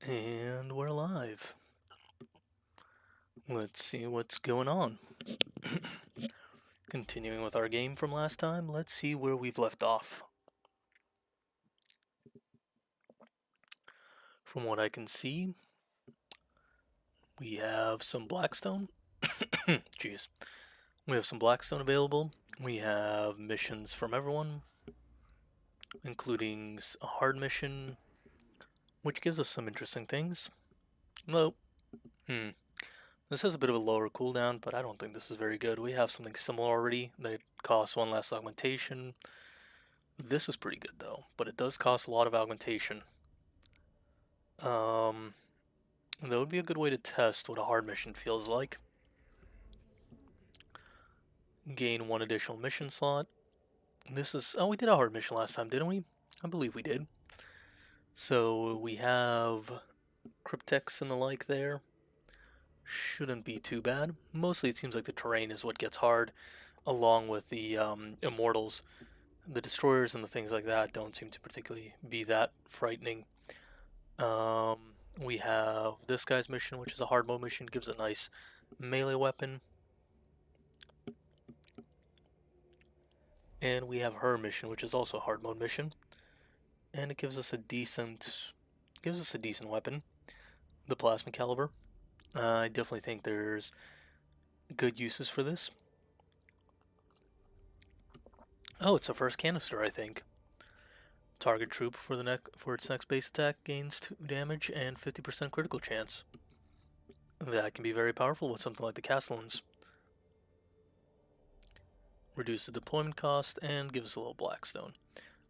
And we're live. Let's see what's going on. Continuing with our game from last time, let's see where we've left off. From what I can see, we have some Blackstone. Jeez. We have some Blackstone available. We have missions from everyone, including a hard mission, which gives us some interesting things. Well, this has a bit of a lower cooldown, but I don't think this is very good. We have something similar already that costs one less augmentation. This is pretty good though, but it does cost a lot of augmentation. That would be a good way to test what a hard mission feels like. Gain one additional mission slot. This is, oh, we did a hard mission last time, didn't we? I believe we did. So we have Cryptex and the like there. Shouldn't be too bad. Mostly it seems like the terrain is what gets hard, along with the Immortals. The Destroyers and the things like that don't seem to particularly be that frightening. We have this guy's mission, which is a hard mode mission, gives a nice melee weapon. And we have her mission, which is also a hard mode mission, and it gives us a decent weapon, the plasma caliber. I definitely think there's good uses for this. Oh, it's a first canister, I think. Target troop for its next base attack gains 2 damage and 50% critical chance. That can be very powerful with something like the Castellans. Reduce the deployment cost and give us a little Blackstone.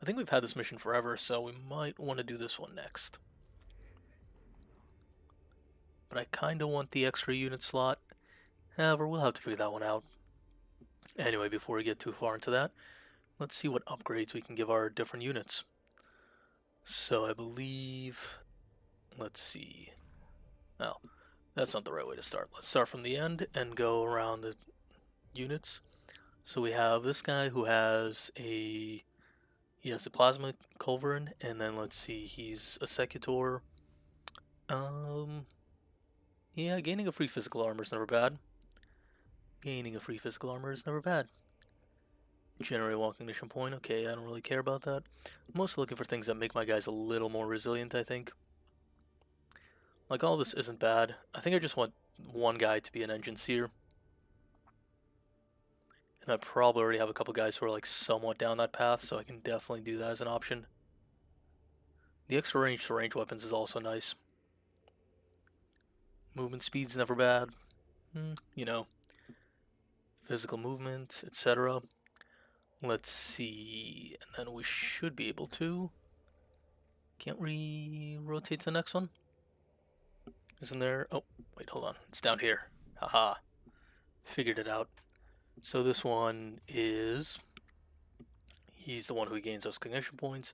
I think we've had this mission forever, so we might want to do this one next. But I kind of want the extra unit slot. However, we'll have to figure that one out. Anyway, before we get too far into that, let's see what upgrades we can give our different units. So I believe, let's see. Oh, that's not the right way to start. Let's start from the end and go around the units. So we have this guy who has he has the plasma culverin, and then let's see, he's a secutor. Yeah, gaining a free physical armor is never bad. Gaining a free physical armor is never bad. Generate one cognition point. Okay, I don't really care about that. I'm mostly looking for things that make my guys a little more resilient, I think. Like, all this isn't bad. I think I just want one guy to be an engine seer. And I probably already have a couple guys who are like somewhat down that path, so I can definitely do that as an option. The extra range to range weapons is also nice. Movement speed's never bad. You know, physical movement, etc. Let's see, and then we should be able to. Can't we rotate to the next one? Isn't there? Oh, wait, hold on. It's down here. Haha. Figured it out. So this one is. He's the one who gains those cognition points.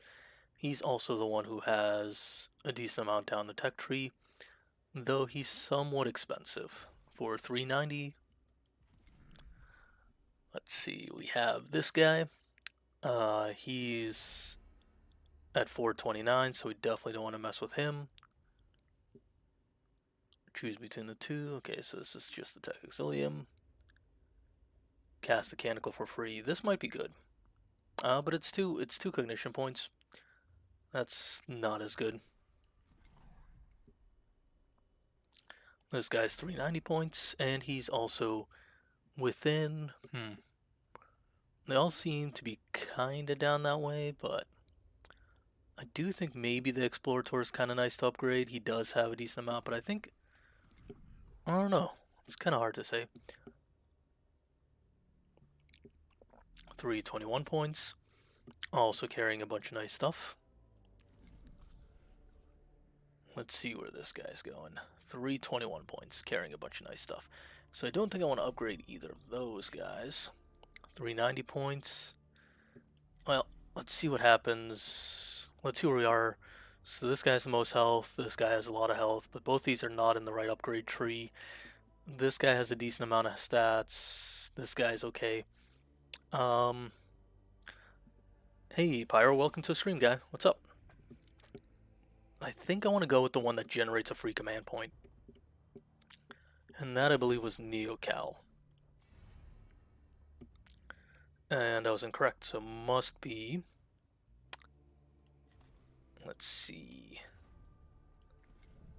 He's also the one who has a decent amount down the tech tree, though he's somewhat expensive. For 390. Let's see, we have this guy. He's at 429, so we definitely don't want to mess with him. Choose between the two. Okay, so this is just the Tech Auxilium. Cast the Canonical for free. This might be good. But it's two cognition points. That's not as good. This guy's 390 points, and he's also within. They all seem to be kinda down that way, but I do think maybe the Explorator is kind of nice to upgrade. He does have a decent amount, but I think, I don't know. It's kind of hard to say. 321 points. Also carrying a bunch of nice stuff. Let's see where this guy's going. 321 points, carrying a bunch of nice stuff. So I don't think I want to upgrade either of those guys. 390 points. Well, let's see what happens. Let's see where we are. So this guy has the most health, this guy has a lot of health, but both these are not in the right upgrade tree. This guy has a decent amount of stats. This guy's okay. Hey, Pyro, welcome to the stream, guy. What's up? I think I want to go with the one that generates a free command point. And that, I believe, was Neocal. And I was incorrect, so must be... Let's see...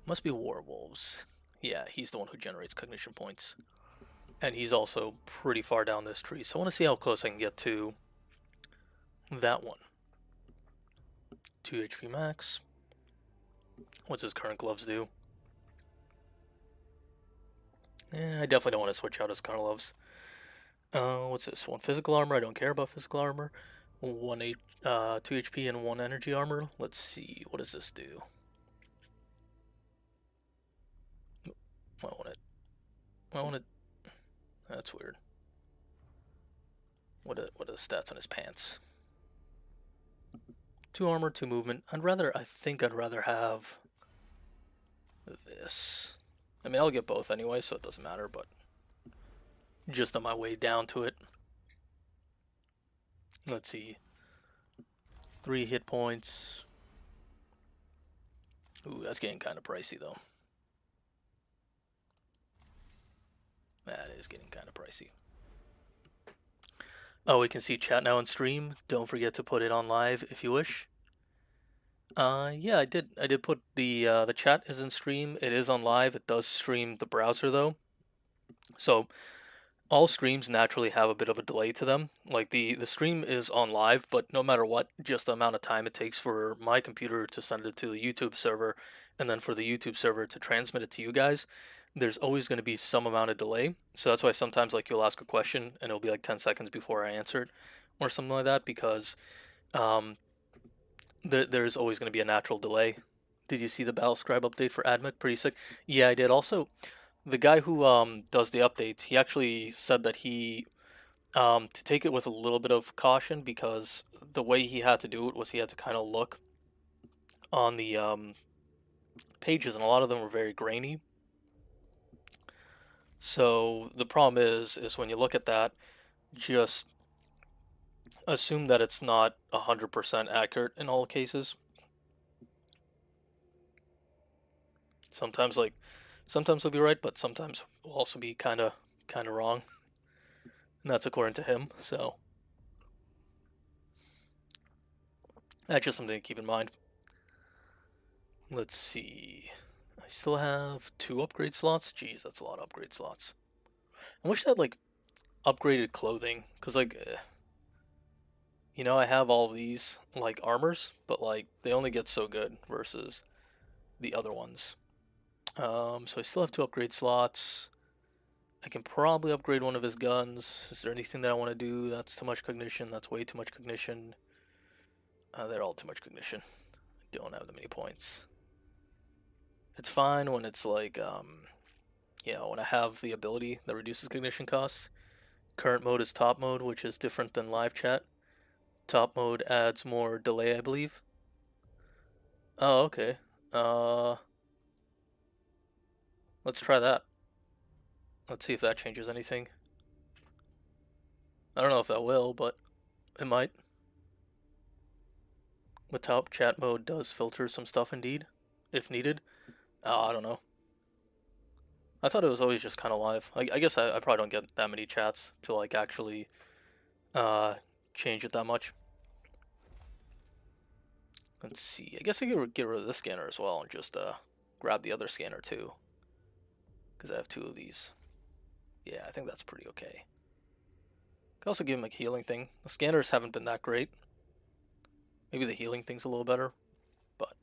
Must be Warwolves. Yeah, he's the one who generates cognition points. And he's also pretty far down this tree, so I want to see how close I can get to that one. 2 HP max. What's his current gloves do? I definitely don't want to switch out his current gloves. What's this? 1 physical armor. I don't care about physical armor. 2 HP and 1 energy armor. Let's see. What does this do? I want it. I want it. That's weird. What are the stats on his pants? 2 armor, 2 movement. I think I'd rather have this. I mean, I'll get both anyway, so it doesn't matter, but just on my way down to it. Let's see. 3 hit points. Ooh, that's getting kind of pricey, though. That is getting kind of pricey. Oh, we can see chat now on stream. Don't forget to put it on live if you wish. Yeah, I did put the chat is in stream. It is on live. It does stream the browser though. So all streams naturally have a bit of a delay to them. Like the stream is on live, but no matter what, just the amount of time it takes for my computer to send it to the YouTube server and then for the YouTube server to transmit it to you guys, there's always going to be some amount of delay. So that's why sometimes like you'll ask a question and it'll be like 10 seconds before I answer it or something like that, because there's always going to be a natural delay. Did you see the Battlescribe update for Admech? Pretty sick. Yeah, I did. Also, the guy who does the updates, he actually said that he to take it with a little bit of caution, because the way he had to do it was he had to kind of look on the pages, and a lot of them were very grainy. So the problem is when you look at that, just assume that it's not 100% accurate in all cases. Sometimes he'll be right, but sometimes will also be kind of wrong, and that's according to him. So that's just something to keep in mind. Let's see. I still have 2 upgrade slots. Jeez, that's a lot of upgrade slots. I wish I had like upgraded clothing, because like I have all of these like armors, but like they only get so good versus the other ones. So I still have 2 upgrade slots. I can probably upgrade one of his guns. Is there anything that I want to do? That's too much cognition. That's way too much cognition. They're all too much cognition. I don't have that many points. It's fine when it's like, when I have the ability that reduces cognition costs. Current mode is top mode, which is different than live chat. Top mode adds more delay, I believe. Oh, okay. Let's try that. Let's see if that changes anything. I don't know if that will, but it might. The top chat mode does filter some stuff indeed, if needed. I don't know. I thought it was always just kind of live. I guess I probably don't get that many chats to like actually change it that much. Let's see. I guess I could get rid of this scanner as well and just grab the other scanner too, because I have 2 of these. Yeah, I think that's pretty okay. Could also give him a healing thing. The scanners haven't been that great. Maybe the healing thing's a little better, but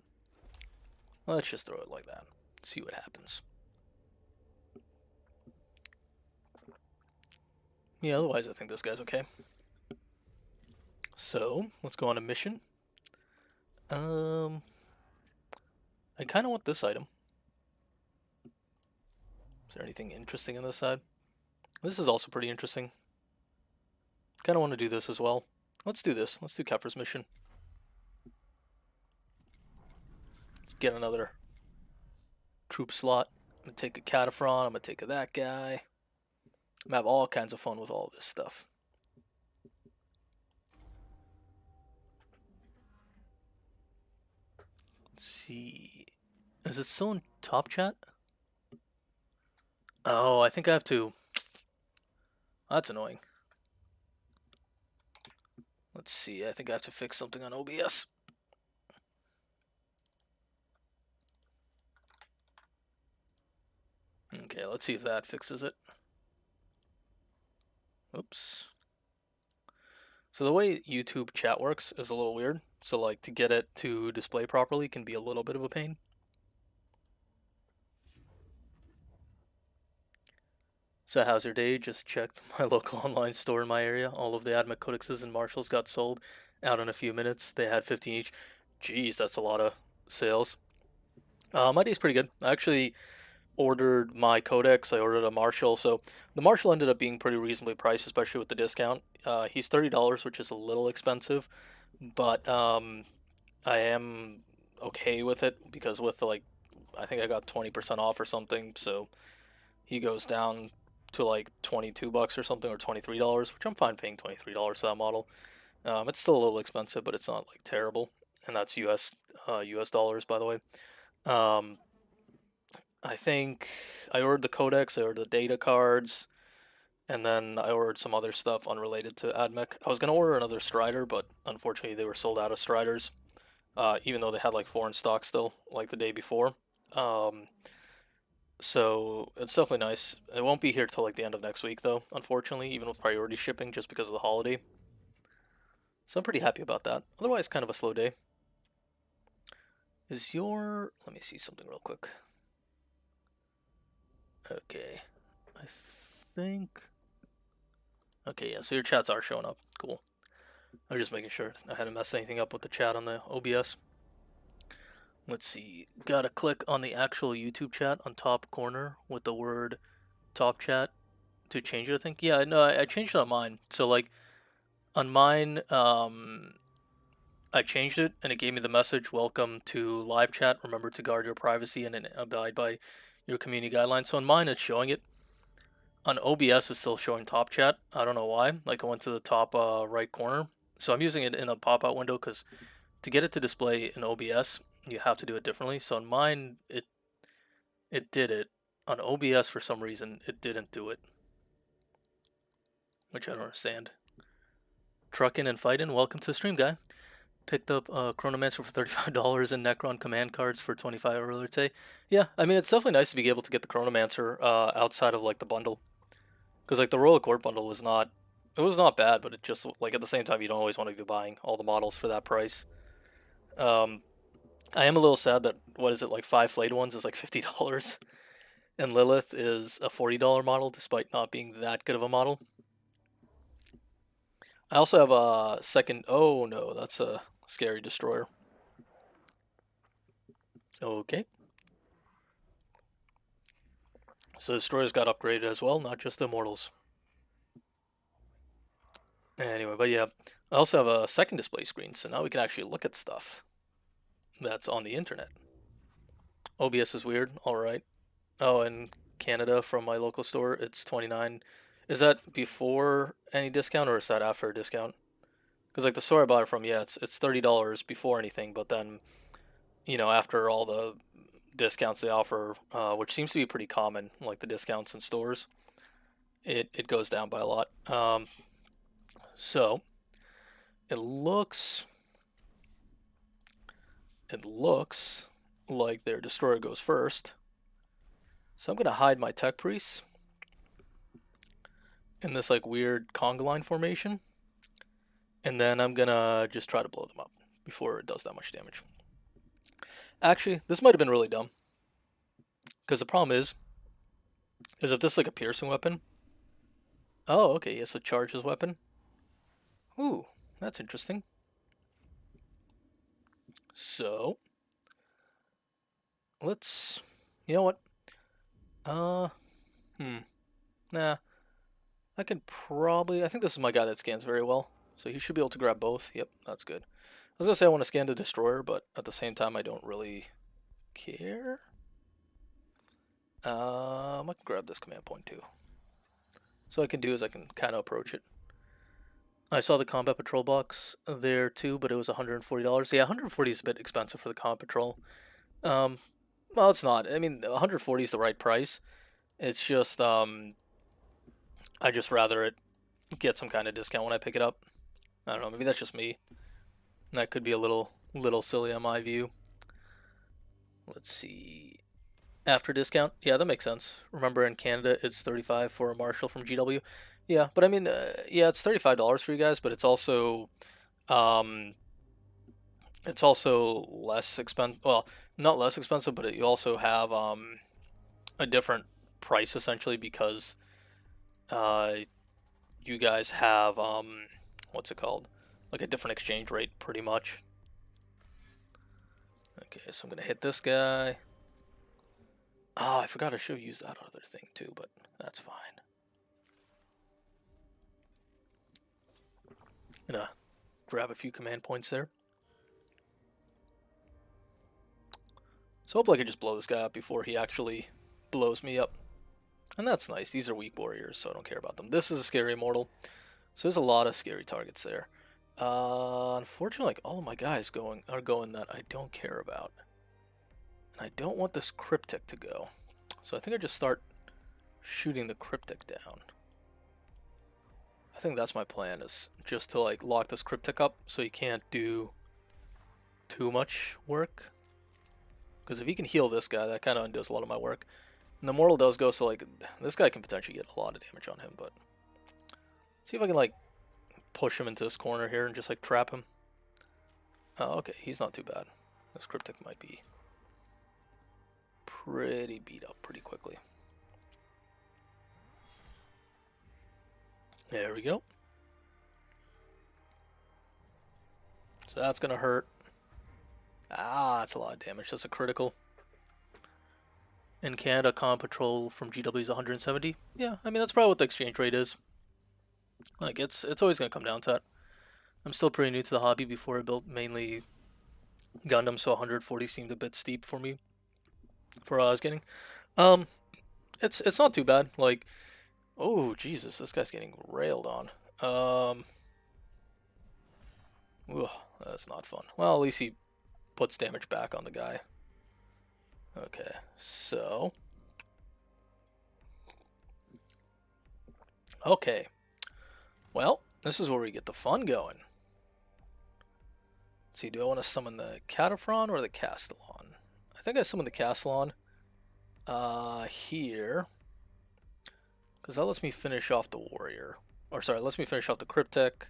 let's just throw it like that. See what happens. Yeah, otherwise I think this guy's okay. So, let's go on a mission. I kind of want this item. Is there anything interesting on this side? This is also pretty interesting. Kind of want to do this as well. Let's do this. Let's do Kefir's mission. Let's get another troop slot. I'm going to take a Cataphren. I'm going to take that guy. I'm going to have all kinds of fun with all of this stuff. see. Is it still in top chat? Oh, I think I have to. That's annoying. Let's see. I think I have to fix something on OBS. Okay, let's see if that fixes it. Oops. So the way YouTube chat works is a little weird. So like to get it to display properly can be a little bit of a pain. So how's your day? Just checked my local online store in my area. All of the Admech codexes and marshals got sold out in a few minutes. They had 15 each. Jeez, that's a lot of sales. My day's pretty good. I actually ordered my codex. I ordered a marshal. So the marshal ended up being pretty reasonably priced, especially with the discount. He's $30, which is a little expensive, but I am okay with it because with like, I think I got 20% off or something. So he goes down to like 22 bucks or something, or $23, which I'm fine paying $23 for that model. It's still a little expensive, but it's not like terrible, and that's US dollars, by the way. I think I ordered the codex, I ordered the data cards, and then I ordered some other stuff unrelated to AdMech. I was gonna order another Strider, but unfortunately they were sold out of Striders, even though they had like 4 in stock still, like the day before. Um, So it's definitely nice. It won't be here till like the end of next week though, unfortunately, even with priority shipping just because of the holiday. So I'm pretty happy about that. Otherwise, kind of a slow day. Is your... Let me see something real quick. Okay. I think... Okay, yeah, so your chats are showing up. Cool. I was just making sure I hadn't messed anything up with the chat on the OBS. Let's see. Gotta click on the actual YouTube chat on top corner with the word top chat to change it, I think. Yeah, no, I changed it on mine. So, like, on mine, I changed it and it gave me the message, welcome to live chat. Remember to guard your privacy and abide by your community guidelines. So on mine, it's showing it. On OBS, it's still showing top chat. I don't know why. Like I went to the top right corner. So I'm using it in a pop-out window because to get it to display in OBS, you have to do it differently. So on mine, it did it. On OBS, for some reason, it didn't do it, which I don't understand. Truckin' and fightin', welcome to the stream, guy. Picked up Chronomancer for $35 and Necron command cards for 25 earlier today. Yeah, I mean, it's definitely nice to be able to get the Chronomancer outside of like the bundle. Because like the Royal Court bundle was not, it was not bad, but it just, like at the same time, you don't always want to be buying all the models for that price. I am a little sad that, what is it, like 5 Flayed ones is like $50. And Lilith is a $40 model, despite not being that good of a model. I also have a second, oh no, that's a scary destroyer. Okay. So destroyers got upgraded as well, not just the immortals. Anyway, but yeah, I also have a second display screen, so now we can actually look at stuff that's on the internet. OBS is weird, alright. Oh, in Canada from my local store, it's 29. Is that before any discount or is that after a discount? Because like the store I bought it from, yeah, it's $30 before anything, but then, you know, after all the discounts they offer, which seems to be pretty common, like the discounts in stores, it goes down by a lot. So it looks like their destroyer goes first. So I'm gonna hide my tech priests in this like weird conga line formation, and then I'm gonna just try to blow them up before it does that much damage. Actually, this might have been really dumb, because the problem is if this is like a piercing weapon. Oh, okay, yes, it charges weapon. Ooh, that's interesting. So let's, you know what? Nah. I can probably, I think this is my guy that scans very well, so he should be able to grab both. Yep, that's good. I was gonna say I want to scan the destroyer, but at the same time I don't really care. I can grab this command point too. So what I can do is I can kind of approach it. I saw the combat patrol box there too, but it was $140. Yeah, 140 is a bit expensive for the combat patrol. Um, well, it's not. I mean, 140 is the right price. It's just I just rather it get some kind of discount when I pick it up. I don't know. Maybe that's just me. That could be a little silly on my view. Let's see. After discount, yeah, that makes sense. Remember, in Canada, it's 35 for a Marshall from GW. Yeah, but I mean, yeah, it's $35 for you guys, but um, it's also less expensive. Well, not less expensive, but you also have a different price essentially because uh, you guys have what's it called? Like a different exchange rate, pretty much. Okay, so I'm gonna hit this guy. Ah, I forgot I should have used that other thing too, but that's fine. Gonna grab a few command points there. So hopefully I can just blow this guy up before he actually blows me up. And that's nice. These are weak warriors, so I don't care about them. This is a scary immortal. So there's a lot of scary targets there. Unfortunately, like all of my guys are going that I don't care about. And I don't want this cryptic to go. So I think I just start shooting the cryptic down. I think that's my plan, is just to like lock this cryptic up so he can't do too much work. Because if he can heal this guy, that kind of undoes a lot of my work. And the mortal does go, so like this guy can potentially get a lot of damage on him, but see if I can like push him into this corner here and just like trap him. Oh, okay, he's not too bad. This cryptic might be pretty beat up pretty quickly. There we go. So that's gonna hurt. Ah, that's a lot of damage. That's a critical. In Canada, Con Patrol from GW is 170. Yeah, I mean that's probably what the exchange rate is. Like it's always gonna come down to that. I'm still pretty new to the hobby. Before I built mainly Gundam, so 140 seemed a bit steep for me for what I was getting. Um, it's not too bad. Like, oh Jesus, this guy's getting railed on. Ugh, that's not fun. Well, at least he puts damage back on the guy. Okay, so okay. Well, this is where we get the fun going. Let's see, do I want to summon the Cataphron or the Castellon? I think I summon the Castellon here. Because that lets me finish off the warrior. Or sorry, it lets me finish off the cryptic.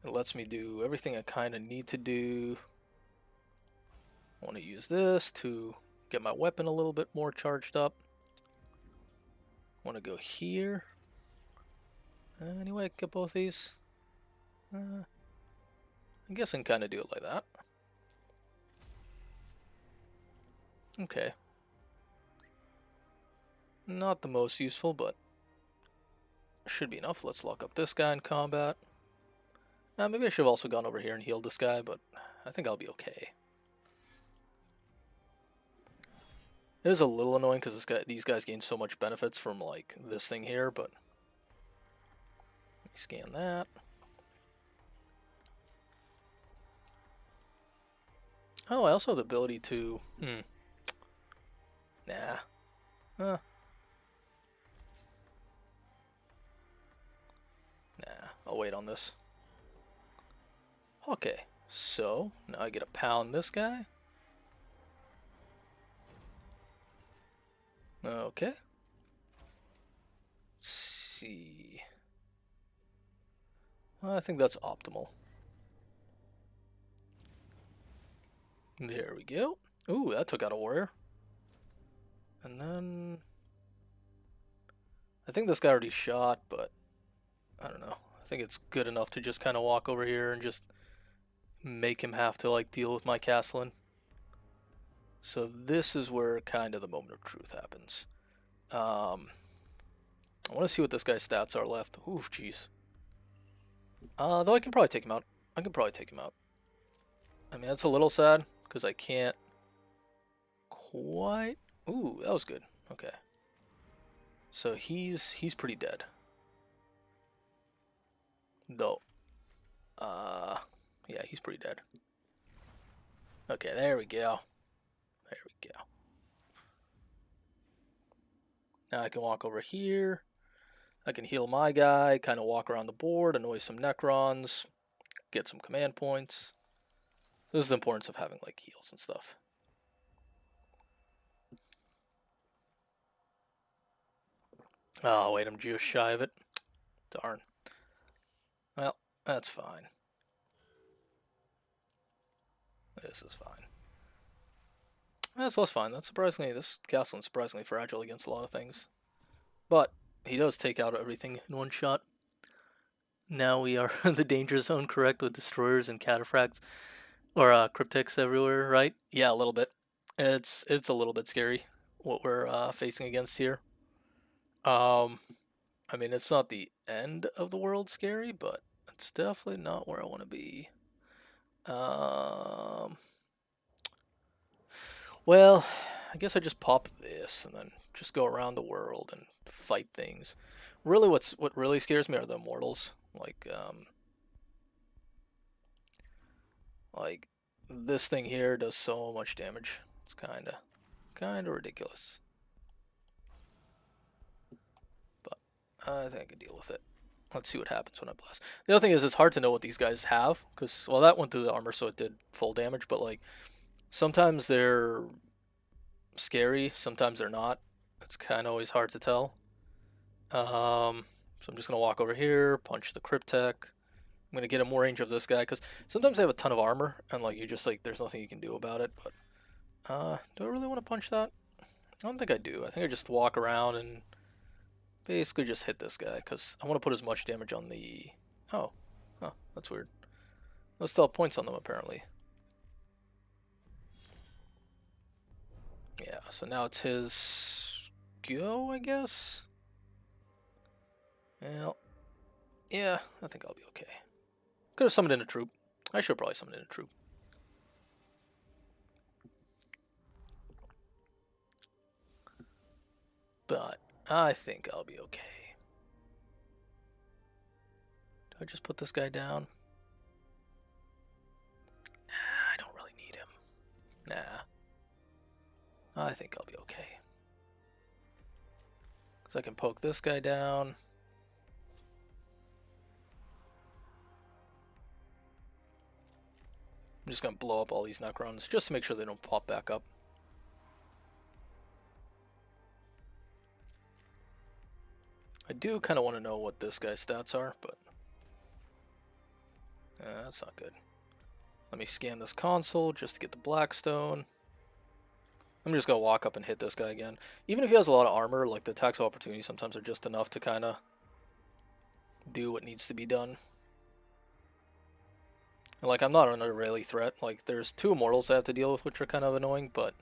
It lets me do everything I kind of need to do. I want to use this to get my weapon a little bit more charged up. I want to go here. Anyway, I can get both these. I guess I can kind of do it like that. Okay. Not the most useful, but should be enough. Let's lock up this guy in combat. Maybe I should have also gone over here and healed this guy, but I think I'll be okay. It is a little annoying because these guys gain so much benefits from like this thing here, but let me scan that. Oh, I also have the ability to nah. Nah, I'll wait on this. Okay, so now I get to pound this guy. Okay. Let's see. I think that's optimal. There we go. Ooh, that took out a warrior. And then I think this guy already shot, but I don't know. I think it's good enough to just kind of walk over here and just make him have to like deal with my Castellan. So this is where kind of the moment of truth happens. I want to see what this guy's stats are left. Oof, jeez. Though I can probably take him out. I mean, that's a little sad because I can't quite. Ooh, that was good. Okay. So he's pretty dead. Though, yeah, he's pretty dead. Okay, there we go. There we go. Now I can walk over here. I can heal my guy, kind of walk around the board, annoy some Necrons, get some command points. This is the importance of having, like, heals and stuff. Oh, wait, I'm just shy of it. Darn. Well, that's fine. This is fine. That's less fine. That's surprisingly, this castle is surprisingly fragile against a lot of things. But he does take out everything in one shot. Now we are in the danger zone, correct, with destroyers and cataphracts, or cryptics everywhere, right? Yeah, a little bit. It's a little bit scary what we're facing against here. I mean, it's not the end of the world scary, but it's definitely not where I want to be. Well, I guess I just pop this and then just go around the world and fight things. Really, what really scares me are the immortals. Like this thing here does so much damage. It's kinda ridiculous. But I think I can deal with it. Let's see what happens when I blast. The other thing is it's hard to know what these guys have, because, well, that went through the armor, so it did full damage, but, like, sometimes they're scary, sometimes they're not. It's kind of always hard to tell. So I'm just going to walk over here, punch the Cryptek. I'm going to get a more range of this guy, because sometimes they have a ton of armor, and, like, you just, like, there's nothing you can do about it, but, do I really want to punch that? I don't think I do. I think I just walk around and basically just hit this guy, because I want to put as much damage on the... Oh. Huh, that's weird. Those still have points on them, apparently. Yeah, so now it's his go, I guess? Well, yeah, I think I'll be okay. Could have summoned in a troop. I should have probably summoned in a troop. But I think I'll be okay. Do I just put this guy down? Nah, I don't really need him. Nah. I think I'll be okay. Because I can poke this guy down. I'm just going to blow up all these Necrons just to make sure they don't pop back up. I do kind of want to know what this guy's stats are, but that's not good. Let me scan this console just to get the Blackstone. I'm just going to walk up and hit this guy again. Even if he has a lot of armor, like the attacks of opportunity sometimes are just enough to kind of do what needs to be done. And, like, I'm not under really threat. Like, there's 2 immortals I have to deal with, which are kind of annoying, but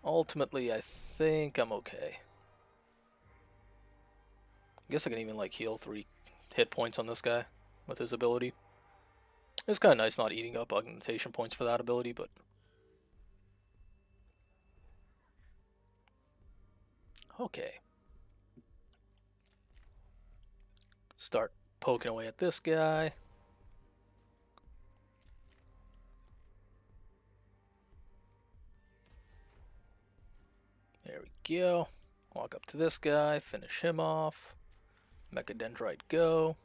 ultimately I think I'm okay. I guess I can even, like, heal 3 hit points on this guy with his ability. It's kind of nice not eating up augmentation points for that ability, but... Okay. Start poking away at this guy. There we go. Walk up to this guy, finish him off. Mechadendrite go.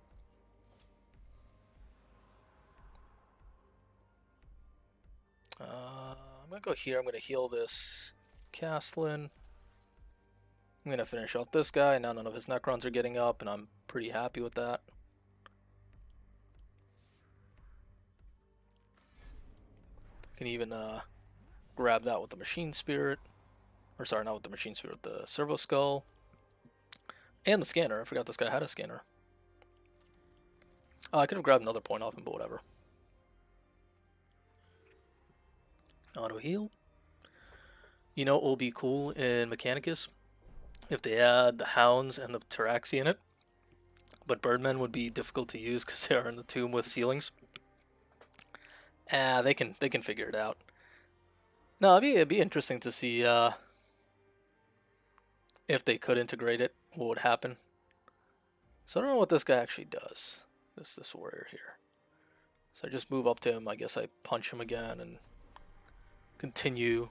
I'm going to go here. I'm going to heal this Castlin. I'm going to finish off this guy. Now none of his Necrons are getting up, and I'm pretty happy with that. Can even grab that with the Machine Spirit. Or sorry, not with the Machine Spirit, with the Servo Skull. And the Scanner. I forgot this guy had a Scanner. I could have grabbed another point off him, but whatever. Auto heal. You know what will be cool in Mechanicus? If they add the Hounds and the Taraxi in it. But Birdmen would be difficult to use because they are in the tomb with ceilings. They can figure it out. No, it'd be interesting to see if they could integrate it, what would happen. So I don't know what this guy actually does. this warrior here. So I just move up to him. I guess I punch him again and continue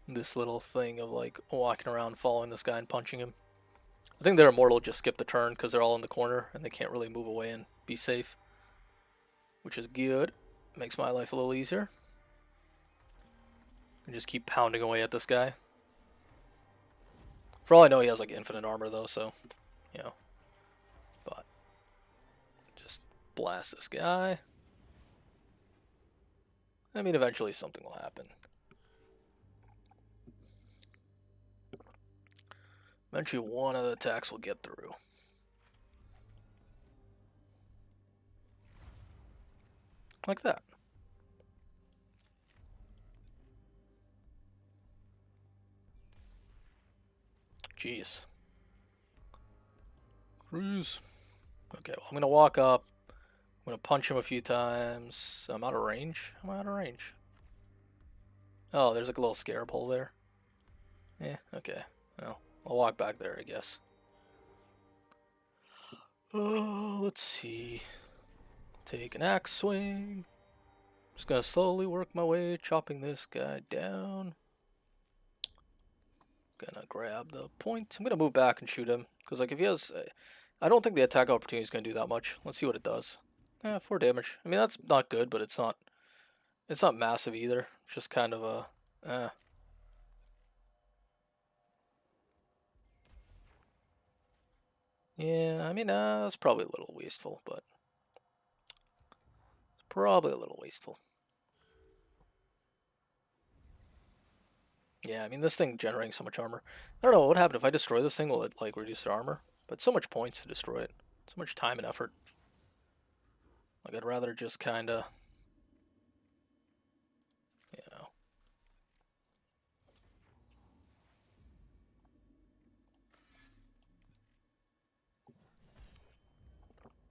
this little thing of like walking around following this guy and punching him. I think their immortal just skipped a turn because they're all in the corner and they can't really move away and be safe, which is good. Makes my life a little easier. And just keep pounding away at this guy. For all I know, he has like infinite armor though, so you know. But just blast this guy. I mean, eventually something will happen. Eventually one of the attacks will get through. Like that. Jeez. Cruise. Okay, well, I'm going to walk up. I'm going to punch him a few times. I'm out of range. I'm out of range. Oh, there's like a little scarab hole there. Yeah, okay. Well, I'll walk back there, I guess. Oh, let's see. Take an axe swing. Just going to slowly work my way, chopping this guy down. Gonna grab the point. I'm gonna move back and shoot him because, like, if he has, I don't think the attack opportunity is gonna do that much. Let's see what it does. 4 damage. I mean, that's not good, but it's not massive either. It's just kind of a. Yeah, I mean, that's probably a little wasteful, but it's probably a little wasteful. Yeah, I mean, this thing generating so much armor. I don't know what would happen if I destroy this thing. Will it like reduce their armor? But so much points to destroy it. So much time and effort. Like, I'd rather just kind of, you know.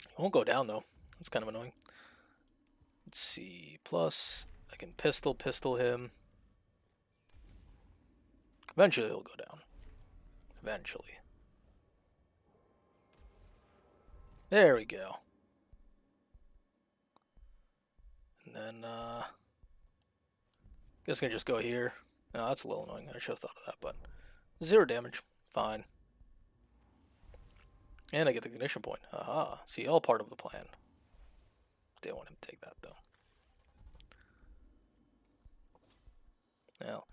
It won't go down though. That's kind of annoying. Let's see. Plus, I can pistol him. Eventually he'll go down. Eventually. There we go. And then, guess I can just go here. No, that's a little annoying. I should have thought of that, but 0 damage. Fine. And I get the ignition point. Aha. See, all part of the plan. Didn't want him to take that, though. Now,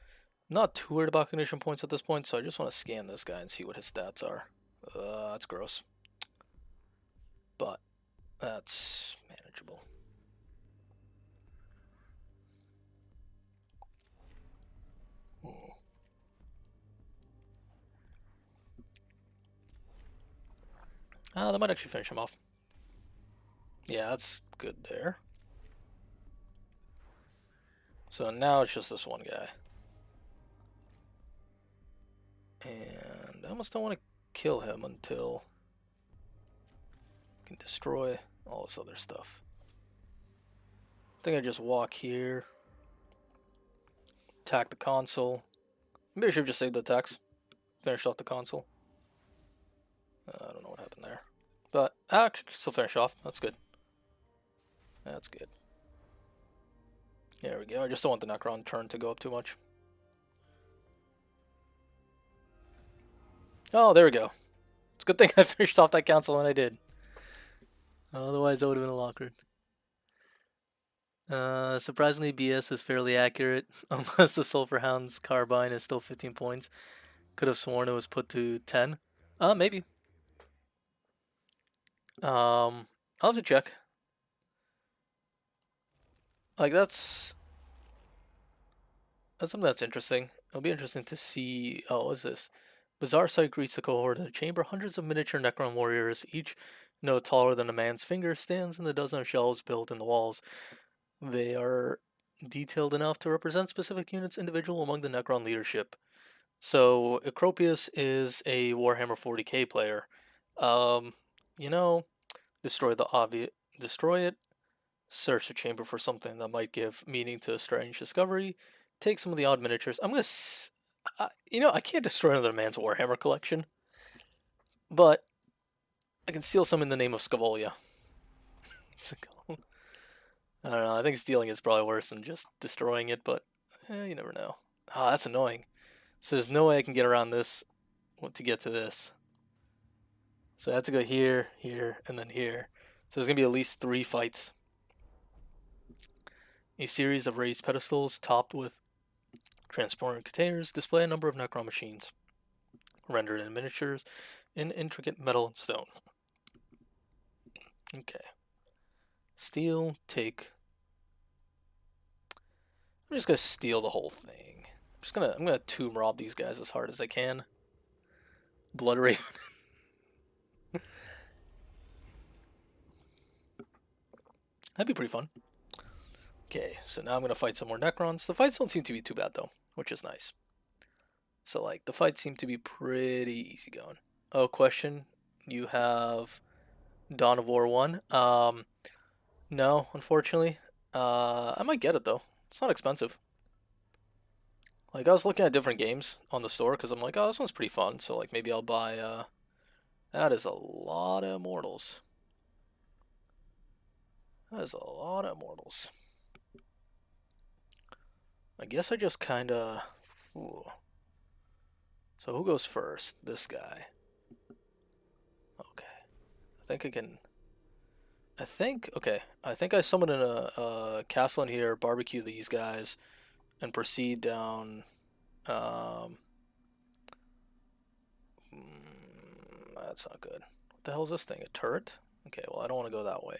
I'm not too worried about ignition points at this point, so I just want to scan this guy and see what his stats are. That's gross. But that's manageable. That might actually finish him off. Yeah, that's good there. So now it's just this one guy. And I almost don't want to kill him until I can destroy all this other stuff. I think I just walk here. Attack the console. Maybe I should have just saved the attacks. Finish off the console. I don't know what happened there. But I can still finish off. That's good. That's good. There we go. I just don't want the Necron turn to go up too much. Oh, there we go. It's a good thing I finished off that council when I did. Otherwise, that would have been a little awkward. Surprisingly, BS is fairly accurate, unless the Sulphur Hound's carbine is still 15 points. Could have sworn it was put to 10. Maybe. I'll have to check. Like, that's something that's interesting. It'll be interesting to see. Oh, what is this? Bizarre sight greets the cohort in the chamber. Hundreds of miniature Necron warriors, each no taller than a man's finger, stands in the dozen of shelves built in the walls. They are detailed enough to represent specific units individual among the Necron leadership. So, Acropius is a Warhammer 40k player. You know, destroy it, search the chamber for something that might give meaning to a strange discovery, take some of the odd miniatures. I'm gonna, I can't destroy another man's Warhammer collection, but I can steal some in the name of Scavolia. I don't know. I think stealing is probably worse than just destroying it, but you never know. Ah, that's annoying. So there's no way I can get around this to get to this. So I have to go here, here, and then here. So there's going to be at least 3 fights. A series of raised pedestals topped with transparent containers display a number of Necron machines, rendered in miniatures in intricate metal and stone. Okay. Steal, take. I'm just gonna steal the whole thing. I'm gonna tomb rob these guys as hard as I can. Blood Raven. That'd be pretty fun. Okay, so now I'm gonna fight some more Necrons. The fights don't seem to be too bad though, which is nice. So like the fights seem to be pretty easy going. Oh, question. You have Dawn of War 1? No, unfortunately. I might get it though. It's not expensive. Like I was looking at different games on the store because I'm like, oh, this one's pretty fun. So like maybe I'll buy. That is a lot of immortals. That is a lot of immortals. I guess I just kind of. So who goes first? This guy. Okay. I think I can. Okay. I think I summon in a castle in here, barbecue these guys, and proceed down. That's not good. What the hell is this thing? A turret? Okay, well, I don't want to go that way.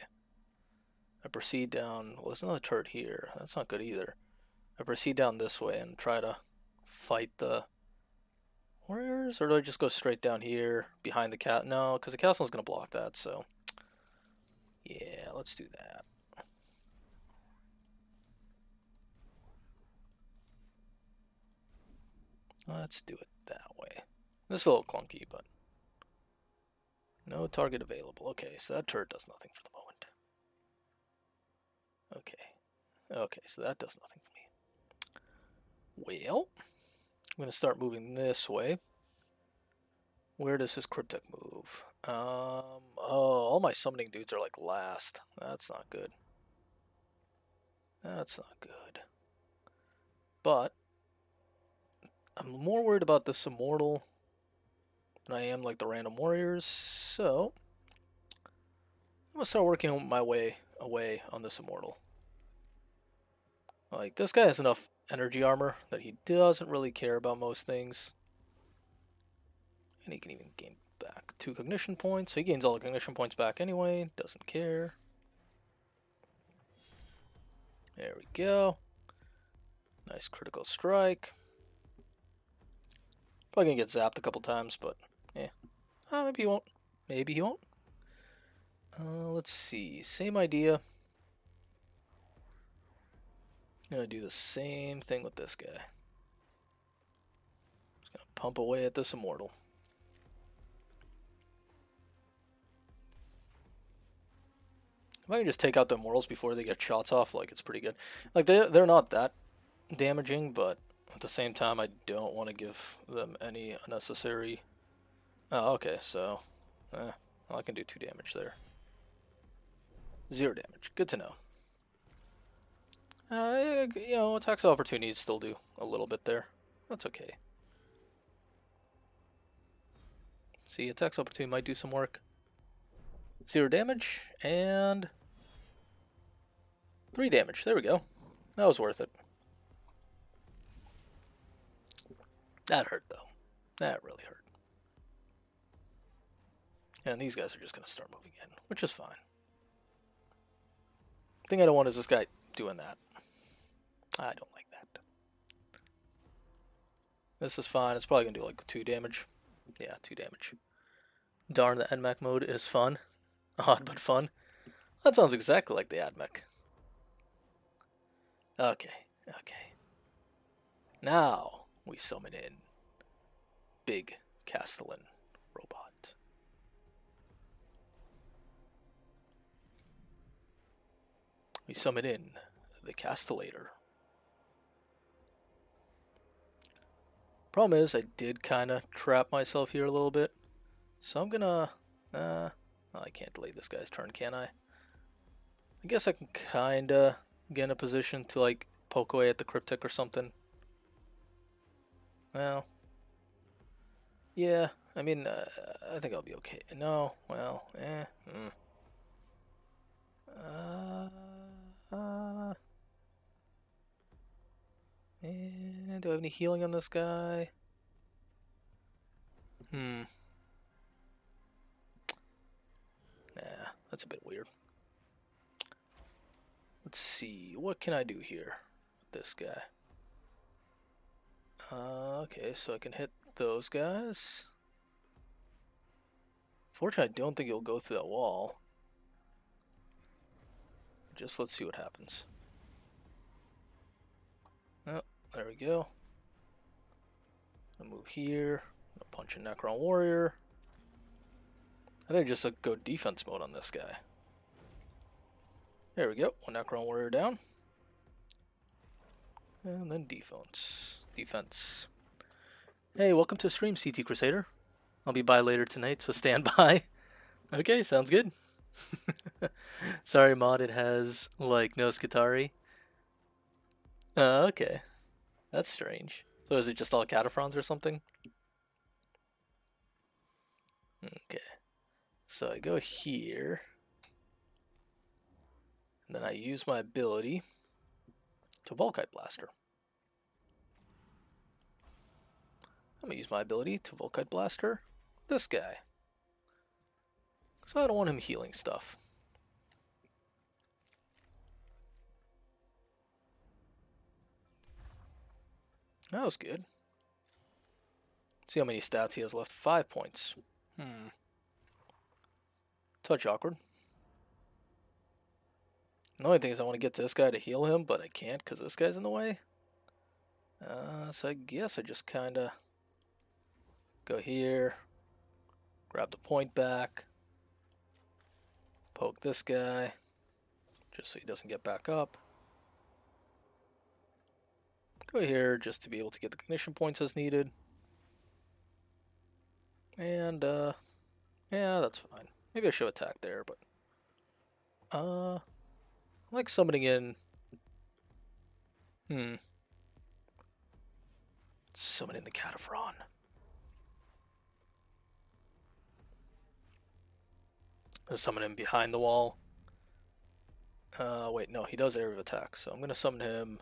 I proceed down. Well, there's another turret here. That's not good either. I proceed down this way and try to fight the warriors, or do I just go straight down here behind the cat? No, because the castle's going to block that, so. Yeah, let's do that. Let's do it that way. This is a little clunky, but. No target available. Okay, so that turret does nothing for the moment. Okay, so that does nothing for me. Well, I'm going to start moving this way. Where does his cryptic move? Oh, all my summoning dudes are like last. That's not good. That's not good. But I'm more worried about this immortal than I am like the random warriors, so I'm gonna start working my way away on this immortal. Like, this guy has enough energy armor that he doesn't really care about most things. And he can even gain back 2 cognition points. So he gains all the cognition points back anyway. Doesn't care. There we go. Nice critical strike. Probably gonna get zapped a couple times, but yeah. Maybe he won't. Maybe he won't. Let's see. Same idea. Gonna do the same thing with this guy. Just gonna pump away at this immortal. If I can just take out the immortals before they get shots off, like, it's pretty good. Like, they're not that damaging, but at the same time, I don't want to give them any unnecessary. Oh, okay, so well, I can do 2 damage there. 0 damage. Good to know. You know, attacks of opportunity still do a little bit there. That's okay. See, attacks of opportunity might do some work. 0 damage, and 3 damage. There we go. That was worth it. That hurt, though. That really hurt. And these guys are just going to start moving in, which is fine. The thing I don't want is this guy doing that. I don't like that. This is fine. It's probably going to do like 2 damage. Yeah, 2 damage. Darn, the NMAC mode is fun. Odd, but fun. That sounds exactly like the AdMech. Okay. Now we summon in Big Castellan Robot. We summon in the Castellator. Problem is, I did kind of trap myself here a little bit. So I'm gonna Oh, I can't delay this guy's turn, can I? I guess I can kinda get in a position to like poke away at the cryptic or something. Well, yeah. I mean, I think I'll be okay. No, well, eh. Uh, do I have any healing on this guy? Nah, that's a bit weird. Let's see, what can I do here with this guy? Okay, so I can hit those guys. Fortunately, I don't think he'll go through that wall. Just let's see what happens. Oh, there we go. I'll move here. I'll punch a Necron Warrior. I think just go defense mode on this guy. There we go. One Necron Warrior down. And then defense. Defense. Hey, welcome to stream, CT Crusader. I'll be by later tonight, so stand by. Okay, sounds good. Sorry, mod, it has, like, no Skitarii. Okay. That's strange. So is it just all Cataphrons or something? Okay. So I go here. And then I use my ability to Volkite Blaster. I'm going to use my ability to Volkite Blaster this guy. So I don't want him healing stuff. That was good. See how many stats he has left. 5 points. Touch awkward. The only thing is I want to get this guy to heal him, but I can't because this guy's in the way. So I guess I just kind of go here, grab the point back, poke this guy, just so he doesn't get back up. Go here just to be able to get the cognition points as needed. And, yeah, that's fine. Maybe I should attack there, but... I like summoning in... Summon in the Cataphron. Summon him behind the wall. Wait, no, he does area of attack, so I'm gonna summon him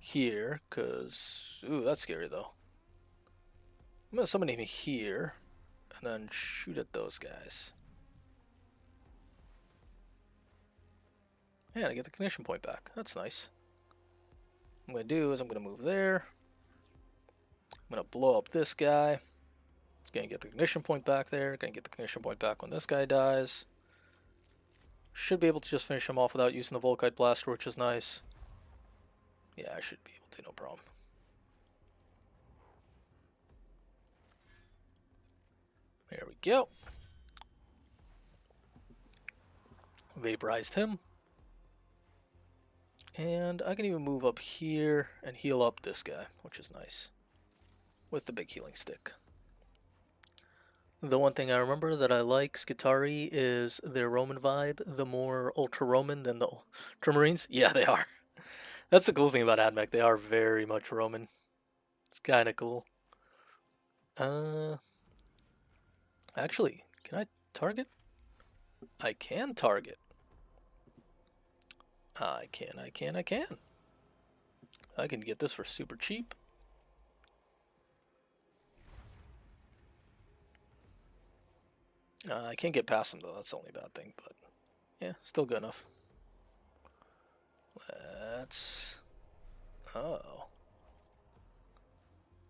here, because... Ooh, that's scary, though. I'm gonna summon him here, and then shoot at those guys. And I get the cognition point back. That's nice. What I'm gonna do is I'm gonna move there. I'm gonna blow up this guy. Gonna get the cognition point back there. Gonna get the cognition point back when this guy dies. Should be able to just finish him off without using the Volkite Blaster, which is nice. Yeah, I should be able to, no problem. There we go. Vaporized him. And I can even move up here and heal up this guy, which is nice. With the big healing stick. The one thing I remember that I like Skitarii is their Roman vibe. The more ultra-Roman than the Ultramarines. Yeah, they are. That's the cool thing about AdMech. They are very much Roman. It's kind of cool. Actually, can I target? I can target. I can. I can get this for super cheap. I can't get past him though, that's the only bad thing, but yeah, still good enough. Let's... Oh.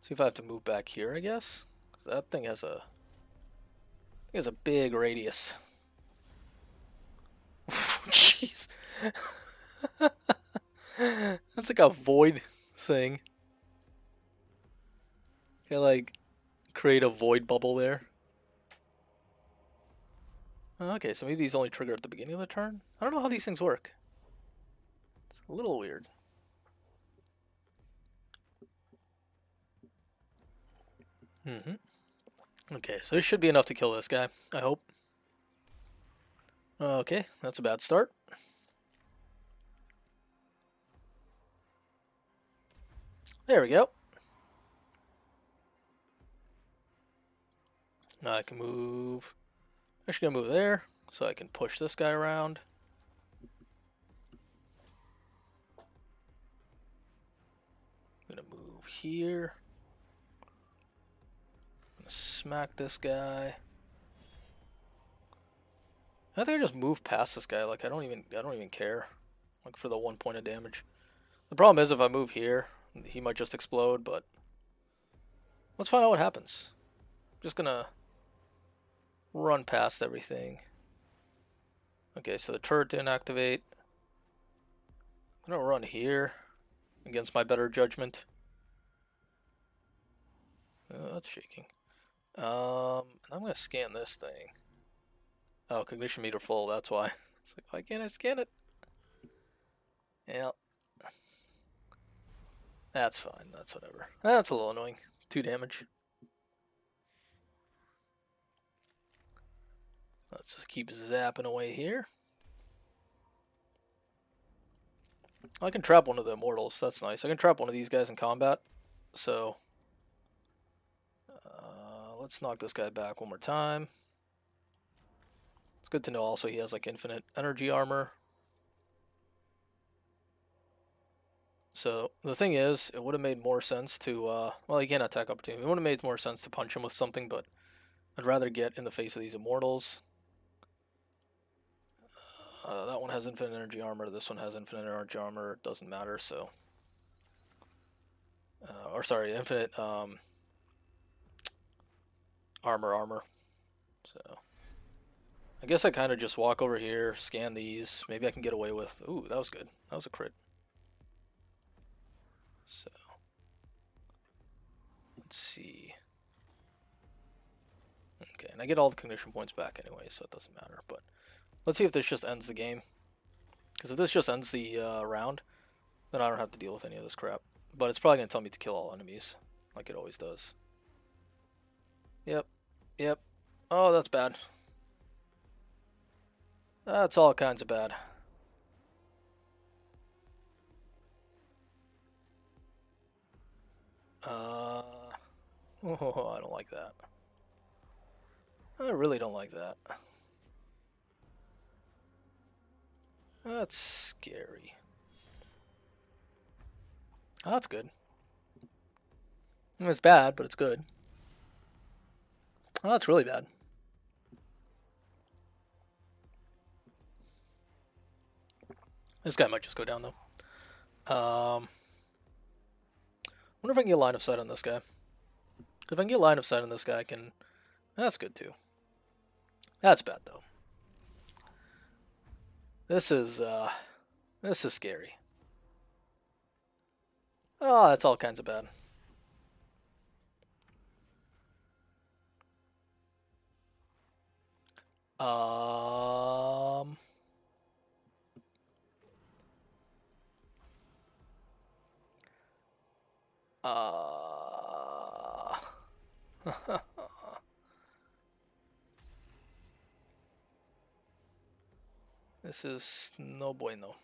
See if I have to move back here, I guess? 'Cause that thing has a... It has a big radius. Jeez. That's like a void thing. Can like create a void bubble there. Okay, so maybe these only trigger at the beginning of the turn? I don't know how these things work. It's a little weird. Okay, so this should be enough to kill this guy, I hope. Okay, that's a bad start. There we go. Now I can move. Actually, gonna move there so I can push this guy around. I'm gonna move here. I'm gonna smack this guy. I think I just move past this guy. Like I don't even care. Like for the 1 point of damage. The problem is if I move here, he might just explode. But let's find out what happens. Just gonna run past everything. Okay, so the turret didn't activate. I'm gonna run here against my better judgment. That's shaking. I'm gonna scan this thing. Oh, cognition meter full. That's why. It's like, why can't I scan it? Yeah, that's fine. That's whatever. That's a little annoying. 2 damage. Let's just keep zapping away here. I can trap one of the immortals. That's nice. I can trap one of these guys in combat. So let's knock this guy back one more time. It's good to know also he has like infinite energy armor. So the thing is, it would have made more sense to, well, he can't attack opportunity. It would have made more sense to punch him with something, but I'd rather get in the face of these immortals. That one has infinite energy armor. This one has infinite energy armor. It doesn't matter, so. Or sorry, infinite armor. So. I guess I kind of just walk over here, scan these. Maybe I can get away with. Ooh, that was good. That was a crit. So. Let's see. Okay, and I get all the cognition points back anyway, so it doesn't matter. But let's see if this just ends the game. Because if this just ends the round, then I don't have to deal with any of this crap. But it's probably going to tell me to kill all enemies, like it always does. Yep. Oh, that's bad. That's all kinds of bad. Oh, I don't like that. I really don't like that. That's scary. Oh, that's good. It's bad, but it's good. Oh, that's really bad. This guy might just go down, though. Wonder if I can get line of sight on this guy. If I can get line of sight on this guy, I can... That's good, too. That's bad, though. This is scary. Oh, that's all kinds of bad. This is no bueno.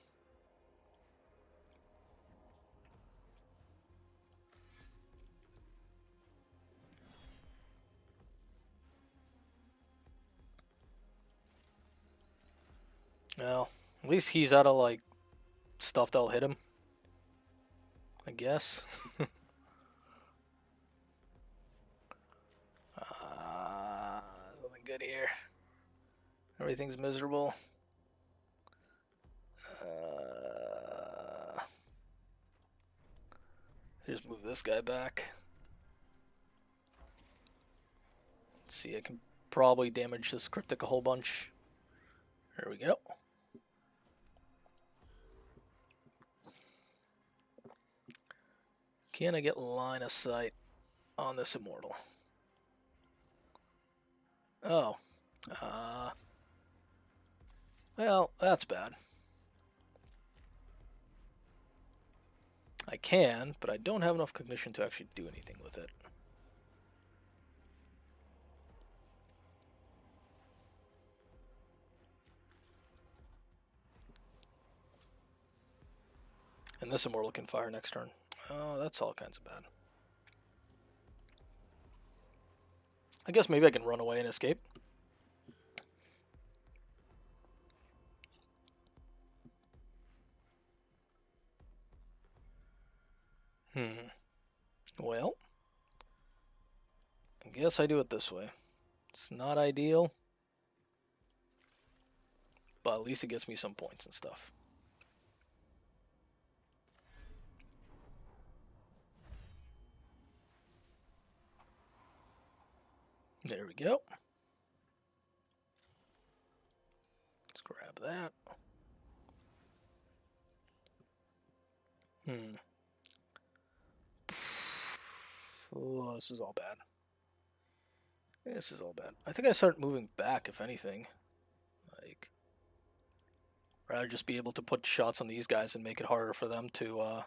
Well, at least he's out of, like, stuff that'll hit him. I guess. There's nothing good here. Everything's miserable. Just move this guy back. Let's see, I can probably damage this cryptic a whole bunch. There we go. Can I get line of sight on this immortal? Oh. Well, that's bad. I can, but I don't have enough cognition to actually do anything with it. And this Immortal can fire next turn. Oh, that's all kinds of bad. I guess maybe I can run away and escape. Well, I guess I do it this way. It's not ideal, but at least it gets me some points and stuff. There we go. Let's grab that. Oh, this is all bad. This is all bad. I think I start moving back, if anything. Like, rather just be able to put shots on these guys and make it harder for them to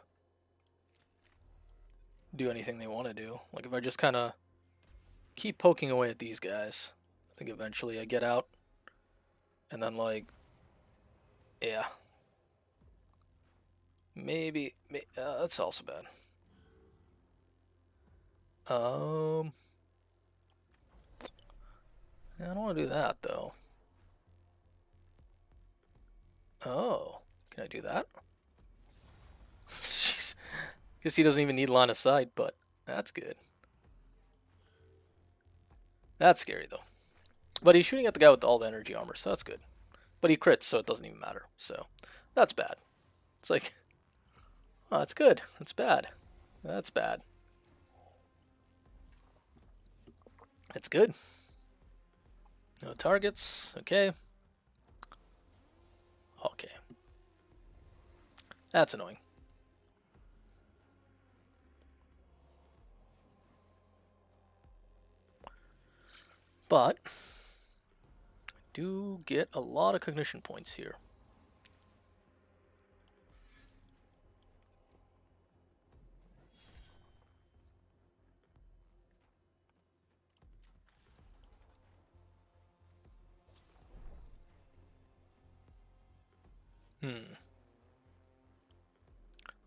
do anything they want to do. Like, if I just kind of keep poking away at these guys, I think eventually I get out. And then, like, yeah. Maybe that's also bad. I don't want to do that, though. Oh, can I do that? Jeez. Guess he doesn't even need line of sight, but that's good. That's scary, though. But he's shooting at the guy with all the energy armor, so that's good. But he crits, so it doesn't even matter. So that's bad. It's like, oh, that's good. That's bad. That's bad. It's good. No targets. Okay. Okay. That's annoying. But I do get a lot of cognition points here.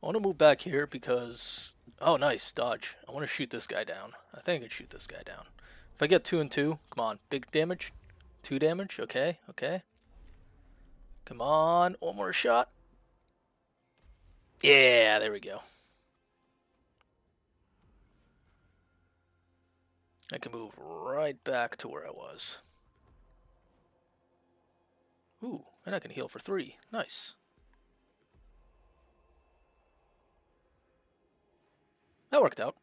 I want to move back here because... Oh, nice. Dodge. I want to shoot this guy down. I think I can shoot this guy down. If I get 2 and 2, come on. Big damage. 2 damage. Okay, okay. Come on. One more shot. Yeah, there we go. I can move right back to where I was. Ooh, and I can heal for 3. Nice. That worked out.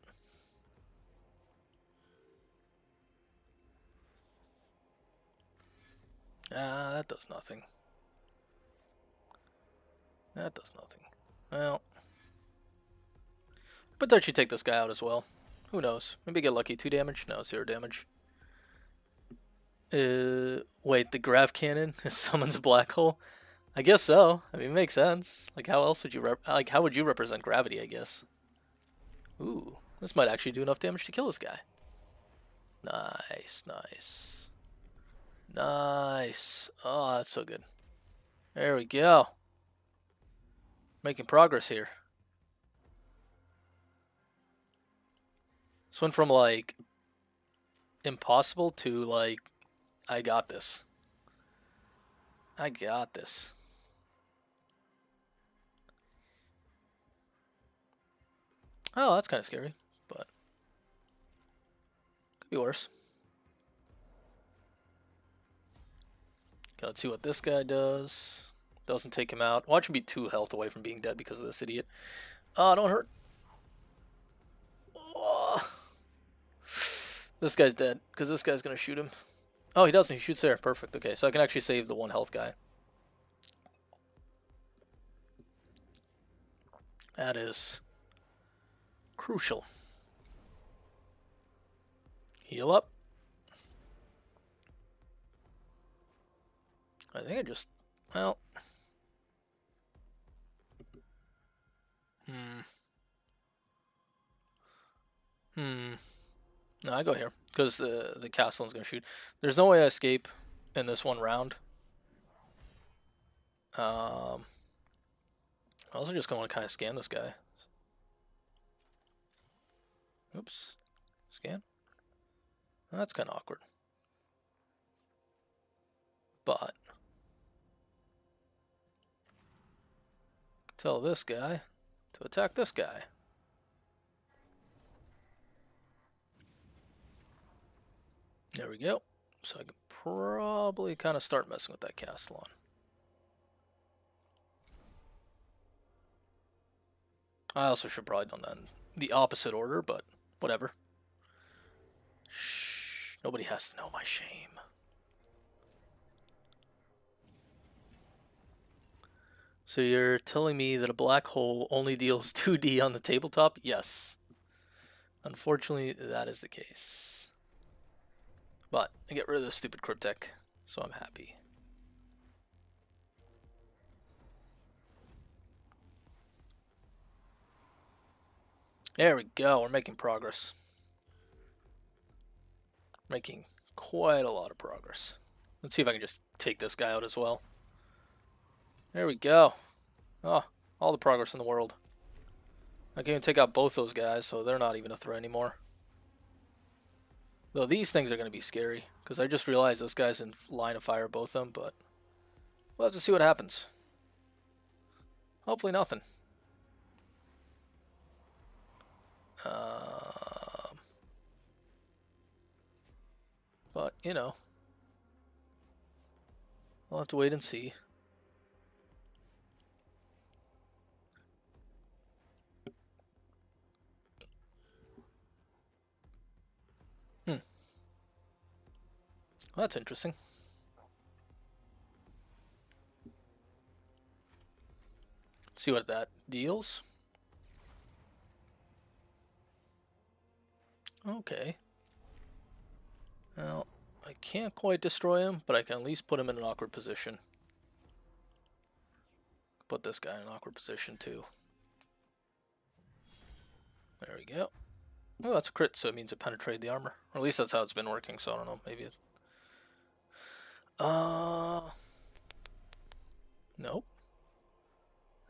That does nothing. That does nothing. Well, but don't you take this guy out as well? Who knows? Maybe get lucky. 2 damage? No, 0 damage. Wait, the grav cannon summons a black hole? I guess so. I mean, it makes sense. Like, how else would you how would you represent gravity, I guess? Ooh, this might actually do enough damage to kill this guy. Nice, nice. Nice. Oh, that's so good. There we go. Making progress here. This went from, like, impossible to, like, I got this. I got this. Oh, that's kind of scary, but could be worse. Okay, let's see what this guy does. Doesn't take him out. Watch him be 2 health away from being dead because of this idiot. Oh, don't hurt. Oh. This guy's dead because this guy's going to shoot him. Oh, he doesn't. He shoots there. Perfect. Okay, so I can actually save the 1 health guy. That is crucial. Heal up. I think I just... Well... No, I go here because the Castellan's gonna shoot. There's no way I escape in this 1 round. I also just want to kind of scan this guy. Oops. Scan. That's kind of awkward. But tell this guy to attack this guy. There we go. So I can probably kind of start messing with that Castellan. I also should probably done that in the opposite order, but whatever. Shh. Nobody has to know my shame. So you're telling me that a black hole only deals 2D on the tabletop? Yes. Unfortunately, that is the case. But I get rid of this stupid Cryptek, so I'm happy. There we go, we're making progress. Making quite a lot of progress. Let's see if I can just take this guy out as well. There we go. Oh, all the progress in the world. I can even take out both those guys, so they're not even a threat anymore. Though these things are going to be scary, because I just realized this guy's in line of fire, both of them, but we'll have to see what happens. Hopefully nothing. But, you know, we'll have to wait and see. Well, that's interesting. See what that deals. Okay. Well, I can't quite destroy him, but I can at least put him in an awkward position. Put this guy in an awkward position too. There we go. Oh, that's a crit, so it means it penetrated the armor. Or at least that's how it's been working, so I don't know, maybe it... Nope.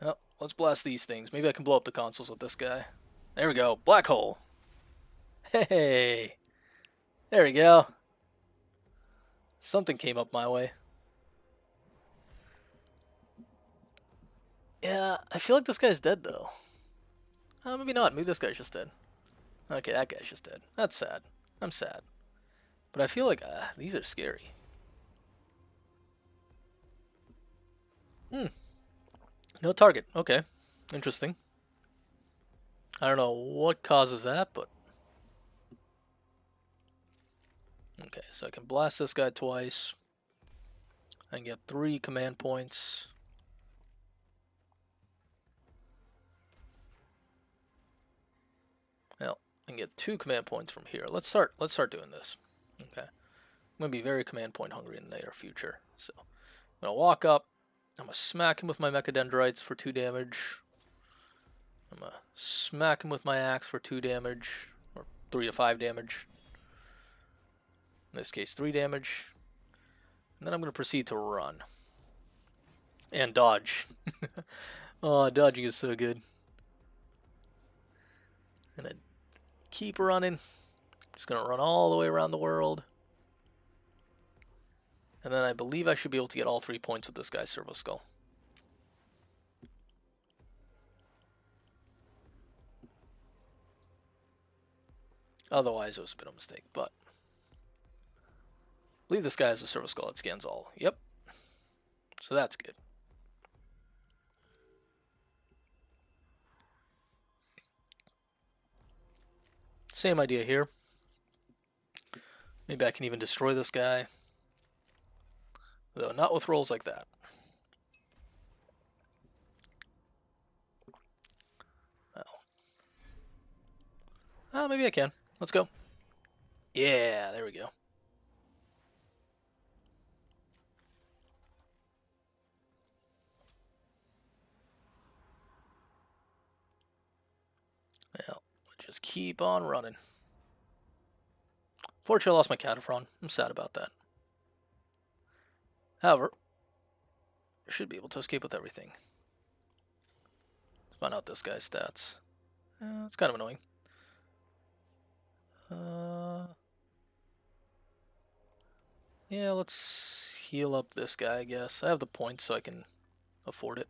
Well, let's blast these things. Maybe I can blow up the consoles with this guy. There we go. Black hole. Hey! There we go. Something came up my way. Yeah, I feel like this guy's dead, though. Maybe not. Maybe this guy's just dead. Okay, that guy's just dead. That's sad. I'm sad. But I feel like these are scary. No target. Okay. Interesting. I don't know what causes that, but... Okay, so I can blast this guy twice. I can get 3 command points. Well, I can get 2 command points from here. Let's start doing this. Okay. I'm going to be very command point hungry in the near future. So, I'm going to walk up. I'm going to smack him with my Mechadendrites for 2 damage. I'm going to smack him with my axe for 2 damage. Or 3 to 5 damage. In this case, 3 damage. And then I'm going to proceed to run. And dodge. Oh, dodging is so good. And then keep running. Just going to run all the way around the world. And then I believe I should be able to get all 3 points with this guy's Servo Skull. Otherwise, it was a bit of a mistake, but... I believe this guy has a Servo Skull that scans all. Yep. So that's good. Same idea here. Maybe I can even destroy this guy. Though not with rolls like that. Oh, maybe I can. Let's go. Yeah, there we go. Well, just keep on running. Fortunately, I lost my Cataphren. I'm sad about that. However, I should be able to escape with everything. find out this guy's stats. It's kind of annoying. Yeah, let's heal up this guy, I guess. I have the points, so I can afford it.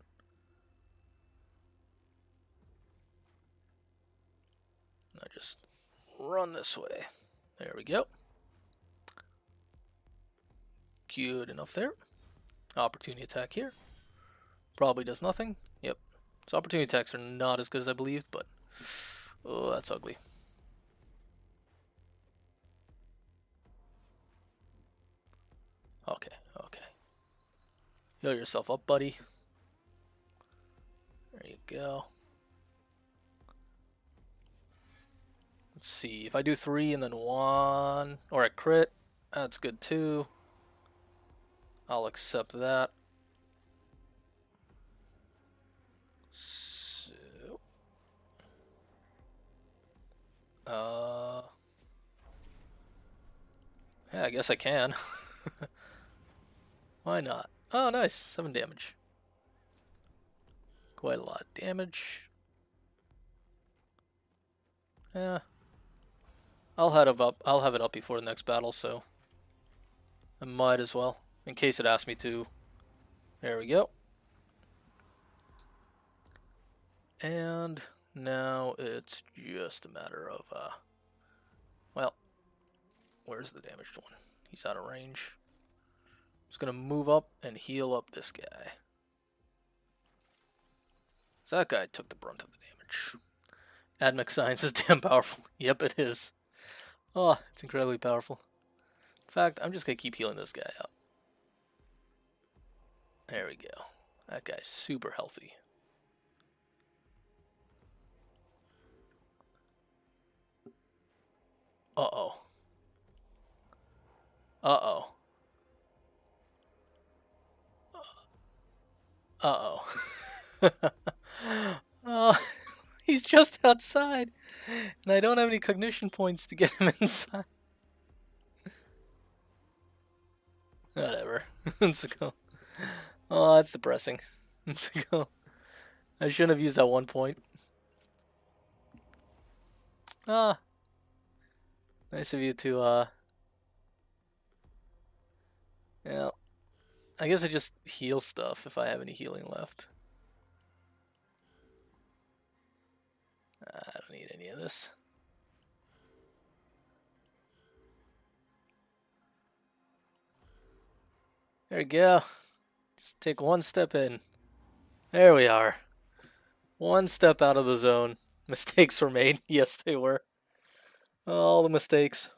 I just run this way. There we go. Good enough there. Opportunity attack here. Probably does nothing. Yep. So opportunity attacks are not as good as I believed, but oh, that's ugly. Okay, okay. Heal yourself up, buddy. There you go. Let's see. If I do 3 and then 1, or a crit, that's good too. I'll accept that. So, yeah, I guess I can. Why not? Oh, nice. 7 damage. Quite a lot of damage. Yeah. I'll have it up before the next battle, so I might as well, in case it asks me to. There we go. And now it's just a matter of, well, where's the damaged one? He's out of range. Just gonna move up and heal up this guy. So that guy took the brunt of the damage. Admech Science is damn powerful. Yep, it is. Oh, it's incredibly powerful. In fact, I'm just gonna keep healing this guy up. There we go. That guy's super healthy. Uh-oh. Uh-oh. Uh-oh. Oh, he's just outside, and I don't have any cognition points to get him inside. Whatever. Let's go. Oh, that's depressing. Let's go. I shouldn't have used that 1 point. Ah. Nice of you to, yeah. I guess I just heal stuff if I have any healing left. I don't need any of this. There we go. Just take 1 step in. There we are. 1 step out of the zone. Mistakes were made. Yes, they were. All the mistakes.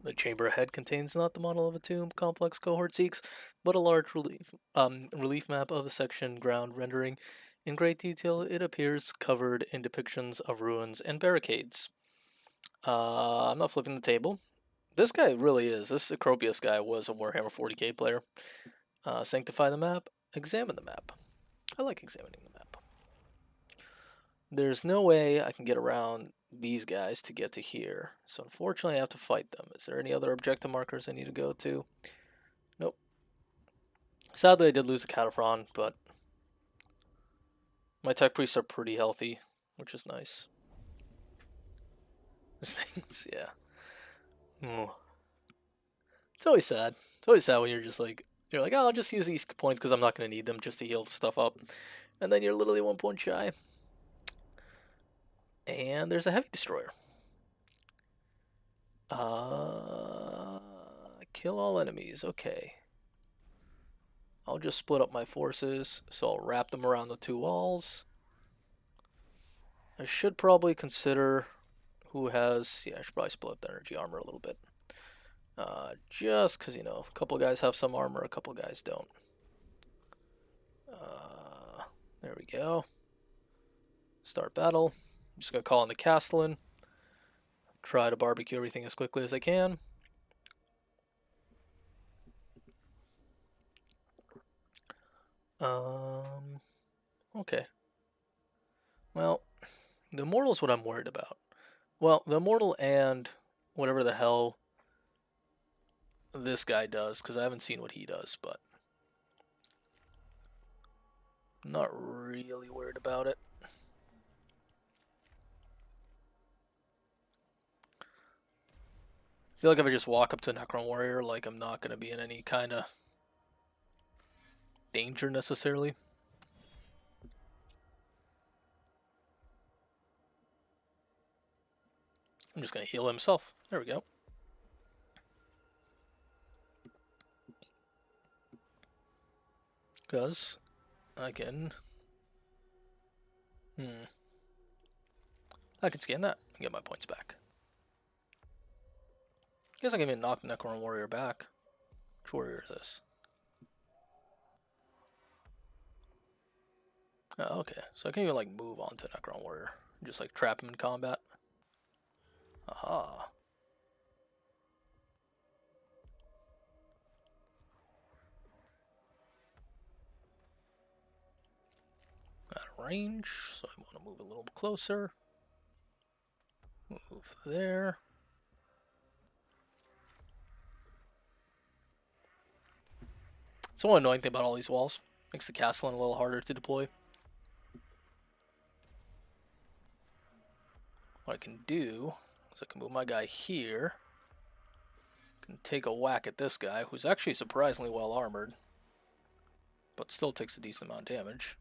The chamber ahead contains not the model of a tomb complex cohort seeks, but a large relief map of the section ground rendering. In great detail, it appears covered in depictions of ruins and barricades. I'm not flipping the table. This guy really is. This Acropius guy was a Warhammer 40k player. Sanctify the map. Examine the map. I like examining the map. There's no way I can get around these guys to get to here. So unfortunately I have to fight them. Is there any other objective markers I need to go to? Nope. Sadly I did lose a Cataphren, but my tech priests are pretty healthy, which is nice. These things, yeah. Oh. It's always sad. It's always sad when you're like, oh, I'll just use these points because I'm not going to need them just to heal stuff up. And then you're literally 1 point shy. And there's a heavy destroyer. Kill all enemies. Okay. I'll just split up my forces. So I'll wrap them around the 2 walls. I should probably consider who has... Yeah, I should probably split up the energy armor a little bit. Just because, you know, a couple guys have some armor, a couple guys don't. There we go. Start battle. I'm just going to call in the Castellan. Try to barbecue everything as quickly as I can. Okay. Well, the Immortal is what I'm worried about. Well, the Immortal and whatever the hell this guy does, because I haven't seen what he does, but Not really worried about it. I feel like if I just walk up to Necron Warrior, like I'm not going to be in any kind of danger necessarily. I'm just going to heal himself. There we go. Because I can... I can scan that and get my points back. Guess I can even knock Necron Warrior back. Which warrior is this? Oh, okay. So I can even like move on to Necron Warrior. Just like trap him in combat. Aha. Out of range, so I want to move a little bit closer. Move there. So one annoying thing about all these walls. Makes the castle a little harder to deploy. What I can do is I can move my guy here. Can take a whack at this guy, who's actually surprisingly well armored. But still takes a decent amount of damage.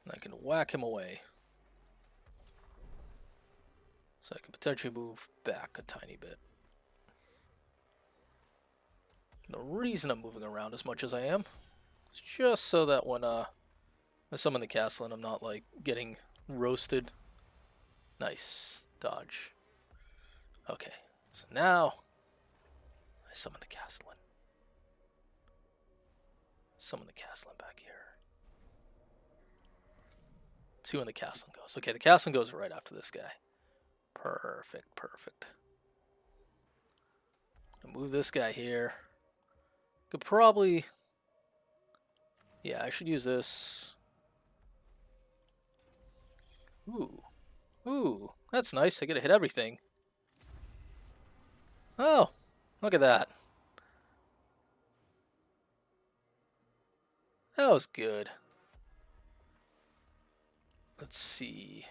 And I can whack him away. So I can potentially move back a tiny bit. The reason I'm moving around as much as I am is just so that when I summon the castle and I'm not like getting roasted. Nice. Dodge. Okay. So now I summon the castle. Summon the castle back here. Let's see when the castle goes. Okay, the castle goes right after this guy. Perfect, perfect. I'll move this guy here. Could probably... Yeah, I should use this. Ooh. Ooh, that's nice. I get to hit everything. Oh, look at that. That was good. Let's see.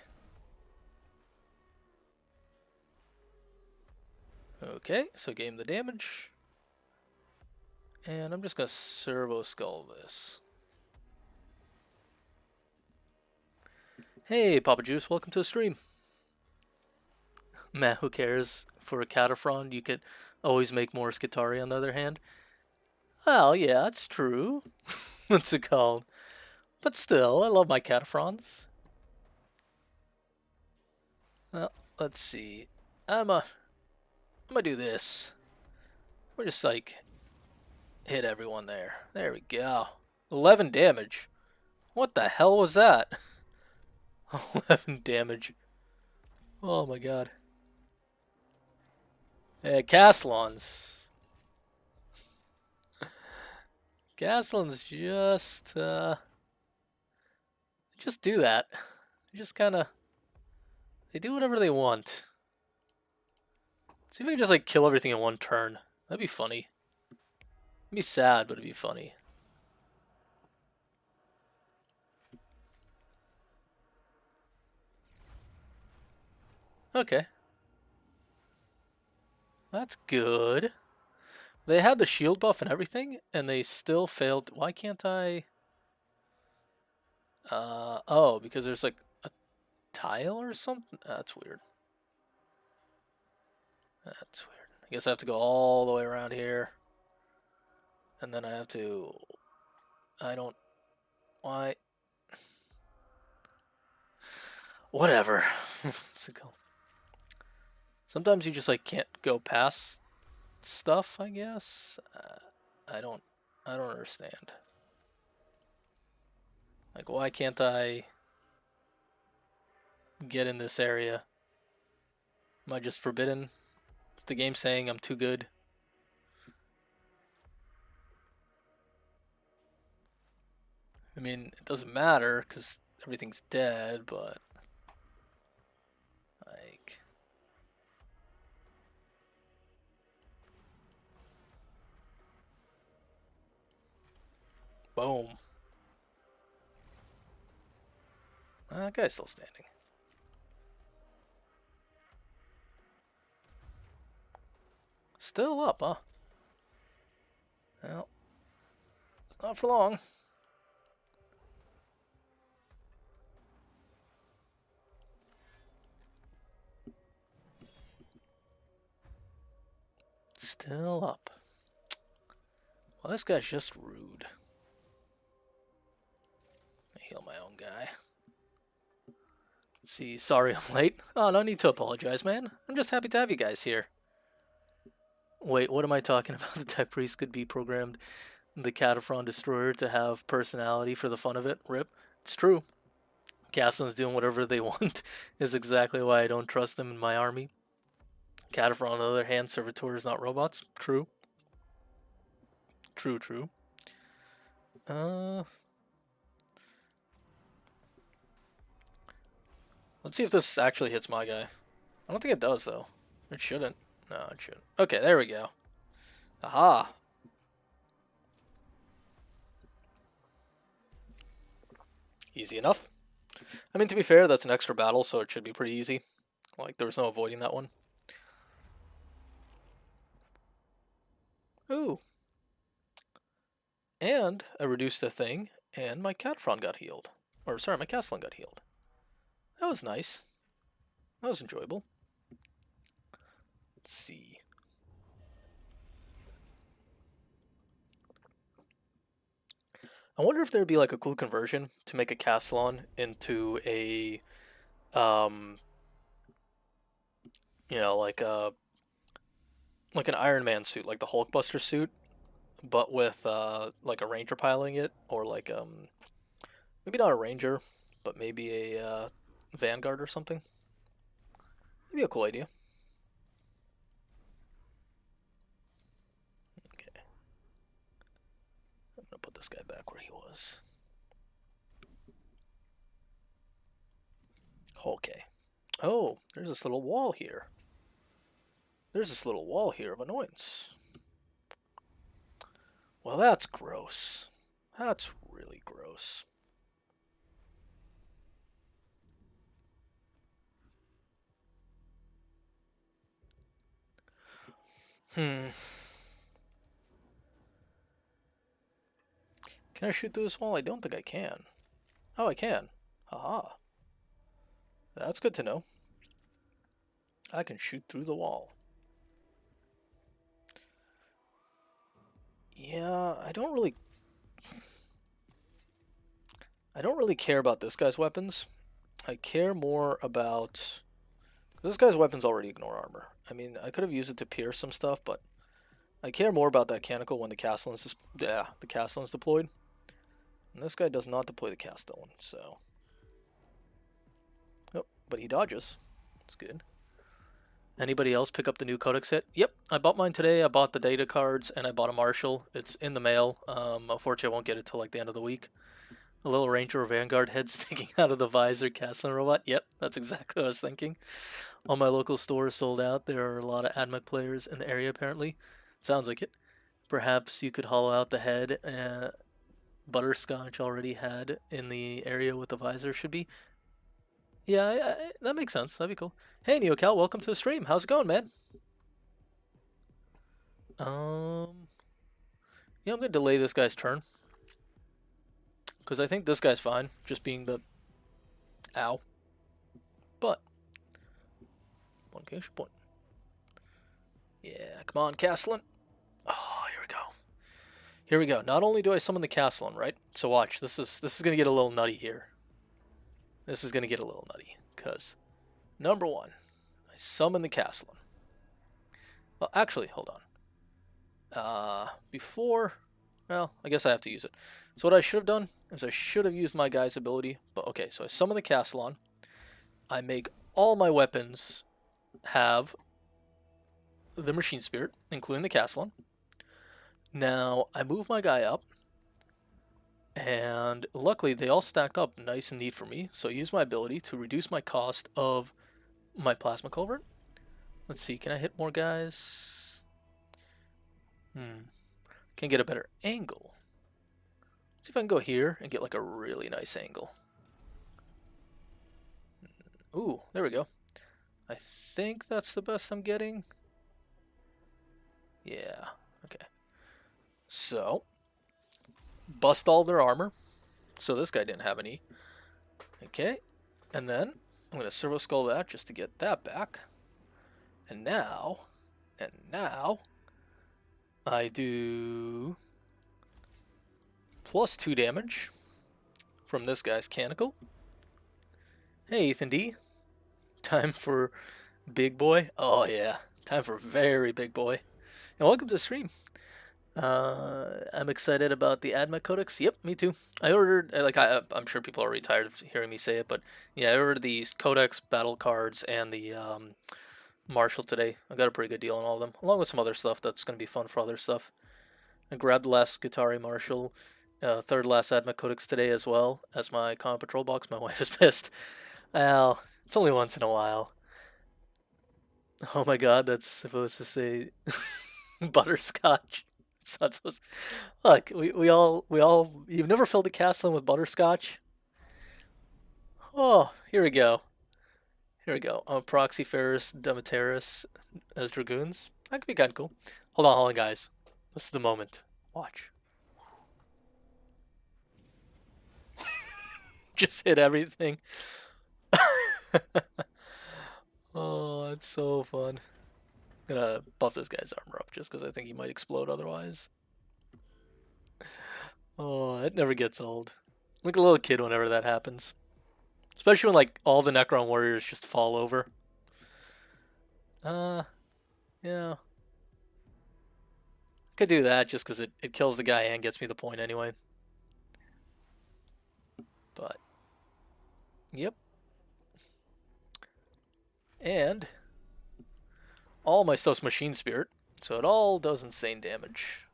Okay, so game the damage. And I'm just going to servo skull this. Hey, Papa Juice, welcome to the stream. Meh, who cares? For a Cataphrond, you could always make more Skitarii on the other hand. Well, yeah, it's true. What's it called? But still, I love my Cataphrons. Well, let's see. I'm gonna do this. We're just like hit everyone there. There we go. 11 damage. What the hell was that? 11 damage. Oh my god. Yeah, Castellans. Castellans just do that. Just kind of, they do whatever they want. See if I can just like kill everything in one turn. That'd be funny. It'd be sad, but it'd be funny. Okay. That's good. They had the shield buff and everything, and they still failed. Why can't I... oh, because there's like a tile or something? That's weird. That's weird. I guess I have to go all the way around here. And then I have to... I don't... Why? Whatever. What's it called? Sometimes you just like can't go past stuff, I guess. I don't understand. Like, why can't I get in this area? Am I just forbidden? Is the game saying I'm too good? I mean, it doesn't matter because everything's dead, but like, boom. That guy's still standing. Still up, huh? Well, not for long. Still up. Well, this guy's just rude. Heal my own guy. See, sorry I'm late. Oh, no need to apologize, man. I'm just happy to have you guys here. Wait, what am I talking about? The Tech Priest could be programmed, the Cataphren Destroyer, to have personality for the fun of it. Rip. It's true. Castellan's doing whatever they want is exactly why I don't trust them in my army. Cataphren, on the other hand, servitors, not robots. True. True, true. Let's see if this actually hits my guy. I don't think it does, though. It shouldn't. No, it shouldn't. Okay, there we go. Aha. Easy enough. I mean, to be fair, that's an extra battle, so it should be pretty easy. Like, there was no avoiding that one. Ooh. And I reduced a thing, and my Cataphren got healed. Or, sorry, my Castellan got healed. That was nice. That was enjoyable. Let's see. I wonder if there'd be like a cool conversion to make a Castellan into a, you know, like an Iron Man suit, like the Hulkbuster suit, but with like a Ranger piloting it, or like maybe not a Ranger, but maybe a Vanguard or something. Maybe a cool idea. Okay, I'm gonna put this guy back where he was. Okay. Oh, there's this little wall here. There's this little wall here of annoyance. Well, that's gross. That's really gross. Can I shoot through this wall? I don't think I can. Oh, I can. Haha. That's good to know. I can shoot through the wall. Yeah, I don't really care about this guy's weapons. I care more about... This guy's weapons already ignore armor. I mean, I could have used it to pierce some stuff, but I care more about that Mechanical when the Castellan's deployed. And this guy does not deploy the Castellan, so... Oh, but he dodges. That's good. Anybody else pick up the new Codex set? Yep, I bought mine today. I bought the data cards, and I bought a Marshal. It's in the mail. Unfortunately, I won't get it till like the end of the week. A little Ranger or Vanguard head sticking out of the visor, Castellan robot. Yep, that's exactly what I was thinking. All my local stores sold out. There are a lot of AdMech players in the area, apparently. Sounds like it. Perhaps you could hollow out the head. Butterscotch already had in the area with the visor, should be. Yeah, that makes sense. That'd be cool. Hey, NeoCal, welcome to the stream. How's it going, man? Yeah, I'm gonna delay this guy's turn. Because I think this guy's fine, just being the... Ow. But... One extra point. Yeah, come on, Castellan. Oh, here we go. Here we go. Not only do I summon the Castellan, right? So watch, this is gonna get a little nutty here. This is gonna get a little nutty. Because, number one, I summon the Castellan. Well, actually, hold on. Before... Well, I guess I have to use it. So what I should have done is I should have used my guy's ability. But okay, so I summon the Castellan. I make all my weapons have the Machine Spirit, including the Castellan. Now, I move my guy up. And luckily, they all stacked up nice and neat for me. So I use my ability to reduce my cost of my Plasma Culvert. Let's see, can I hit more guys? Can get a better angle. See if I can go here and get like a really nice angle. Ooh, there we go. I think that's the best I'm getting. Yeah, okay. So, bust all their armor. So this guy didn't have any. Okay, and then I'm going to Servo Skull that just to get that back. And now, I do +2 damage from this guy's Canicle. Hey, Ethan D. Time for big boy. Oh yeah, time for very big boy. And welcome to the stream. I'm excited about the Admech Codex. Yep, me too. I ordered, I'm sure people are already tired of hearing me say it, but yeah, I ordered these Codex battle cards and the Marshal today. I got a pretty good deal on all of them, along with some other stuff that's going to be fun for other stuff. I grabbed the last Guitari Marshal, third last Admech Codex today as well as my Common Patrol box. My wife is pissed. Well, it's only once in a while. Oh my god, that's supposed to say butterscotch. It's not supposed. Look, we all. You've never filled a castle with butterscotch? Oh, here we go. Here we go. Proxy Ferris, Demeteris as dragoons. That could be kind of cool. Hold on, guys. This is the moment. Watch. Just hit everything. Oh, it's so fun. I'm gonna buff this guy's armor up just because I think he might explode otherwise. Oh, it never gets old. Like a little kid whenever that happens. Especially when like all the Necron warriors just fall over. Yeah. Could do that just because it kills the guy and gets me the point anyway. But, yep. And all my stuff's Machine Spirit, so it all does insane damage.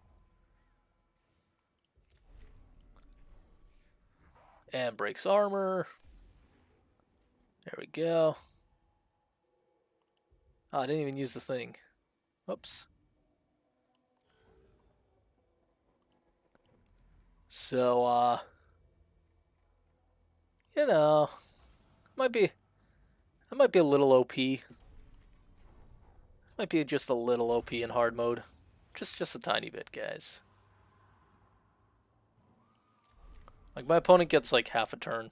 And breaks armor. There we go. Oh, I didn't even use the thing. Whoops. So, you know, I might be a little OP. Might be just a little OP in hard mode. Just a tiny bit, guys. Like, my opponent gets like half a turn.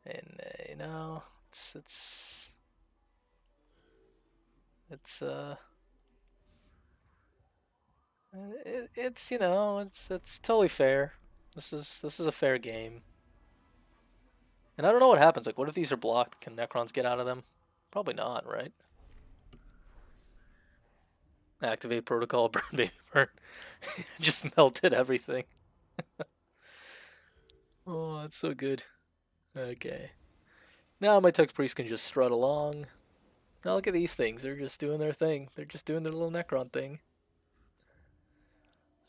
And you know, it's you know, it's totally fair. This is a fair game. And I don't know what happens. Like, what if these are blocked? Can Necrons get out of them? Probably not, right? Activate protocol, burn baby burn. Just melted everything. Oh, that's so good. Okay. Now my Tech Priest can just strut along. Now look at these things. They're just doing their thing. They're just doing their little Necron thing.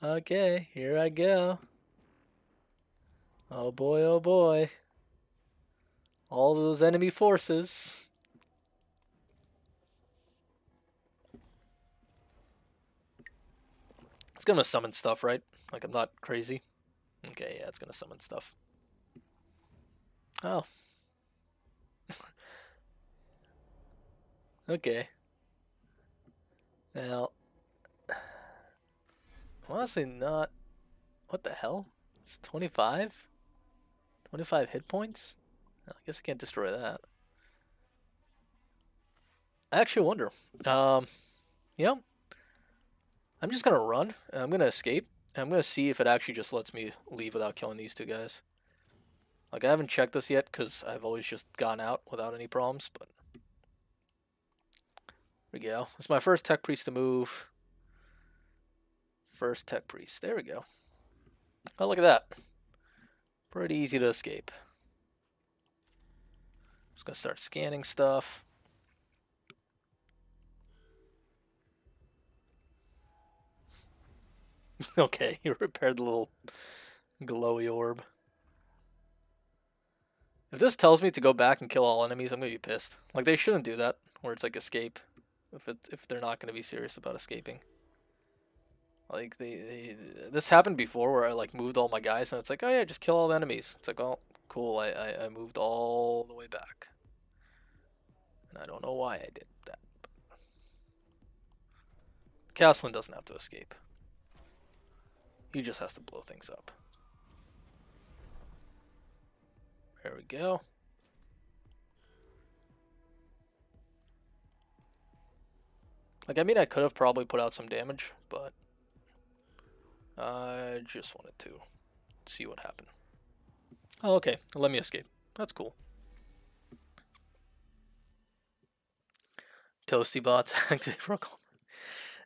Okay, here I go. Oh boy, oh boy. All those enemy forces. It's gonna summon stuff, right? Like, I'm not crazy. Okay, yeah, it's gonna summon stuff. Oh. Okay. Now, honestly not... What the hell? It's 25? 25 hit points? I guess I can't destroy that. I actually wonder. Yeah. I'm just gonna run, and I'm gonna escape, and I'm gonna see if it actually just lets me leave without killing these two guys. Like, I haven't checked this yet, because I've always just gone out without any problems, but... There we go. It's my first Tech Priest to move. First Tech Priest. There we go. Oh, look at that. Pretty easy to escape. Just gonna start scanning stuff. Okay, you repaired the little glowy orb. If this tells me to go back and kill all enemies, I'm gonna be pissed. Like, they shouldn't do that, where it's like escape, if they're not gonna be serious about escaping. Like this happened before where I like moved all my guys and it's like, oh yeah, just kill all the enemies. It's like, oh, cool. I moved all the way back, and I don't know why I did that. Caslin doesn't have to escape. He just has to blow things up. There we go. Like, I mean, I could have probably put out some damage, but I just wanted to see what happened. Oh, okay. Let me escape. That's cool. Toasty bots activate for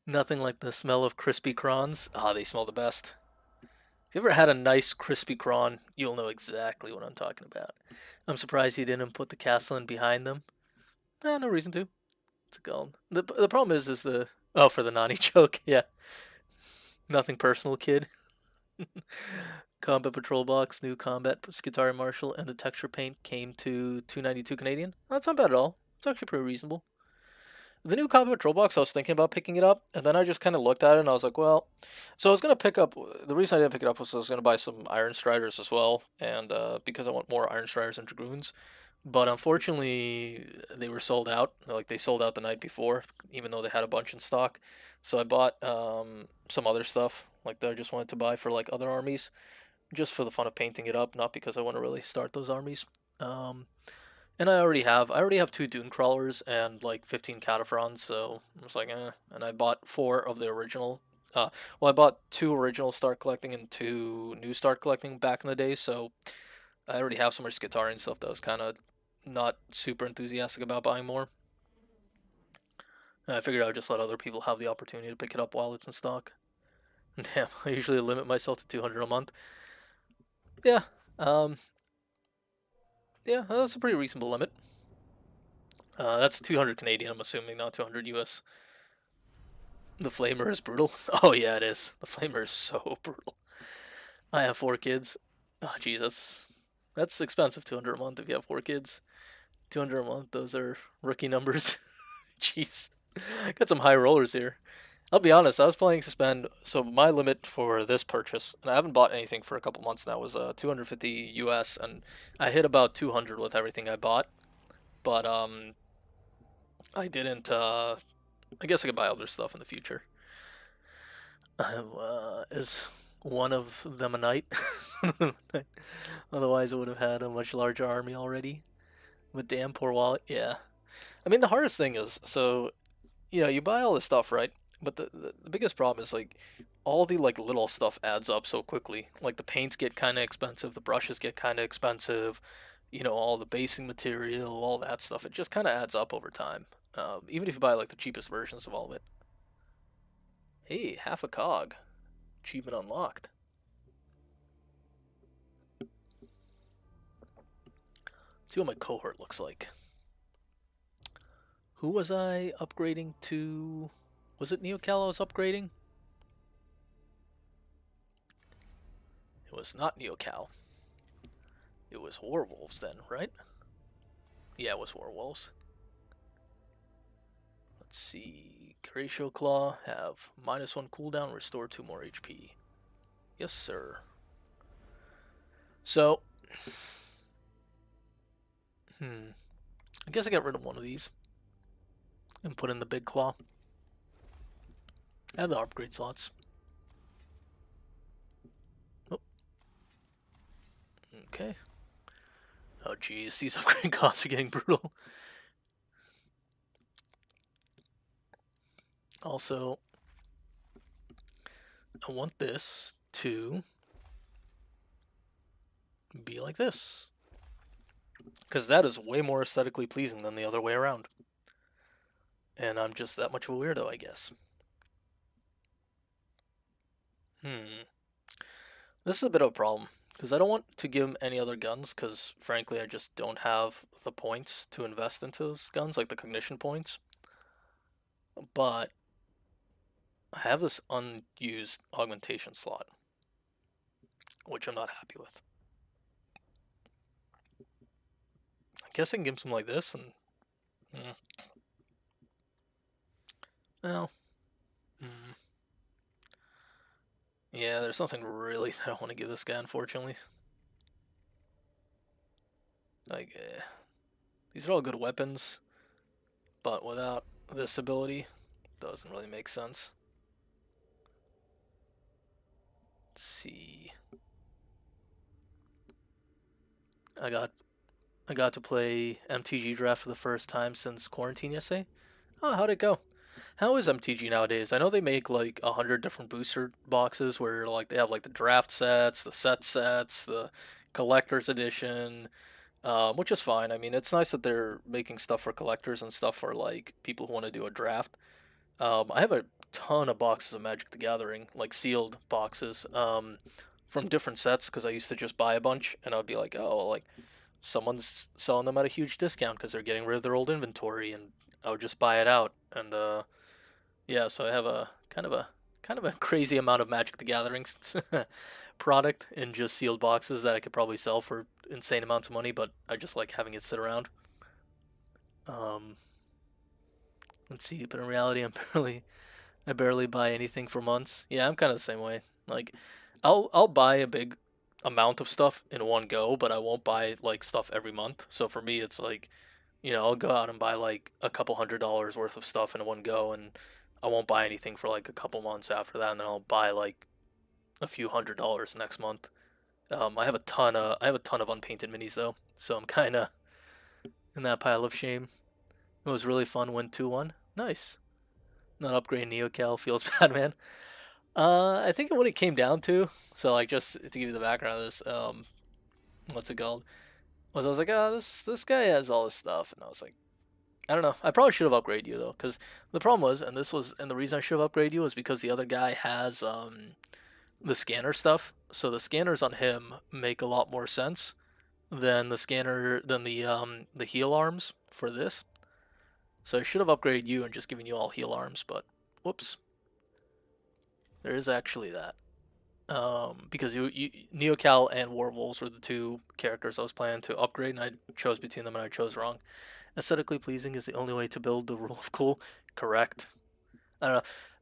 nothing like the smell of crispy crons. Ah, they smell the best. If you ever had a nice crispy cron, you'll know exactly what I'm talking about. I'm surprised he didn't put the Castellan behind them. No reason to. It's a gold. The problem is the for the Nani joke. Yeah, nothing personal, kid. Combat patrol box, new combat Skitari Marshal, and the texture paint came to $292 Canadian. That's not bad at all. It's actually pretty reasonable. The new combat patrol box, I was thinking about picking it up, and then I just kind of looked at it and I was like, well, so I was gonna pick up. The reason I didn't pick it up was I was gonna buy some Iron Striders as well, and because I want more Iron Striders and Dragoons. But unfortunately, they were sold out. Like they sold out the night before, even though they had a bunch in stock. So I bought some other stuff like that I just wanted to buy for like other armies, just for the fun of painting it up, not because I want to really start those armies. Um, and I already have 2 Dune Crawlers and like 15 Cataphrons, so I was like, eh. And I bought 4 of the original. Well, I bought 2 original Start Collecting and 2 new Start Collecting back in the day, so I already have so much Skitarian stuff that I was kind of not super enthusiastic about buying more. And I figured I would just let other people have the opportunity to pick it up while it's in stock. Damn, I usually limit myself to 200 a month. Yeah, um, yeah, that's a pretty reasonable limit. That's 200 Canadian, I'm assuming, not 200 US. The Flamer is brutal. Oh yeah, it is. The Flamer is so brutal. I have 4 kids. Oh Jesus, that's expensive. 200 a month if you have 4 kids. 200 a month. Those are rookie numbers. Jeez, got some high rollers here. I'll be honest. I was planning to spend. So my limit for this purchase, and I haven't bought anything for a couple months now, was 250 US, and I hit about 200 with everything I bought. But I didn't. I guess I could buy other stuff in the future. Is one of them a knight? Otherwise, I would have had a much larger army already. But damn, poor wallet. Yeah. I mean, the hardest thing is, so, you buy all this stuff, right? But the biggest problem is, like, all the, like, little stuff adds up so quickly. Like, the paints get kind of expensive, the brushes get kind of expensive, all the basing material, all that stuff. It just kind of adds up over time. Even if you buy, like, the cheapest versions of all of it. Hey, half a cog. Achievement unlocked. Let's see what my cohort looks like. Who was I upgrading to? Was it Neocal I was upgrading? It was not Neocal. It was Warwolves then, right? Yeah, it was Warwolves. Let's see. Horatio Claw have -1 cooldown, restore 2 more HP. Yes, sir. So, I guess I got rid of one of these and put in the big claw. I have the upgrade slots. Oh. Okay. Oh, geez, these upgrade costs are getting brutal. Also, I want this to be like this, because that is way more aesthetically pleasing than the other way around. And I'm just that much of a weirdo, I guess. This is a bit of a problem, because I don't want to give him any other guns, because frankly I just don't have the points to invest into those guns, like the cognition points. But I have this unused augmentation slot, which I'm not happy with. I guess I can give him something like this, and well, Yeah, there's nothing really that I want to give this guy, unfortunately. Like, these are all good weapons, but without this ability, doesn't really make sense. Let's see. I got to play MTG Draft for the first time since quarantine yesterday. Oh, how'd it go? How is MTG nowadays? I know they make like 100 different booster boxes where like they have like the draft sets, the set sets, the collector's edition, which is fine. I mean, it's nice that they're making stuff for collectors and stuff for like people who want to do a draft. I have a ton of boxes of Magic the Gathering, like sealed boxes, from different sets because I used to just buy a bunch and I'd be like, oh, like someone's selling them at a huge discount because they're getting rid of their old inventory, and I would just buy it out. And yeah, so I have a kind of a crazy amount of Magic the Gathering product in just sealed boxes that I could probably sell for insane amounts of money, but I just like having it sit around. Um, let's see, but in reality, I barely buy anything for months. Yeah, I'm kind of the same way. Like, I'll buy a big amount of stuff in one go, but I won't buy like stuff every month. So for me, it's like, I'll go out and buy like a couple $100 worth of stuff in one go, and I won't buy anything for like a couple months after that, and then I'll buy like a few $100 next month. I have a ton of unpainted minis though, so I'm kind of in that pile of shame. It was really fun. Win 2-1. Nice. Not upgrading NeoCal feels bad, man. I think what it came down to, so like just to give you the background of this, what's it called? I was like, oh, this guy has all this stuff, and I was like, I don't know. I probably should have upgraded you though, because the problem was, and the reason I should have upgraded you was because the other guy has the scanner stuff. So the scanners on him make a lot more sense than the heal arms for this. So I should have upgraded you and just given you all heal arms, but whoops. There is actually that. Because Neocal and Warwolves were the two characters I was planning to upgrade, and I chose between them, and I chose wrong. Aesthetically pleasing is the only way to build the rule of cool. Correct. I don't know.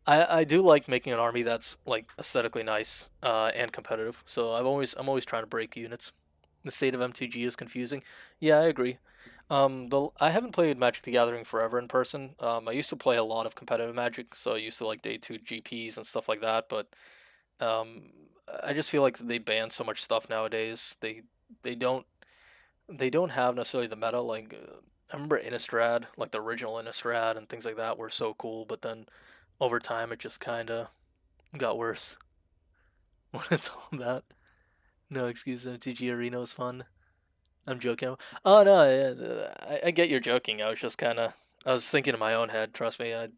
I do like making an army that's like aesthetically nice and competitive. So I'm always trying to break units. The state of MTG is confusing. Yeah, I agree. I haven't played Magic the Gathering forever in person. I used to play a lot of competitive Magic, so I used to like day two GPs and stuff like that. But um, I just feel like they ban so much stuff nowadays. They don't they don't have necessarily the meta. Like I remember Innistrad, like the original Innistrad and things like that were so cool, but then over time it just kind of got worse. What it's all about. No excuse. MTG Arena was fun. I'm joking. Oh no, yeah, I get you're joking. I was thinking in my own head. Trust me, it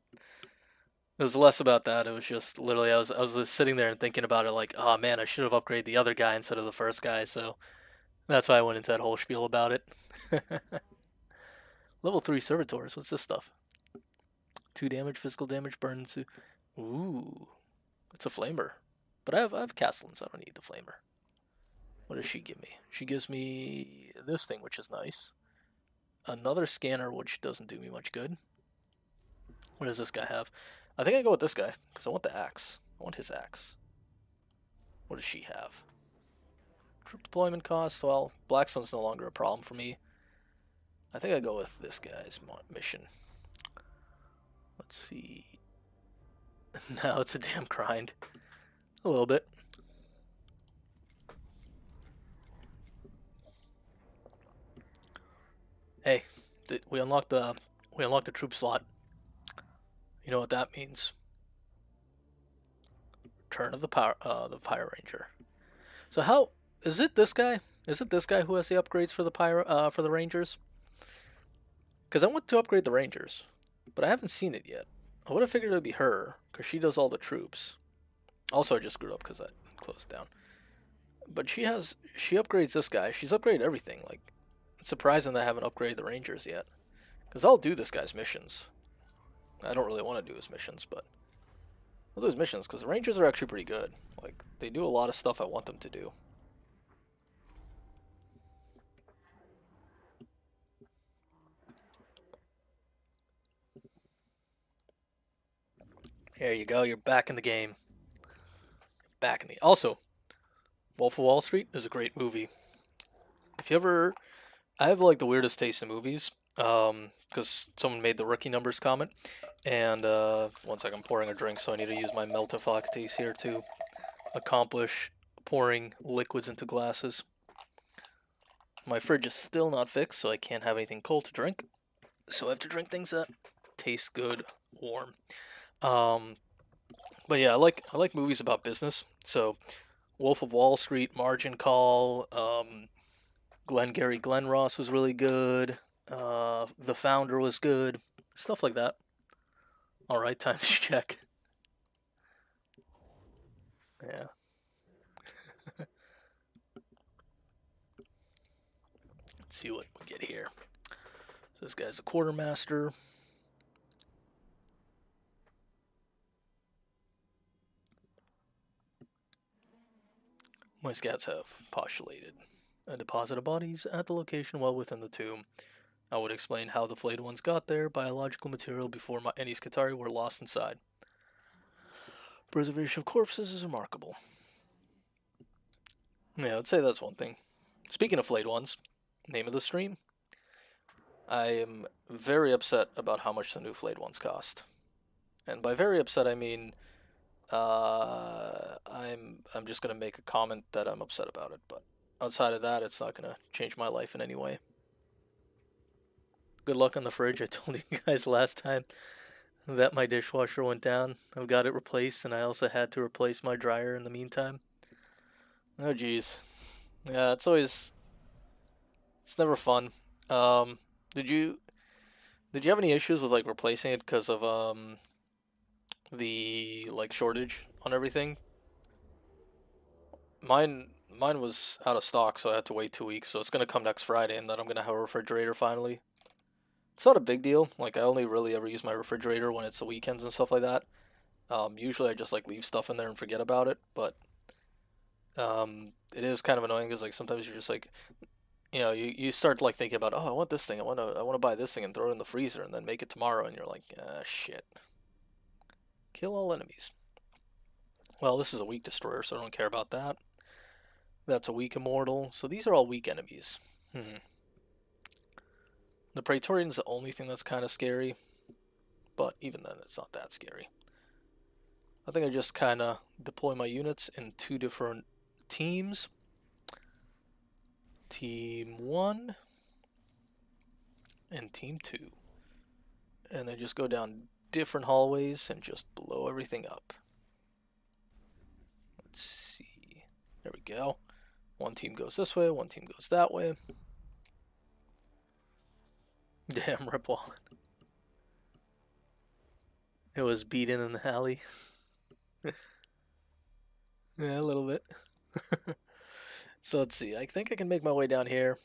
was less about that. It was just literally I was just sitting there and thinking about it like, oh man, I should have upgraded the other guy instead of the first guy. So that's why I went into that whole spiel about it. Level 3 servitors. What's this stuff? 2 damage, physical damage, burns. Ooh, it's a flamer. But I have Castlins. I don't need the flamer. What does she give me? She gives me this thing, which is nice. Another scanner, which doesn't do me much good. What does this guy have? I think I go with this guy, because I want the axe. I want his axe. What does she have? Troop deployment cost. Well, Blackstone's no longer a problem for me. I think I go with this guy's mission. Let's see. Now it's a damn grind. A little bit. Hey, we unlocked the troop slot. You know what that means? Return of the Pyro Ranger. So how is it this guy? Is it this guy who has the upgrades for the Rangers? Because I want to upgrade the Rangers, but I haven't seen it yet. I would have figured it would be her, because she does all the troops. Also, I just screwed up because I closed down. But she upgrades this guy. She's upgraded everything. Like, it's surprising that I haven't upgraded the Rangers yet. Because I'll do this guy's missions. I don't really want to do his missions, but I'll do his missions because the Rangers are actually pretty good. Like, they do a lot of stuff I want them to do. There you go. You're back in the game. back in the... Also, Wolf of Wall Street is a great movie. If you ever... I have like the weirdest taste in movies, because someone made the rookie numbers comment, and one second, I'm pouring a drink, so I need to use my meltifactase here to accomplish pouring liquids into glasses. My fridge is still not fixed, so I can't have anything cold to drink, so I have to drink things that taste good warm. But yeah, I like movies about business. So, Wolf of Wall Street, Margin Call, Glengarry Glen Ross was really good. The Founder was good. Stuff like that. All right, time to check. Yeah. Let's see what we get here. So this guy's a quartermaster. My scouts have postulated a deposit of bodies at the location well within the tomb. I would explain how the flayed ones got there. Biological material before any Skatari were lost inside. Preservation of corpses is remarkable. Yeah, I'd say that's one thing. Speaking of flayed ones, name of the stream. I am very upset about how much the new flayed ones cost. And by very upset, I mean I'm just gonna make a comment that I'm upset about it, but outside of that, it's not gonna change my life in any way. Good luck on the fridge. I told you guys last time that my dishwasher went down. I've got it replaced, and I also had to replace my dryer in the meantime. Oh geez, yeah, it's never fun. Did you have any issues with like replacing it because of the like shortage on everything? Mine was out of stock, so I had to wait 2 weeks. So it's gonna come next Friday, and then I'm gonna have a refrigerator finally. It's not a big deal. Like I only really ever use my refrigerator when it's the weekends and stuff like that. Usually I just like leave stuff in there and forget about it, but it is kind of annoying because like sometimes you're just like, you start like thinking about, oh, I want this thing, I want to buy this thing and throw it in the freezer and then make it tomorrow, and you're like, ah, shit. Kill all enemies. Well, this is a weak destroyer, so I don't care about that. That's a weak immortal. So these are all weak enemies. The Praetorian's the only thing that's kind of scary, but even then, it's not that scary. I think I just kind of deploy my units in 2 different teams. Team 1 and Team 2. And they just go down different hallways and just blow everything up. Let's see. There we go. One team goes this way, one team goes that way. Damn, Rip Wallet. It was beaten in the alley. Yeah, a little bit. So let's see. I think I can make my way down here.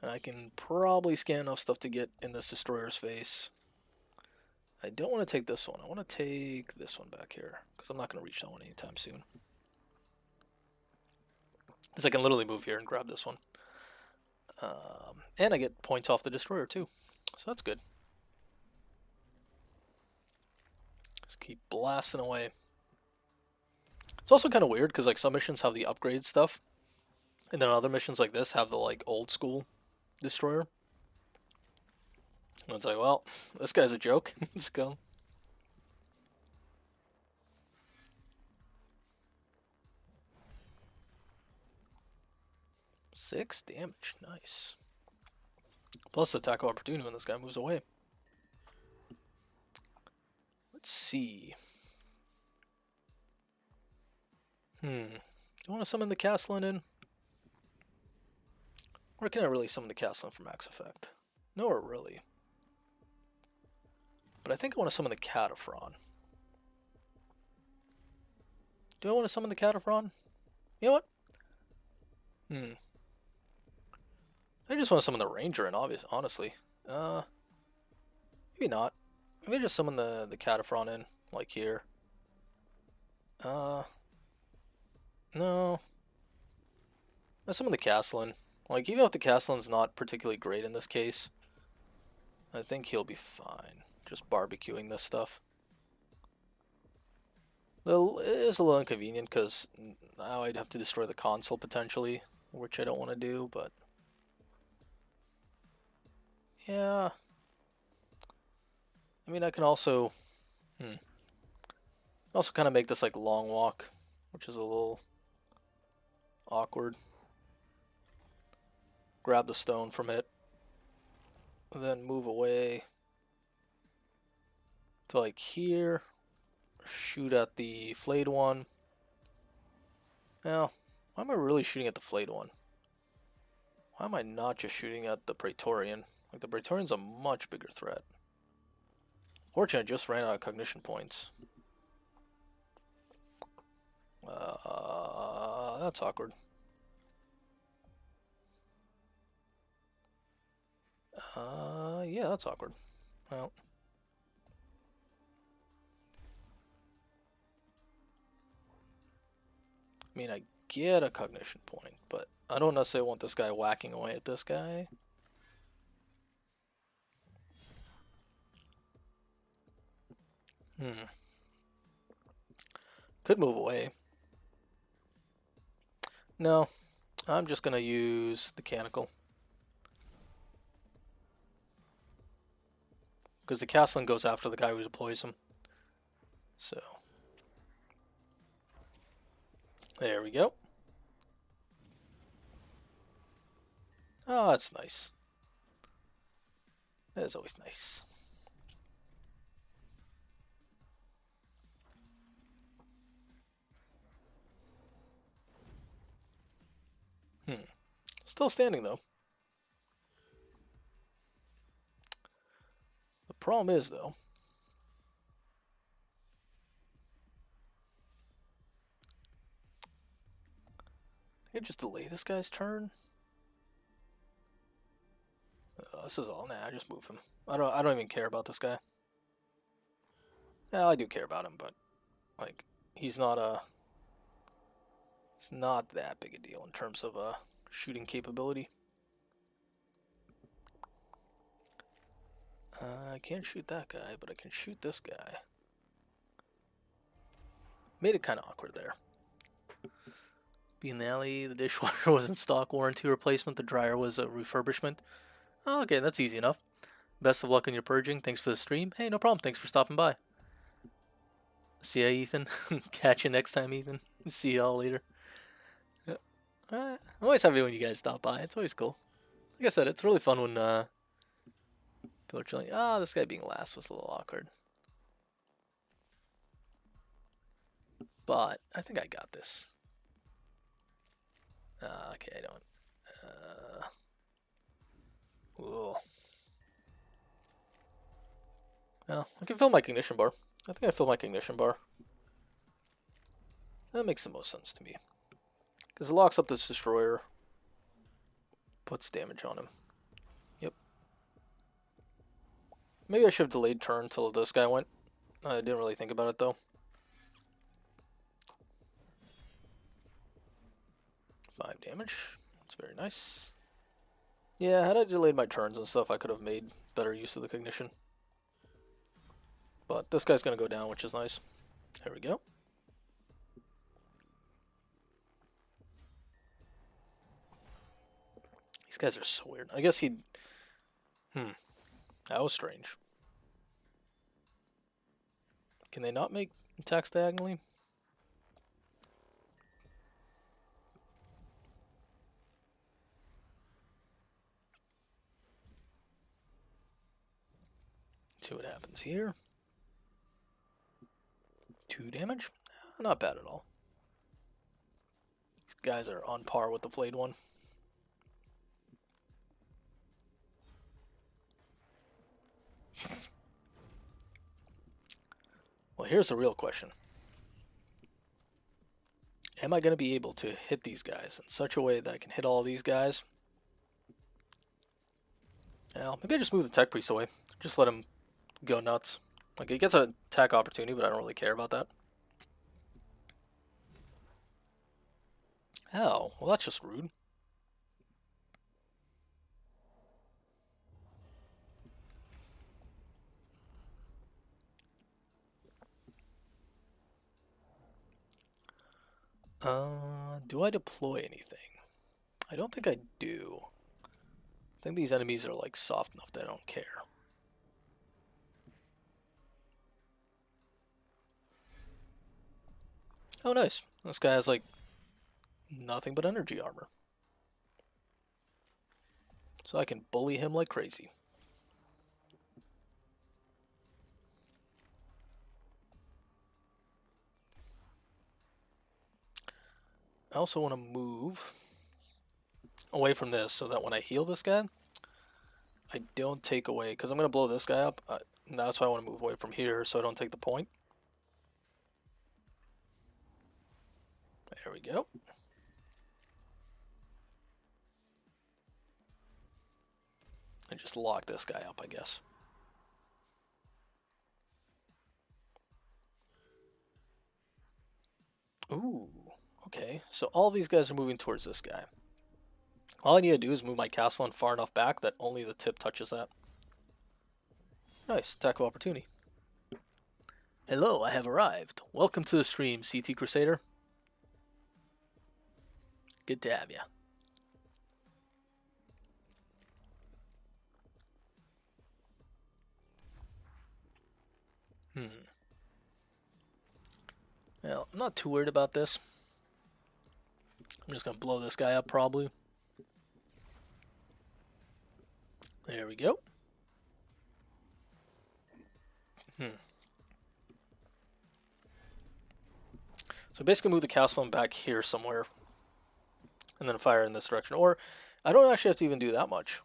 And I can probably scan enough stuff to get in this destroyer's face. I don't want to take this one. I want to take this one back here, because I'm not going to reach that one anytime soon. Because I can literally move here and grab this one. And I get points off the destroyer too. So that's good. Just keep blasting away. It's also kind of weird because like some missions have the upgrade stuff, and then other missions like this have the like old school destroyer. And it's like, well, this guy's a joke. Let's go. Six damage, nice. Plus attack of opportunity when this guy moves away. Let's see. Do you want to summon the Castellan in? Or can I really summon the Castellan for max effect? No, really. But I think I want to summon the Cataphron. Do I want to summon the Cataphron? You know what? I just want to summon the Ranger in, honestly. Maybe not. Maybe just summon the Cataphron in, like here. No. Let's summon the Castellan. Like, even if the Castellan's not particularly great in this case, I think he'll be fine. Just barbecuing this stuff. It is a little inconvenient because now I'd have to destroy the console potentially, which I don't want to do, but yeah. I mean, I can also also kind of make this like long walk, which is a little awkward. Grab the stone from it, and then move away to like here. Shoot at the flayed one. Now, why am I really shooting at the flayed one? Why am I not just shooting at the Praetorian? Like, the Praetorian's a much bigger threat. Fortunately, I just ran out of cognition points. That's awkward. Yeah, that's awkward. Well, I mean, I get a cognition point, but I don't necessarily want this guy whacking away at this guy. Could move away. No, I'm just gonna use the Mechanical. Because the castling goes after the guy who deploys him. So, there we go. Oh, that's nice. That is always nice. Still standing, though. The problem is, though, I could just delay this guy's turn. This is all. Nah, I just move him. I don't even care about this guy. Yeah, I do care about him, but like, he's not it's not that big a deal in terms of shooting capability. I can't shoot that guy, but I can shoot this guy. Made it kind of awkward there. Be in the alley, the dishwasher was in stock warranty replacement, the dryer was a refurbishment. Oh, okay, that's easy enough. Best of luck in your purging. Thanks for the stream. Hey, no problem. Thanks for stopping by. See ya, Ethan. Catch you next time, Ethan. See y'all later. I'm always happy when you guys stop by. It's always cool. Like I said, it's really fun when people are chilling. This guy being last was a little awkward. But I think I got this. Okay, I don't. Well, I can fill my cognition bar. I think I fill my cognition bar. That makes the most sense to me. Because it locks up this destroyer. Puts damage on him. Yep. Maybe I should have delayed turn until this guy went. I didn't really think about it though. 5 damage. That's very nice. Yeah, had I delayed my turns and stuff, I could have made better use of the cognition. But this guy's going to go down, which is nice. There we go. These guys are so weird. I guess he'd... That was strange. Can they not make attacks diagonally? See what happens here. 2 damage? Not bad at all. These guys are on par with the Flayed one. Well, here's the real question. Am I going to be able to hit these guys in such a way that I can hit all these guys? Well, maybe I just move the Tech Priest away. Just let him go nuts. Like, he gets an attack opportunity, but I don't really care about that. Oh, well that's just rude. Do I deploy anything? I don't think I do. I think these enemies are like soft enough that I don't care. Oh, nice. This guy has like nothing but energy armor. So I can bully him like crazy. I also want to move away from this so that when I heal this guy, I don't take away, because I'm going to blow this guy up. That's why I want to move away from here so I don't take the point. There we go. And just lock this guy up, I guess. Ooh, okay. So all these guys are moving towards this guy. All I need to do is move my castle in far enough back that only the tip touches that. Nice, attack of opportunity. Hello, I have arrived. Welcome to the stream, CT Crusader. Good to have you. Well, I'm not too worried about this. I'm just going to blow this guy up, probably. There we go. So basically move the castle back here somewhere. And then fire in this direction. Or, I don't actually have to even do that much.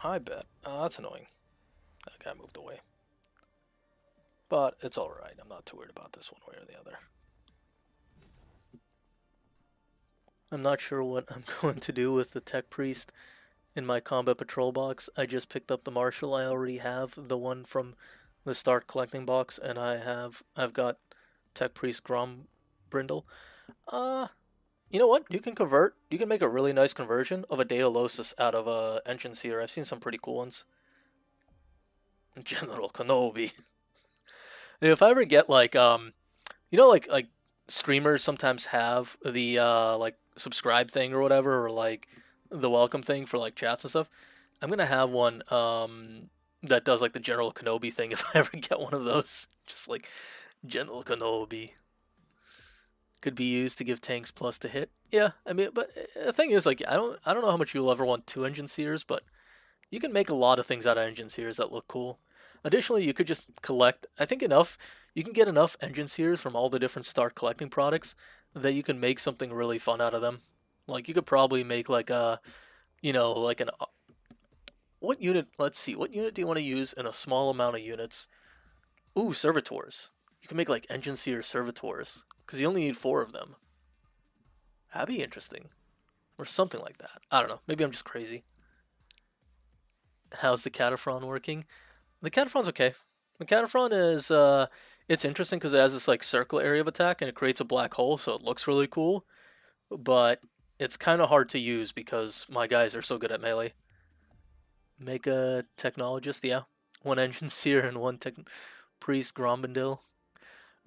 I bet. That's annoying. That guy moved away. But it's alright. I'm not too worried about this one way or the other. I'm not sure what I'm going to do with the Tech Priest in my combat patrol box. I just picked up the Marshal. I already have the one from the start collecting box, and I've got Tech Priest Grom Brindle. You know what? You can convert. You can make a really nice conversion of a Daedalosus out of a Engine Seer. I've seen some pretty cool ones. General Kenobi. If I ever get like you know, like streamers sometimes have the like subscribe thing or whatever, or like the welcome thing for like chats and stuff. I'm gonna have one that does like the General Kenobi thing if I ever get one of those. Just like General Kenobi could be used to give tanks plus to hit. Yeah, I mean, but the thing is, like, I don't know how much you'll ever want 2 engine seers, but you can make a lot of things out of engine seers that look cool. Additionally, you could just collect. I think enough. You can get enough engine seers from all the different start collecting products that you can make something really fun out of them. Like you could probably make like a, you know, like an. What unit? Let's see. What unit do you want to use in a small amount of units? Ooh, servitors. You can make like engine seer servitors because you only need 4 of them. That'd be interesting, or something like that. I don't know. Maybe I'm just crazy. How's the Cataphren working? The Cataphron's okay. The Cataphron is it's interesting because it has this like circle area of attack and it creates a black hole, so it looks really cool. But it's kind of hard to use because my guys are so good at melee. Make a technologist, yeah. 1 engine seer and 1 priest Grombrindal.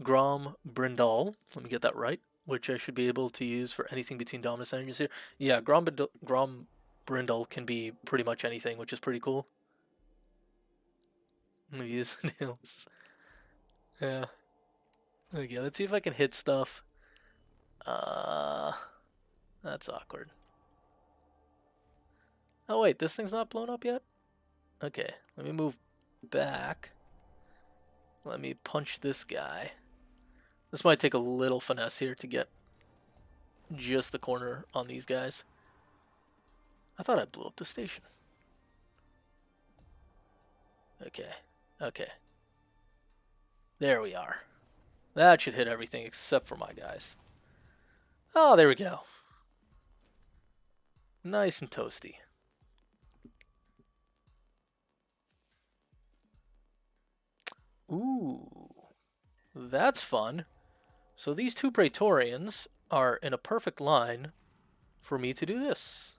Grombrindal. Let me get that right. Which I should be able to use for anything between Dominus and engine seer. Yeah, Grombrindal can be pretty much anything, which is pretty cool. Use nails. Yeah. Okay, let's see if I can hit stuff. That's awkward. Oh wait, this thing's not blown up yet? Okay, let me move back. Let me punch this guy. This might take a little finesse here to get just the corner on these guys. I thought I blew up the station. Okay, okay. There we are. That should hit everything except for my guys. Oh, there we go. Nice and toasty. Ooh, that's fun. So these 2 Praetorians are in a perfect line for me to do this.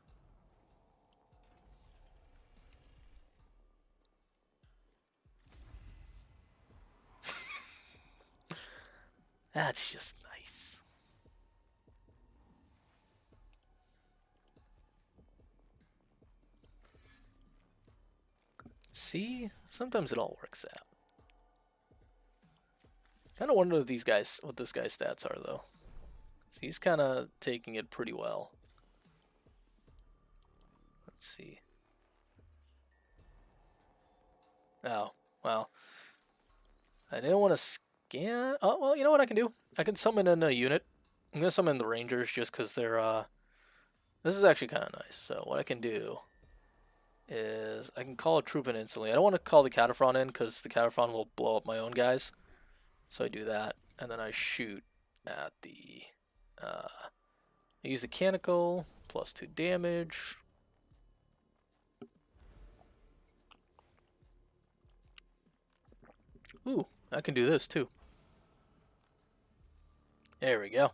That's just nice. See? Sometimes it all works out. Kind of wonder if these guys, what this guy's stats are, though. So he's kind of taking it pretty well. Let's see. Oh, well. I didn't want to scan. Oh, well, you know what I can do? I can summon in a unit. I'm going to summon the Rangers just because they're, this is actually kind of nice. So what I can do is I can call a troop in instantly. I don't want to call the Cataphren in because the Cataphren will blow up my own guys. So I do that, and then I shoot at the, I use the Mechanical, +2 damage. Ooh, I can do this too. There we go.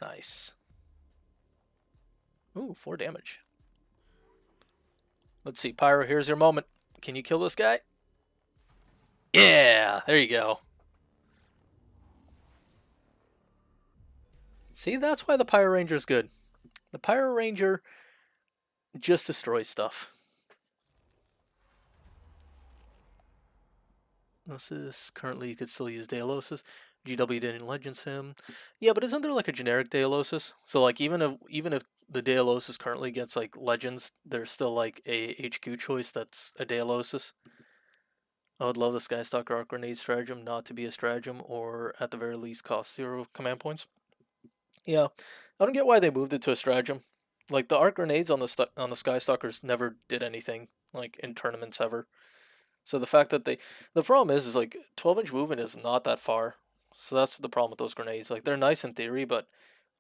Nice. Ooh, 4 damage. Let's see, Pyro, here's your moment. Can you kill this guy? Yeah, there you go. See, that's why the Pyro Ranger's good. The Pyro Ranger just destroys stuff. This is currently, you could still use Dealosis. GW didn't Legends him. Yeah, but isn't there like a generic Dealosis? So like even if the Dealosis currently gets like Legends, there's still like a HQ choice that's a Dealosis. I would love the Skystalker Arc Grenade stratagem not to be a stratagem, or at the very least cost 0 command points. Yeah, I don't get why they moved it to a stratagem. Like the Arc Grenades on the Skystalkers never did anything like in tournaments ever. So the fact that the problem is like 12-inch movement is not that far. So that's the problem with those grenades. Like they're nice in theory, but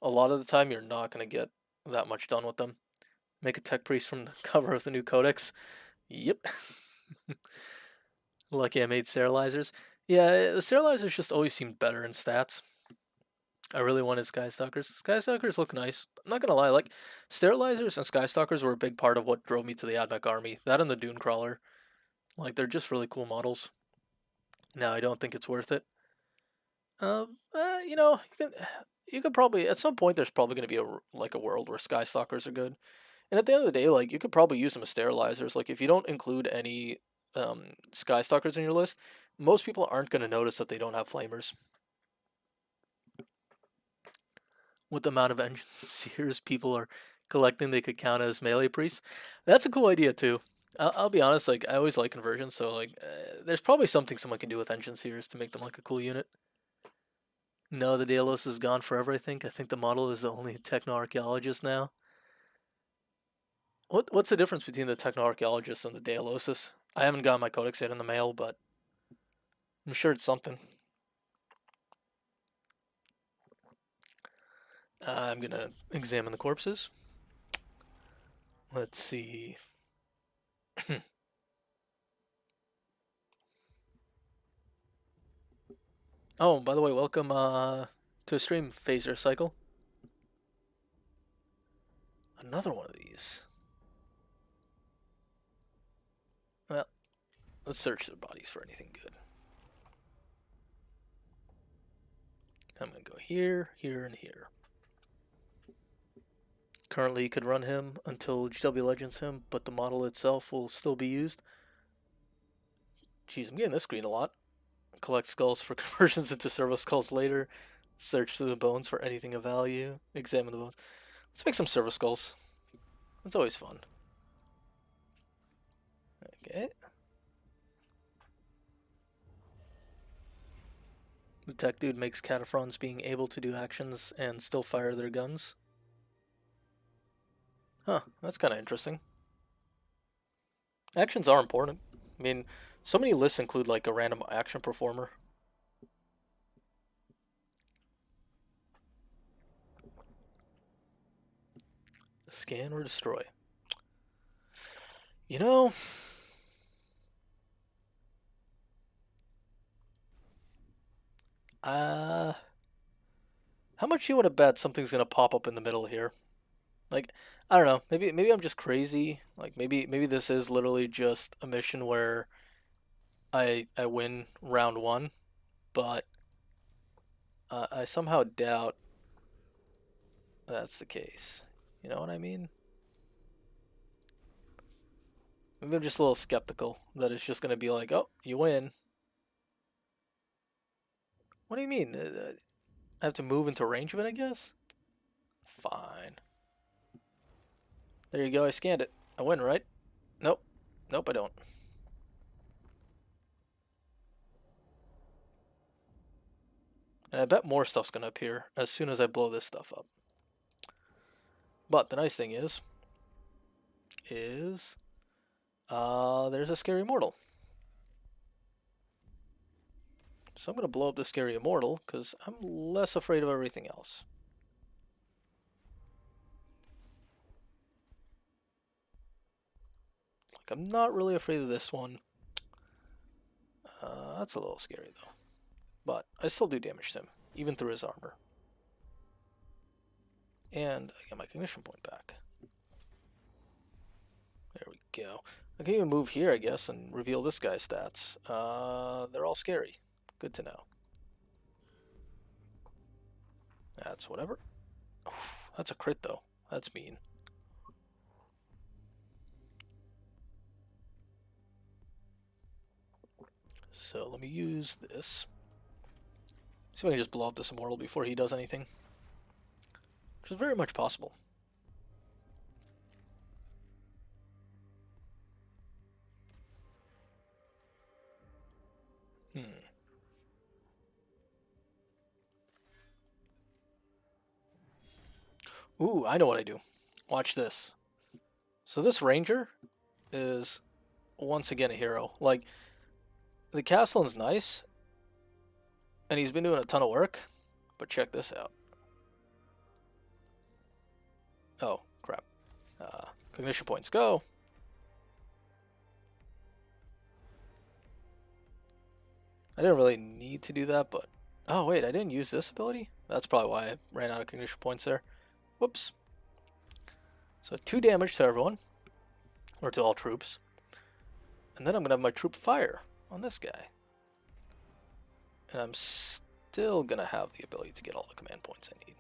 a lot of the time you're not gonna get that much done with them. Make a tech priest from the cover of the new codex. Yep. Lucky I made sterilizers. Yeah, the sterilizers just always seemed better in stats. I really wanted Skystalkers. Skystalkers look nice. I'm not gonna lie, like sterilizers and Skystalkers were a big part of what drove me to the Admech army. That and the Dune Crawler. Like they're just really cool models. Now I don't think it's worth it. You know, you could probably at some point there's probably going to be a world where Skystalkers are good, and at the end of the day, like you could probably use them as sterilizers. Like if you don't include any Skystalkers in your list, most people aren't going to notice that they don't have flamers. With the amount of engine seers people are collecting, they could count as melee priests. That's a cool idea too. I'll be honest, like I always like conversions, so like there's probably something someone can do with engine seers to make them like a cool unit. No, the Delos is gone forever, I think. I think the model is the only techno-archaeologist now. What's the difference between the techno-archaeologist and the Dealosis? I haven't gotten my codex yet in the mail, but I'm sure it's something. I'm gonna examine the corpses. Let's see. Oh, by the way, welcome to a stream, Phaser Cycle. Another one of these. Well, let's search their bodies for anything good. I'm gonna go here, here, and here. Currently, you could run him until GW Legends him, but the model itself will still be used. Jeez, I'm getting this screen a lot. Collect skulls for conversions into servo skulls later. Search through the bones for anything of value. Examine the bones. Let's make some servo skulls. That's always fun. Okay. The tech dude makes Cataphrons being able to do actions and still fire their guns. Huh, that's kind of interesting. Actions are important. I mean, so many lists include like a random action performer. Scan or destroy. You know, how much you want to bet something's gonna pop up in the middle here? Like, I don't know. Maybe I'm just crazy. Like maybe this is literally just a mission where I win round 1, but I somehow doubt that's the case. You know what I mean? Maybe I'm just a little skeptical that it's just going to be like, oh, you win. What do you mean? I have to move into range of it, I guess? Fine. There you go, I scanned it. I win, right? Nope. Nope, I don't. And I bet more stuff's going to appear as soon as I blow this stuff up. But the nice thing is there's a scary immortal. So I'm going to blow up the scary immortal because I'm less afraid of everything else. Like, I'm not really afraid of this one. That's a little scary though. But I still do damage to him, even through his armor. And I get my cognition point back. There we go. I can even move here, I guess, and reveal this guy's stats. They're all scary. Good to know. That's whatever. Oof, that's a crit, though. That's mean. So let me use this. See if I can just blow up this immortal before he does anything. Which is very much possible. Ooh, I know what I do. Watch this. So this ranger is once again a hero. Like, the Castellan's nice, and he's been doing a ton of work, but check this out. Oh, crap. Cognition points, go! I didn't really need to do that, but... Oh, wait, I didn't use this ability? That's probably why I ran out of cognition points there. Whoops. So 2 damage to everyone, or to all troops. And then I'm going to have my troop fire on this guy. And I'm still going to have the ability to get all the command points I need.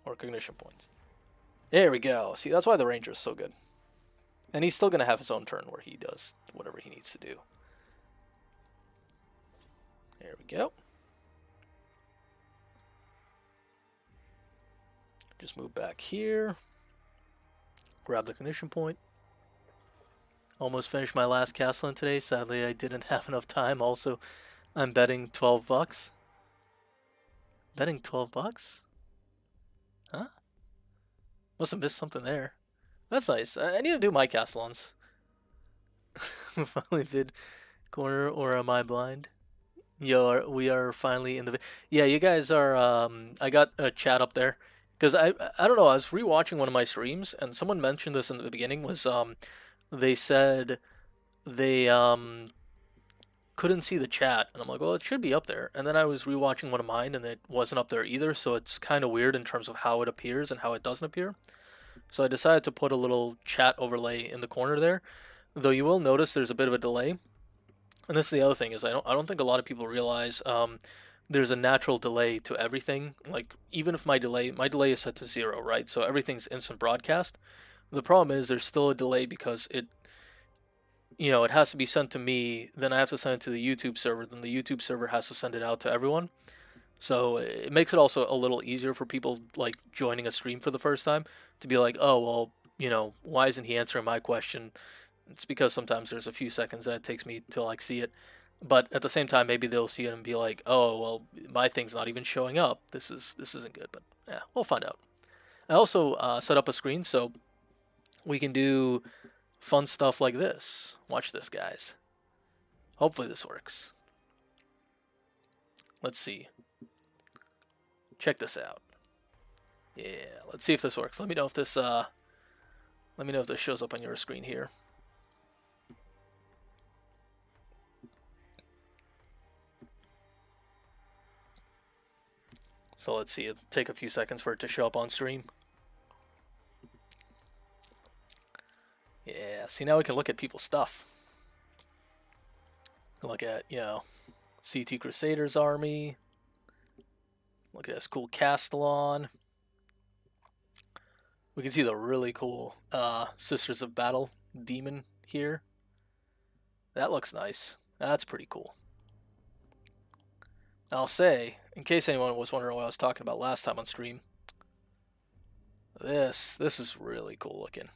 Or cognition points. There we go. See, that's why the ranger is so good. And he's still going to have his own turn where he does whatever he needs to do. There we go. Just move back here. Grab the cognition point. Almost finished my last Castellan today. Sadly, I didn't have enough time. Also, I'm betting 12 bucks. Betting 12 bucks? Huh? Must have missed something there. That's nice. I need to do my Castellans. Finally vid corner, or am I blind? Yo, we are finally in the... Yeah, you guys are... I got a chat up there. Because I don't know, I was rewatching one of my streams, and someone mentioned this in the beginning, was... they said they couldn't see the chat, and I'm like, well, it should be up there. And then I was rewatching one of mine, and it wasn't up there either, so it's kind of weird in terms of how it appears and how it doesn't appear. So I decided to put a little chat overlay in the corner there, though you will notice there's a bit of a delay. And this is the other thing, is I don't think a lot of people realize there's a natural delay to everything. Like, even if my delay is set to 0, right? So everything's instant broadcast. The problem is there's still a delay because it has to be sent to me, then I have to send it to the YouTube server, then the YouTube server has to send it out to everyone. So it makes it also a little easier for people like joining a stream for the first time to be like, oh, well, why isn't he answering my question? It's because sometimes there's a few seconds that it takes me to like see it. But at the same time, maybe they'll see it and be like, oh, well, my thing's not even showing up. This isn't good, but yeah, we'll find out. I also set up a screen so we can do fun stuff like this. Watch this, guys. Hopefully this works. Let's see. Check this out. Yeah, let's see if this works. Let me know if this shows up on your screen here. So let's see, it'll take a few seconds for it to show up on stream. Yeah, see, now we can look at people's stuff. Look at, CT Crusaders army. Look at this cool Castellon. We can see the really cool Sisters of Battle demon here. That looks nice. That's pretty cool. I'll say, in case anyone was wondering what I was talking about last time on stream, this is really cool looking.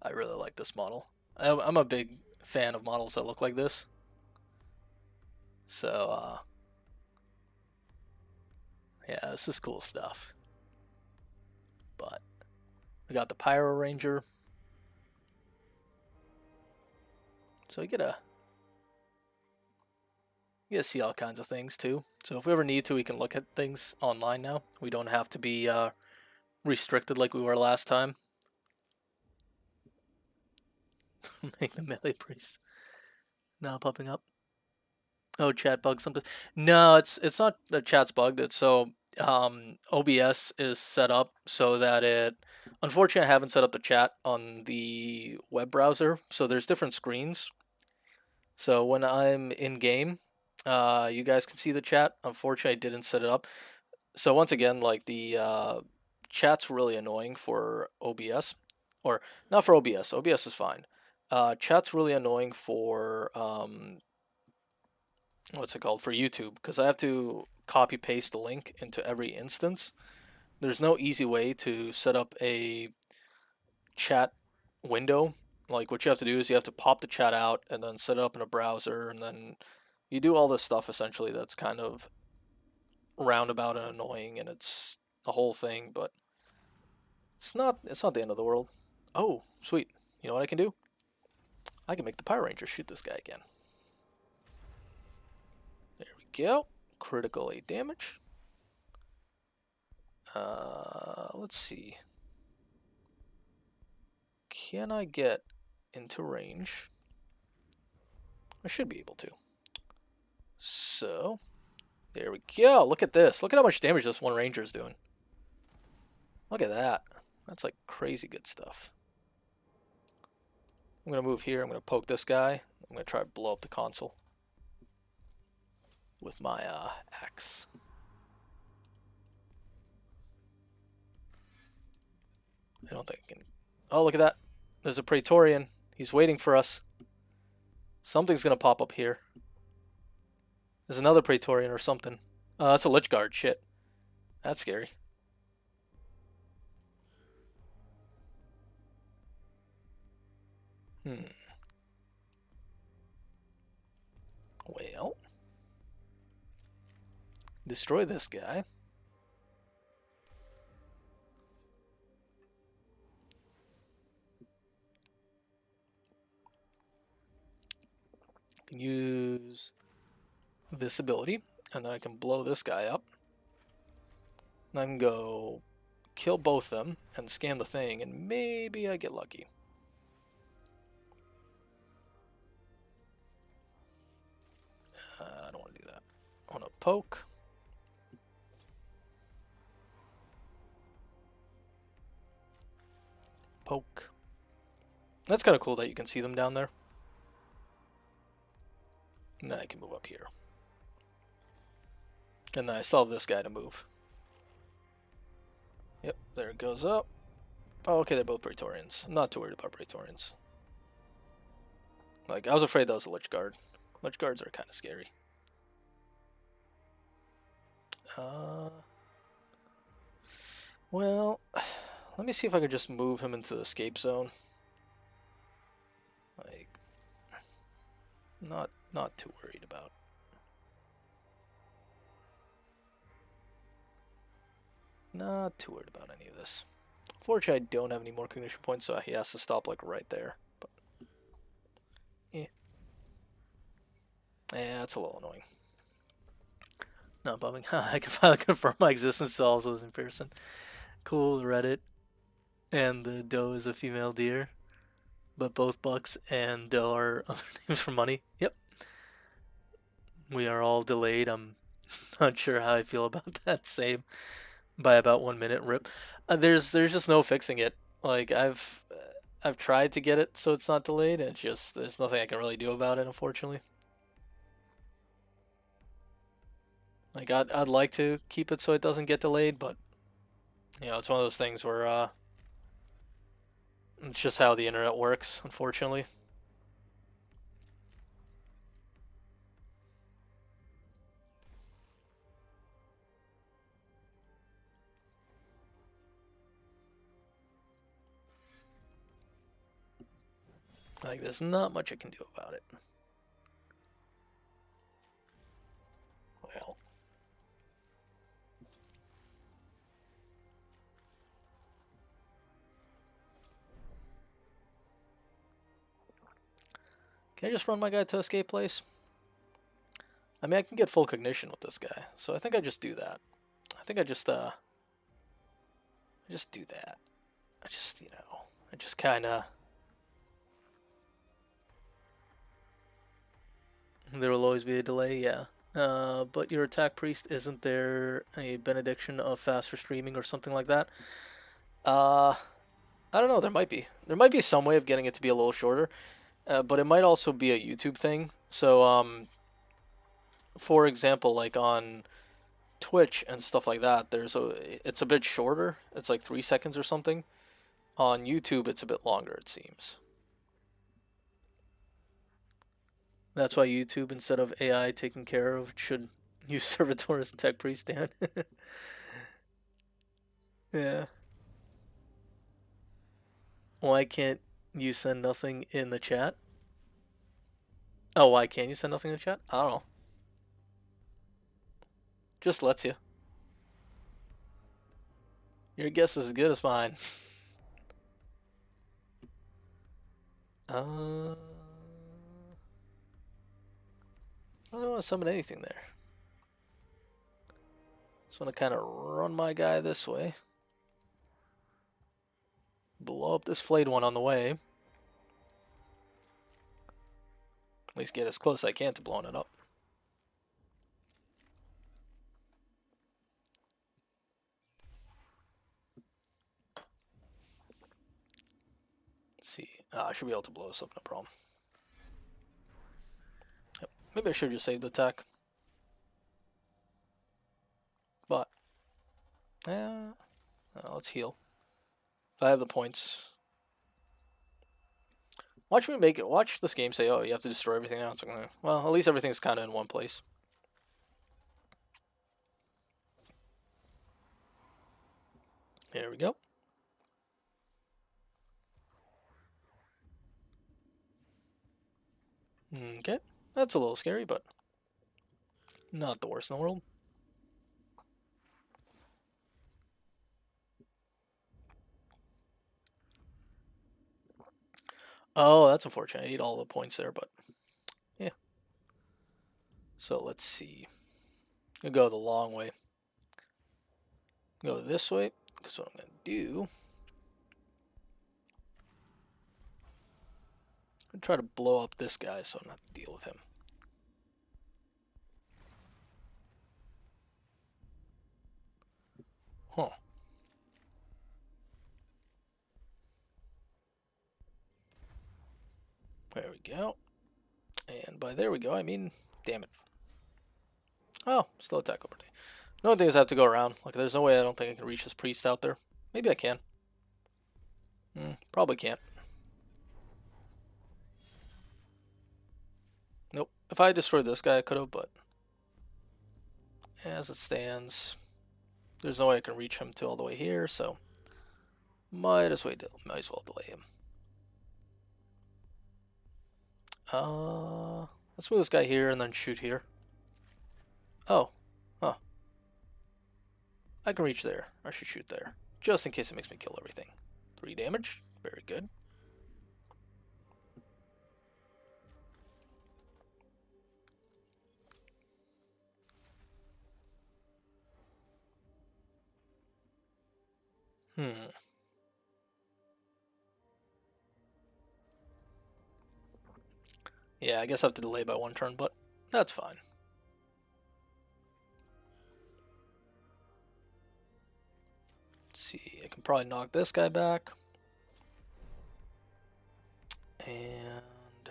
I really like this model. I'm a big fan of models that look like this. So, yeah, this is cool stuff. But we got the Pyro Ranger. So you get to see all kinds of things too. So if we ever need to, we can look at things online now. We don't have to be restricted like we were last time. Make the melee priest now popping up. Oh, chat bug something. No, it's not the chat's bugged. It's so OBS is set up so that it. Unfortunately, I haven't set up the chat on the web browser, so there's different screens. So when I'm in game, you guys can see the chat. Unfortunately, I didn't set it up. So once again, like the chat's really annoying for OBS, or not for OBS. OBS is fine. Chat's really annoying for what's it called, for YouTube, because I have to copy paste the link into every instance. There's no easy way to set up a chat window. Like what you have to do is you have to pop the chat out and then set it up in a browser, and then you do all this stuff essentially that's kind of roundabout and annoying, and it's a whole thing, but it's not the end of the world. Oh, sweet. You know what I can do? I can make the Pyro Ranger shoot this guy again. There we go. Critical 8 damage. Let's see. Can I get into range? I should be able to. So, there we go. Look at this. Look at how much damage this one ranger is doing. Look at that. That's like crazy good stuff. I'm going to move here. I'm going to poke this guy. I'm going to try to blow up the console with my axe. I don't think I can. Oh, look at that. There's a Praetorian. He's waiting for us. Something's going to pop up here. There's another Praetorian or something. That's a Lich Guard. Shit. That's scary. Well. Destroy this guy. Can use this ability, and then I can blow this guy up. And I can go kill both them and scan the thing, and maybe I get lucky. I don't want to do that. I want to poke. Poke. That's kind of cool that you can see them down there. And then I can move up here. And then I still have this guy to move. Yep, there it goes up. Oh, okay, they're both Praetorians. I'm not too worried about Praetorians. Like, I was afraid that was a Lich Guard. Lich Guards are kind of scary. Well, let me see if I can just move him into the escape zone. Like, not too worried about. Not too worried about any of this. Fortunately, I don't have any more cognition points, so he has to stop like right there. But yeah, that's a little annoying. Not bumming. I can finally confirm my existence to also is in person. Cool, Reddit. And the doe is a female deer. But both bucks and doe are other names for money. Yep. We are all delayed. I'm not sure how I feel about that. Same. By about 1 minute. Rip. There's just no fixing it. Like I've tried to get it so it's not delayed. And it's just there's nothing I can really do about it, unfortunately. Like, I'd like to keep it so it doesn't get delayed, but, you know, it's one of those things where, it's just how the internet works, unfortunately. Like, there's not much I can do about it. Well. Can I just run my guy to escape place? I mean, I can get full cognition with this guy, so I think I just do that. I think I just do that. I just, you know, I just kinda... There will always be a delay, yeah. But your attack priest, isn't there a benediction of faster streaming or something like that? I don't know, there might be. There might be some way of getting it to be a little shorter, but it might also be a YouTube thing. So, for example, like on Twitch and stuff like that, it's a bit shorter. It's like 3 seconds or something. On YouTube, it's a bit longer, it seems. That's why YouTube, instead of AI taking care of, should use Servitor as tech priest, Dan. Yeah. Why can't you send nothing in the chat? Oh, why can't you send nothing in the chat? I don't know. Just lets you. Your guess is as good as mine. I don't want to summon anything there. Just want to kind of run my guy this way. Blow up this flayed one on the way. At least get as close as I can to blowing it up. Let's see. I should be able to blow this up, no problem. Yep. Maybe I should just save the attack. But, let's heal. If I have the points. Watch me make it. Watch this game say, oh, you have to destroy everything now. It's like, well, at least everything's kind of in one place. There we go. Okay. That's a little scary, but not the worst in the world. Oh, that's unfortunate. I ate all the points there, but yeah. So let's see. I'll go the long way. Go this way, because what I'm going to do... I'm going to try to blow up this guy so I don't have to deal with him. Huh. There we go. And by there we go, I mean, damn it. Oh, still attack opportunity. The only thing is I have to go around. Like, there's no way I don't think I can reach this priest out there. Maybe I can. Probably can't. Nope. If I destroyed this guy, I could have, but as it stands, there's no way I can reach him to all the way here, so might as well delay him. Let's move this guy here and then shoot here. Oh, huh. I can reach there. I should shoot there, just in case it makes me kill everything. 3 damage, very good. Yeah, I guess I have to delay by 1 turn, but that's fine. Let's see, I can probably knock this guy back. And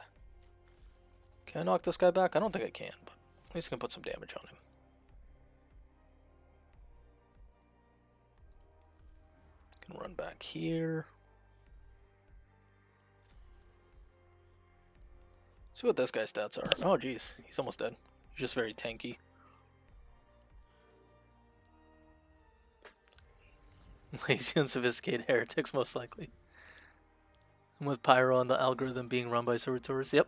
can I knock this guy back? I don't think I can, but at least I can put some damage on him. Can run back here. See what this guy's stats are. Oh, geez. He's almost dead. He's just very tanky. Lazy, unsophisticated heretics, most likely. And with Pyro on the algorithm being run by servitors. Yep.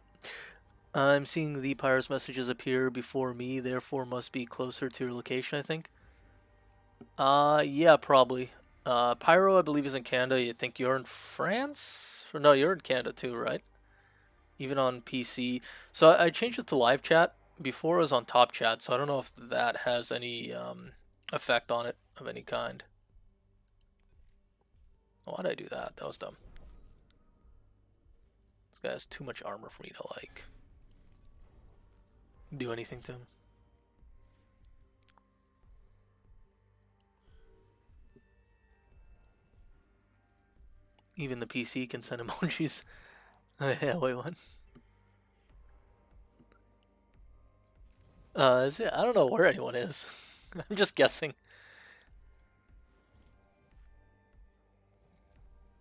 I'm seeing the Pyro's messages appear before me, therefore must be closer to your location, I think. Yeah, probably. Pyro, I believe, is in Canada. You think you're in France? Or no, you're in Canada too, right? Even on PC. So I changed it to live chat. Before it was on top chat, so I don't know if that has any effect on it of any kind. Why did I do that? That was dumb. This guy has too much armor for me to, like, do anything to him. Even the PC can send emojis. Yeah, wait, what? I don't know where anyone is. I'm just guessing.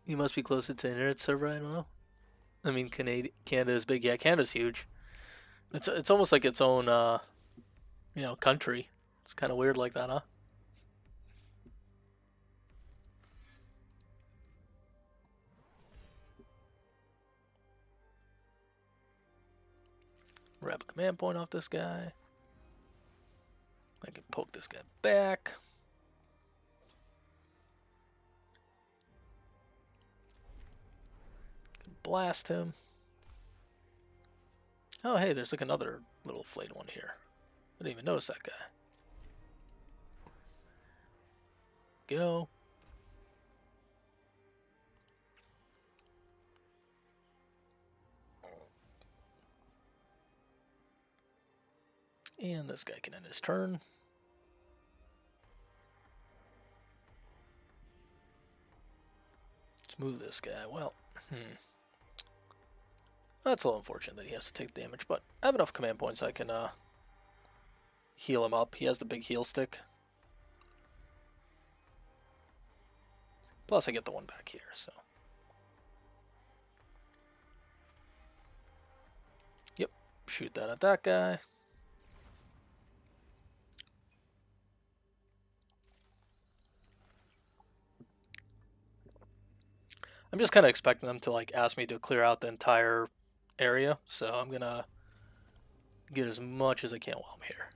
You must be closer to internet server, I don't know. I mean, Canada is big. Yeah, Canada's huge. It's almost like its own, country. It's kind of weird like that, huh? Grab a command point off this guy. I can poke this guy back. Blast him. Oh, hey, there's like another little flayed one here. I didn't even notice that guy. Go. And this guy can end his turn. Let's move this guy. Well, that's a little unfortunate that he has to take damage, but I have enough command points I can heal him up. He has the big heal stick. Plus I get the one back here, so. Yep, shoot that at that guy. I'm just kind of expecting them to, like, ask me to clear out the entire area, so I'm gonna get as much as I can while I'm here.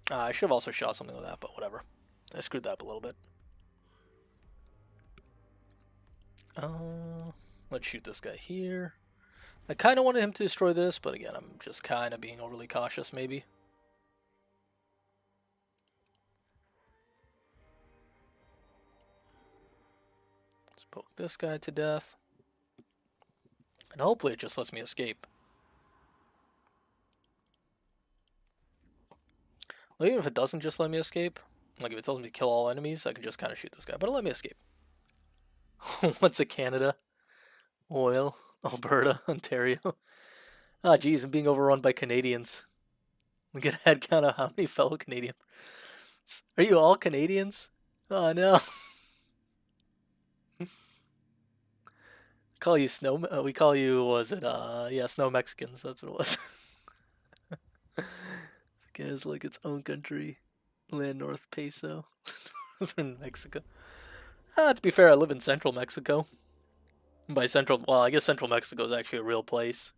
I should have also shot something with that, but whatever. I screwed that up a little bit. Let's shoot this guy here. I kind of wanted him to destroy this, but again, I'm just kind of being overly cautious, maybe. Let's poke this guy to death. And hopefully it just lets me escape. Well, even if it doesn't just let me escape, like if it tells me to kill all enemies, I can just kind of shoot this guy, but it'll let me escape. What's a Canada? Oil. Alberta. Ontario. Ah, geez, I'm being overrun by Canadians. Look at a head count of how many fellow Canadians. Are you all Canadians? Oh, no. Call you snow. We call you, was it? Yeah, snow Mexicans. That's what it was. It has like its own country, land north peso, northern Mexico. To be fair, I live in central Mexico. By central, well, I guess central Mexico is actually a real place.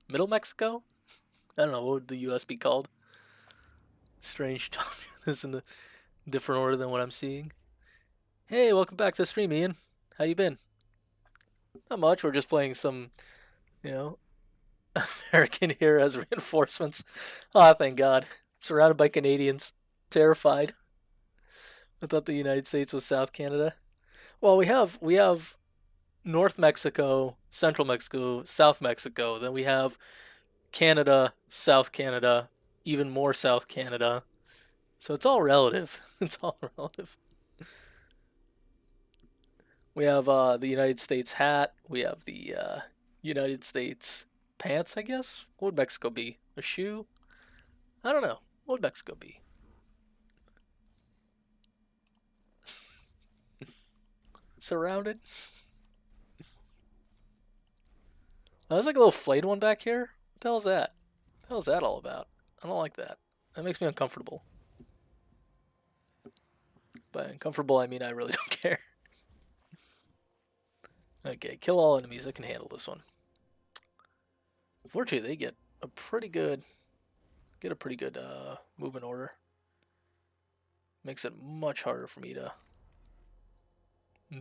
Middle Mexico? I don't know, what would the U.S. be called? Strange stuff is in the different order than what I'm seeing. Hey, welcome back to the stream, Ian. How you been? Not much, we're just playing some, American here as reinforcements. Ah, thank God. Surrounded by Canadians. Terrified. I thought the United States was South Canada. Well, we have North Mexico, Central Mexico, South Mexico. Then we have Canada, South Canada, even more South Canada. So it's all relative. It's all relative. We have the United States hat. We have the United States pants, I guess. What would Mexico be? A shoe? I don't know. What would Mexico be? Surrounded? Oh, there's like a little flayed one back here. What the hell's that? What the hell's that all about? I don't like that. That makes me uncomfortable. By uncomfortable, I mean I really don't care. Okay, kill all enemies. I can handle this one. Unfortunately, they get a pretty good movement order. Makes it much harder for me to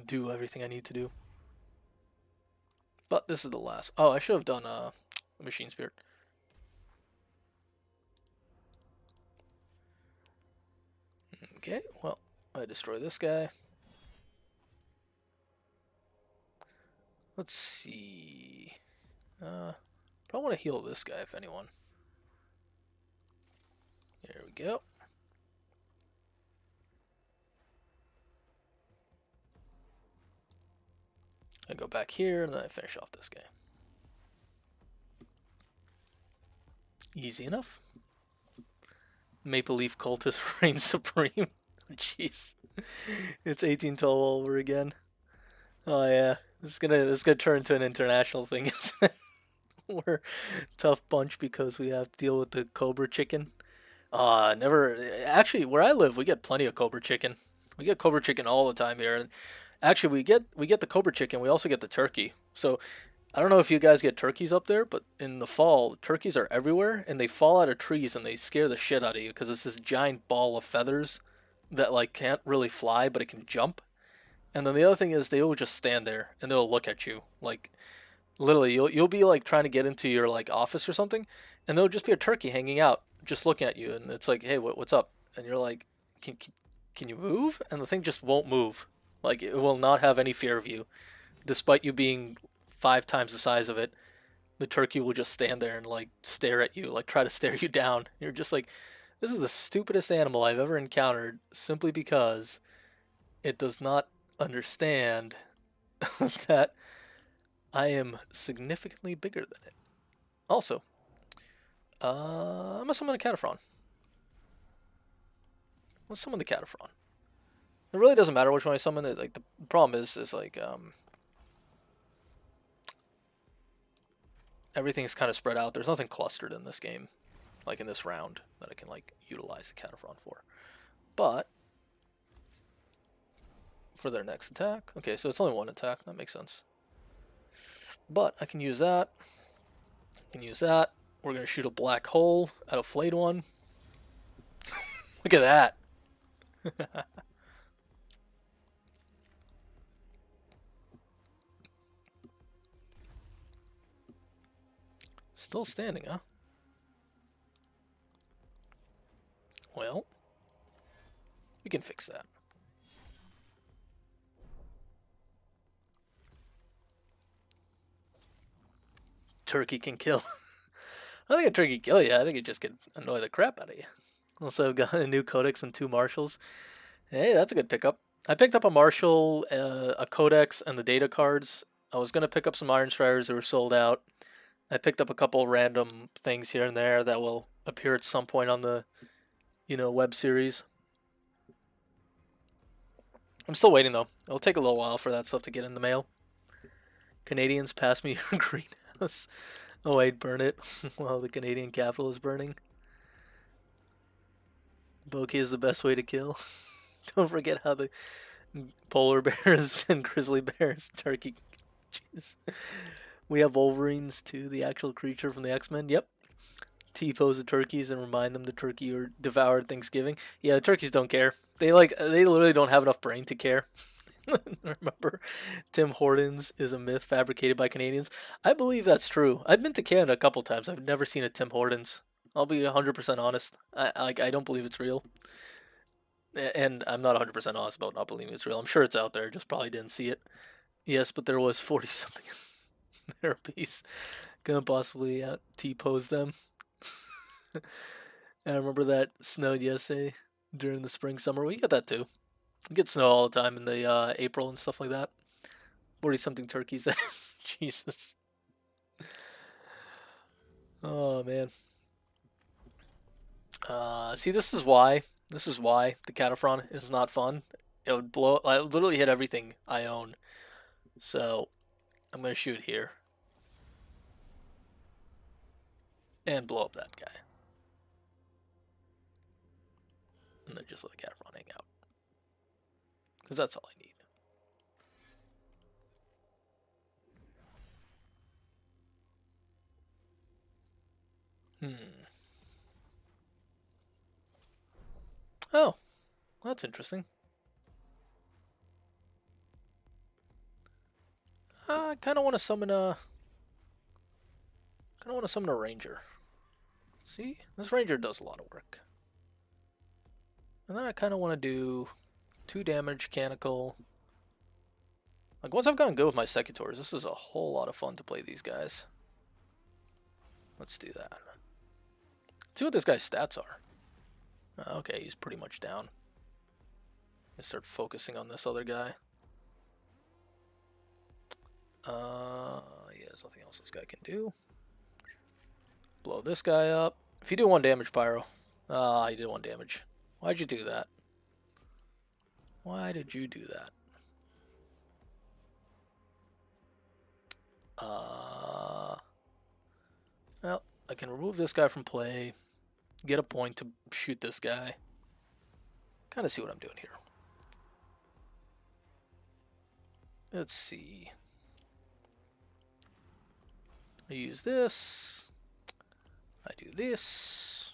do everything I need to do. But this is the last. Oh, I should have done a machine spirit. Okay, well, I destroy this guy. Let's see. Probably want to heal this guy if anyone. There we go. I go back here and then I finish off this guy. Easy enough. Maple Leaf Cultist reigns supreme. Jeez. It's 1812 all over again. Oh yeah. This is gonna turn into an international thing, isn't it? We're a tough bunch because we have to deal with the Cobra chicken. Never. Actually, where I live, we get plenty of Cobra chicken. We get Cobra chicken all the time here. And actually, we get the Cobra chicken. We also get the turkey. So I don't know if you guys get turkeys up there, but in the fall, turkeys are everywhere, and they fall out of trees and they scare the shit out of you because it's this giant ball of feathers that like can't really fly, but it can jump. And then the other thing is they will just stand there and they'll look at you like literally you'll be like trying to get into your like office or something, and there'll just be a turkey hanging out just looking at you, and it's like, hey, what's up? And you're like, can you move? And the thing just won't move. Like it will not have any fear of you, despite you being 5 times the size of it. The turkey will just stand there and like stare at you, like try to stare you down. You're just like, this is the stupidest animal I've ever encountered, simply because it does not understand that I am significantly bigger than it. Also, I'm gonna summon a Cataphren. Let's summon the Cataphren. It really doesn't matter which one I summon. It like the problem is like everything's kind of spread out. There's nothing clustered in this game, like in this round, that I can like utilize the Cataphren for. But for their next attack, okay, so it's only one attack. That makes sense. But I can use that. I can use that. We're gonna shoot a black hole at a Flayed one. Look at that. Still standing, huh? Well, we can fix that. Turkey can kill. I think a turkey can kill you. I think it just could annoy the crap out of you. Also, I've got a new codex and 2 marshals. Hey, that's a good pickup. I picked up a marshal, a codex, and the data cards. I was gonna pick up some Iron Striders that were sold out. I picked up a couple random things here and there that will appear at some point on the, web series. I'm still waiting though. It'll take a little while for that stuff to get in the mail. Canadians, pass me your greenhouse. Oh wait, burn it while the Canadian capital is burning. Bokeh is the best way to kill. Don't forget how the polar bears and grizzly bears, turkey. Jeez. We have Wolverines too, the actual creature from the X-Men. Yep. T-pose the turkeys and remind them the turkey or devoured Thanksgiving. Yeah, the turkeys don't care. They literally don't have enough brain to care. Remember, Tim Hortons is a myth fabricated by Canadians. I believe that's true. I've been to Canada a couple times. I've never seen a Tim Hortons. I'll be 100% honest. I don't believe it's real. And I'm not 100% honest about not believing it's real. I'm sure it's out there. Just probably didn't see it. Yes, but there was 40 something therapies. Gonna possibly T-pose them. I remember that snowed yesterday during the spring summer. We get that too. We get snow all the time in the April and stuff like that. 40-something turkeys. Jesus. Oh, man. See, this is why. This is why the Cataphren is not fun. It would blow. I literally hit everything I own. So, I'm gonna shoot here. And blow up that guy. And then just let the Cataphren hang out. Because that's all I need. Oh, that's interesting. I kind of want to summon a. Kind of want to summon a ranger. See, this ranger does a lot of work. And then I kind of want to do 2 damage mechanical. Like once I've gotten good with my secutors, this is a whole lot of fun to play these guys. Let's do that. See what this guy's stats are. Okay, he's pretty much down. Let's start focusing on this other guy. Yeah, there's nothing else this guy can do. Blow this guy up. If you do 1 damage, Pyro. You did 1 damage. Why'd you do that? Why did you do that? Well, I can remove this guy from play. Get a point to shoot this guy. Kind of see what I'm doing here. Let's see. I use this. I do this.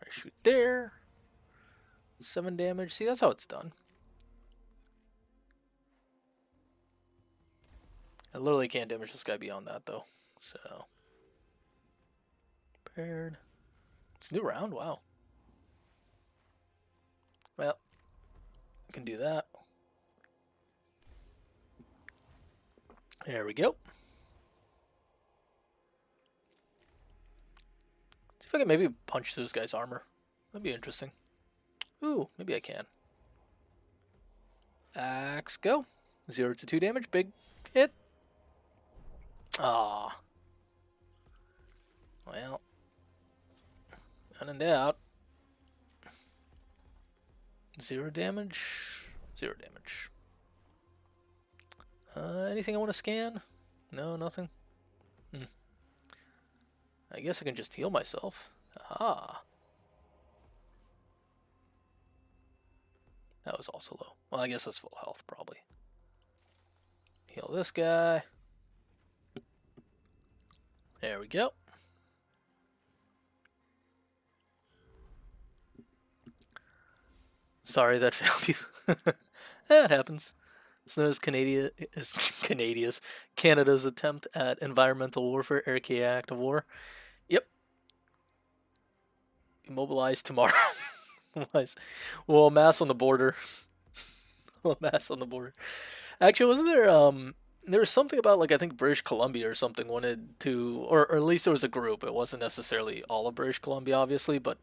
I shoot there. 7 damage. See, that's how it's done. I literally can't damage this guy beyond that, though. So. Prepared. It's a new round? Wow. Well, I can do that. There we go. See if I can maybe punch through this guy's armor. That'd be interesting. Ooh, maybe I can. Axe, go. 0 to 2 damage. Big hit. Ah. Well. When in doubt. 0 damage. 0 damage. Anything I want to scan? No, nothing. I guess I can just heal myself. Aha. That was also low. Well, I guess that's full health, probably. Heal this guy. There we go. Sorry that failed you. That happens. So that is Canada's attempt at environmental warfare, aka act of war. Yep. Mobilize tomorrow. We'll mass on the border. We'll mass on the border. Actually, wasn't there there was something about, like, I think British Columbia or something wanted to, or at least there was a group. It wasn't necessarily all of British Columbia, obviously, but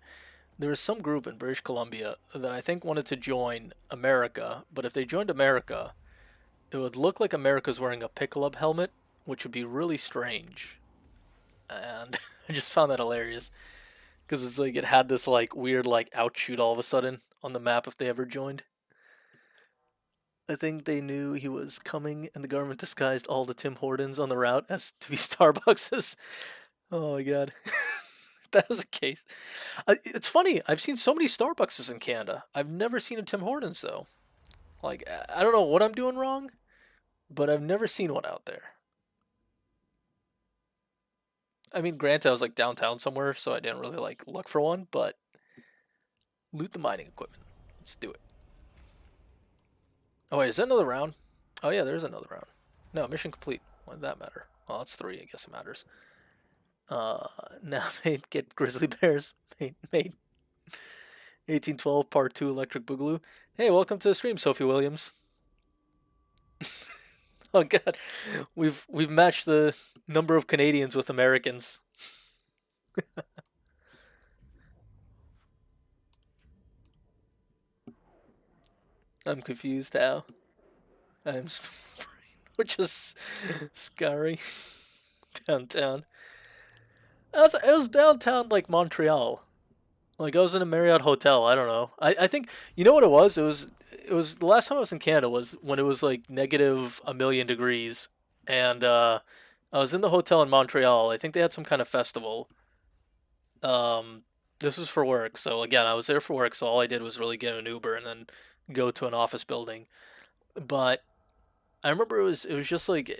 there was some group in British Columbia that I think wanted to join America. But if they joined America, it would look like America's wearing a Picklub helmet, which would be really strange. And I just found that hilarious. Because it's like it had this like weird like outshoot all of a sudden on the map if they ever joined. I think they knew he was coming and the government disguised all the Tim Hortons on the route as to be Starbuckses. Oh my god. If that was the case. It's funny, I've seen so many Starbuckses in Canada. I've never seen a Tim Hortons though. Like, I don't know what I'm doing wrong, but I've never seen one out there. I mean, granted, I was like downtown somewhere, so I didn't really like look for one, but loot the mining equipment. Let's do it. Oh wait, is that another round? Oh yeah, there's another round. No, mission complete. Why did that matter? Well, that's 3, I guess it matters. Now mate, get grizzly bears. Mate. 1812 part 2 electric boogaloo. Hey, welcome to the stream, Sophie Williams. Oh god, we've matched the number of Canadians with Americans. I'm confused how. I'm which is scary. Downtown. It was downtown like Montreal. Like I was in a Marriott hotel. I don't know. I think you know what it was. It was the last time I was in Canada was when it was like negative a million degrees, and I was in the hotel in Montreal. I think they had some kind of festival. Um, this was for work. So again, I was there for work. So all I did was really get an Uber and then go to an office building. But I remember it was just like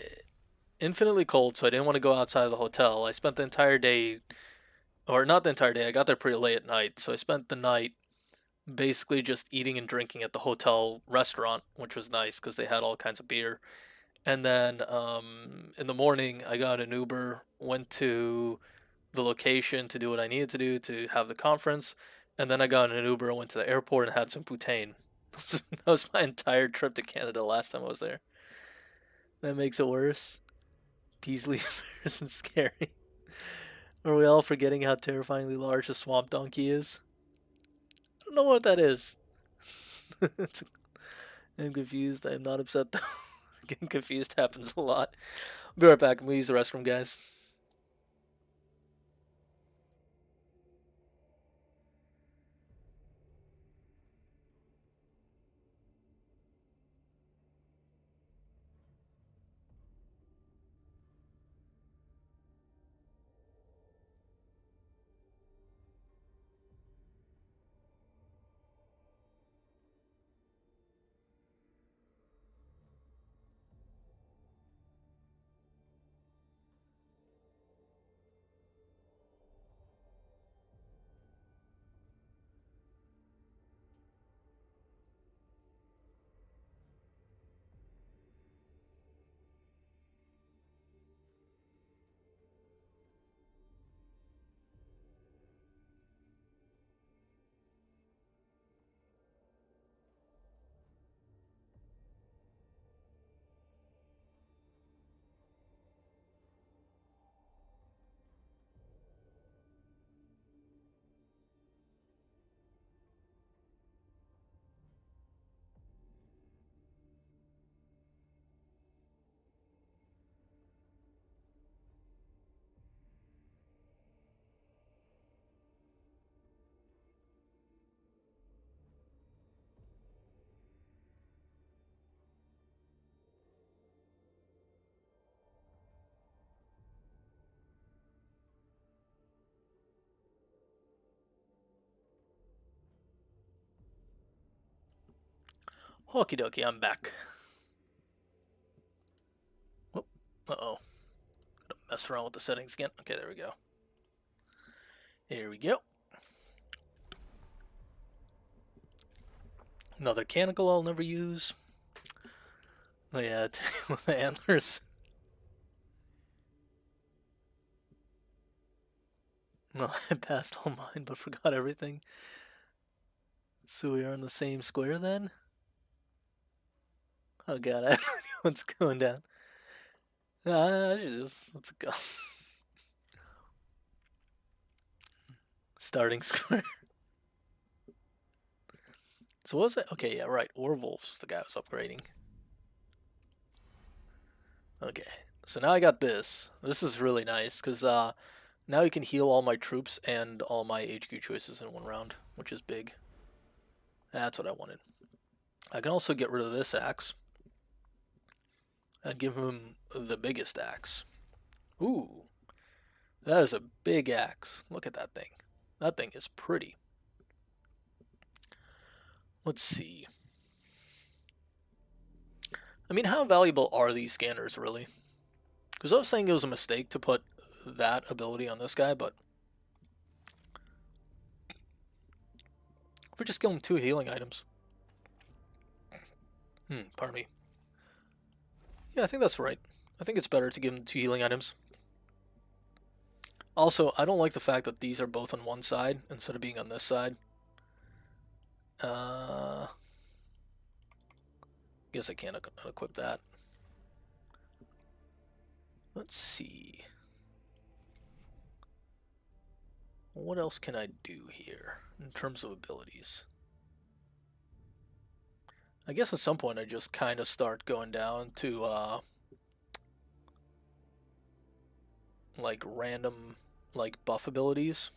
infinitely cold. So I didn't want to go outside of the hotel. I spent the entire day, or not the entire day. I got there pretty late at night. So I spent the night basically just eating and drinking at the hotel restaurant, which was nice because they had all kinds of beer. And then in the morning, I got an Uber, went to the location to do what I needed to do to have the conference, and then I got an Uber and went to the airport and had some poutine. That was my entire trip to Canada last time I was there. That makes it worse. Peaslee isn't scary. Are we all forgetting how terrifyingly large the swamp donkey is? I don't know what that is. I'm confused. I'm not upset though. Getting confused happens a lot. I'll be right back. I'm gonna use the restroom, guys. Okie dokie, I'm back. Oh, uh-oh. Gotta mess around with the settings again. Okay, there we go. Here we go. Another canonical I'll never use. Oh yeah, with the antlers. No, I passed all mine but forgot everything. So we are on the same square then? Oh god, I don't know what's going down. Let's go. Starting square. So what was it? Okay, yeah, right. Orwolf's was the guy I was upgrading. Okay, so now I got this. This is really nice, because now you can heal all my troops and all my HQ choices in one round, which is big. That's what I wanted. I can also get rid of this axe and give him the biggest axe. Ooh, that is a big axe. Look at that thing. That thing is pretty. Let's see. I mean, how valuable are these scanners, really? Because I was saying it was a mistake to put that ability on this guy, but if we just give him 2 healing items. Pardon me. Yeah, I think that's right. I think it's better to give him 2 healing items. Also, I don't like the fact that these are both on one side instead of being on this side. Guess I can't equip that. Let's see. What else can I do here in terms of abilities? I guess at some point I just kind of start going down to like random like buff abilities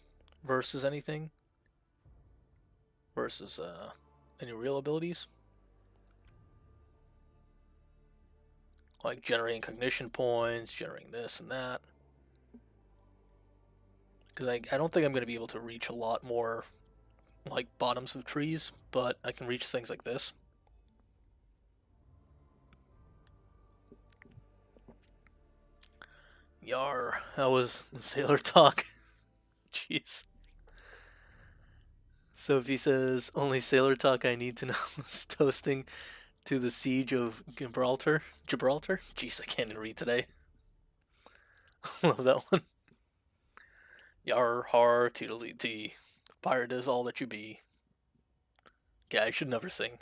versus anything versus any real abilities like generating cognition points, generating this and that. Because I don't think I'm going to be able to reach a lot more like bottoms of trees, but I can reach things like this. Yar, that was sailor talk. Jeez. Sophie says, only sailor talk I need to know is toasting to the siege of Gibraltar. Gibraltar? Jeez, I can't even read today. Love that one. Yar, har, toodly tee. Pirate is all that you be. Yeah, I should never sing.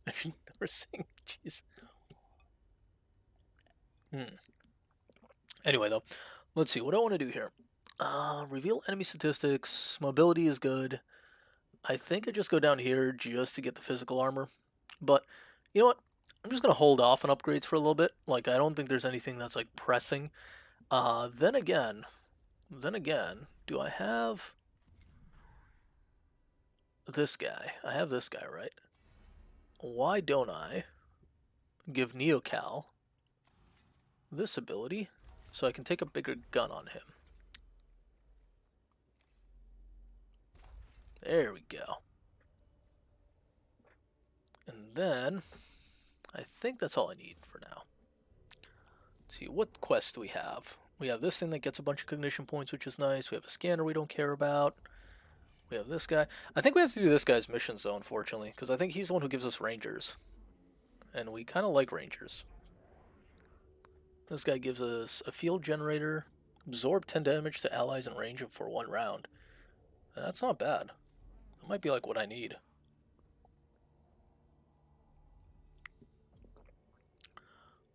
I should never sing. Jeez. Anyway, though, let's see. What do I want to do here? Reveal enemy statistics. Mobility is good. I think I just go down here just to get the physical armor. But, you know what? I'm just going to hold off on upgrades for a little bit. Like, I don't think there's anything that's, like, pressing. Then again, do I have this guy? I have this guy, right? Why don't I give Neocal this ability so I can take a bigger gun on him? There we go. And then, I think that's all I need for now. Let's see, what quest do we have? We have this thing that gets a bunch of cognition points, which is nice. We have a scanner we don't care about. We have this guy. I think we have to do this guy's missions, though, unfortunately, because I think he's the one who gives us rangers. And we kind of like rangers. This guy gives us a field generator, absorb 10 damage to allies in range for 1 round. That's not bad. That might be like what I need.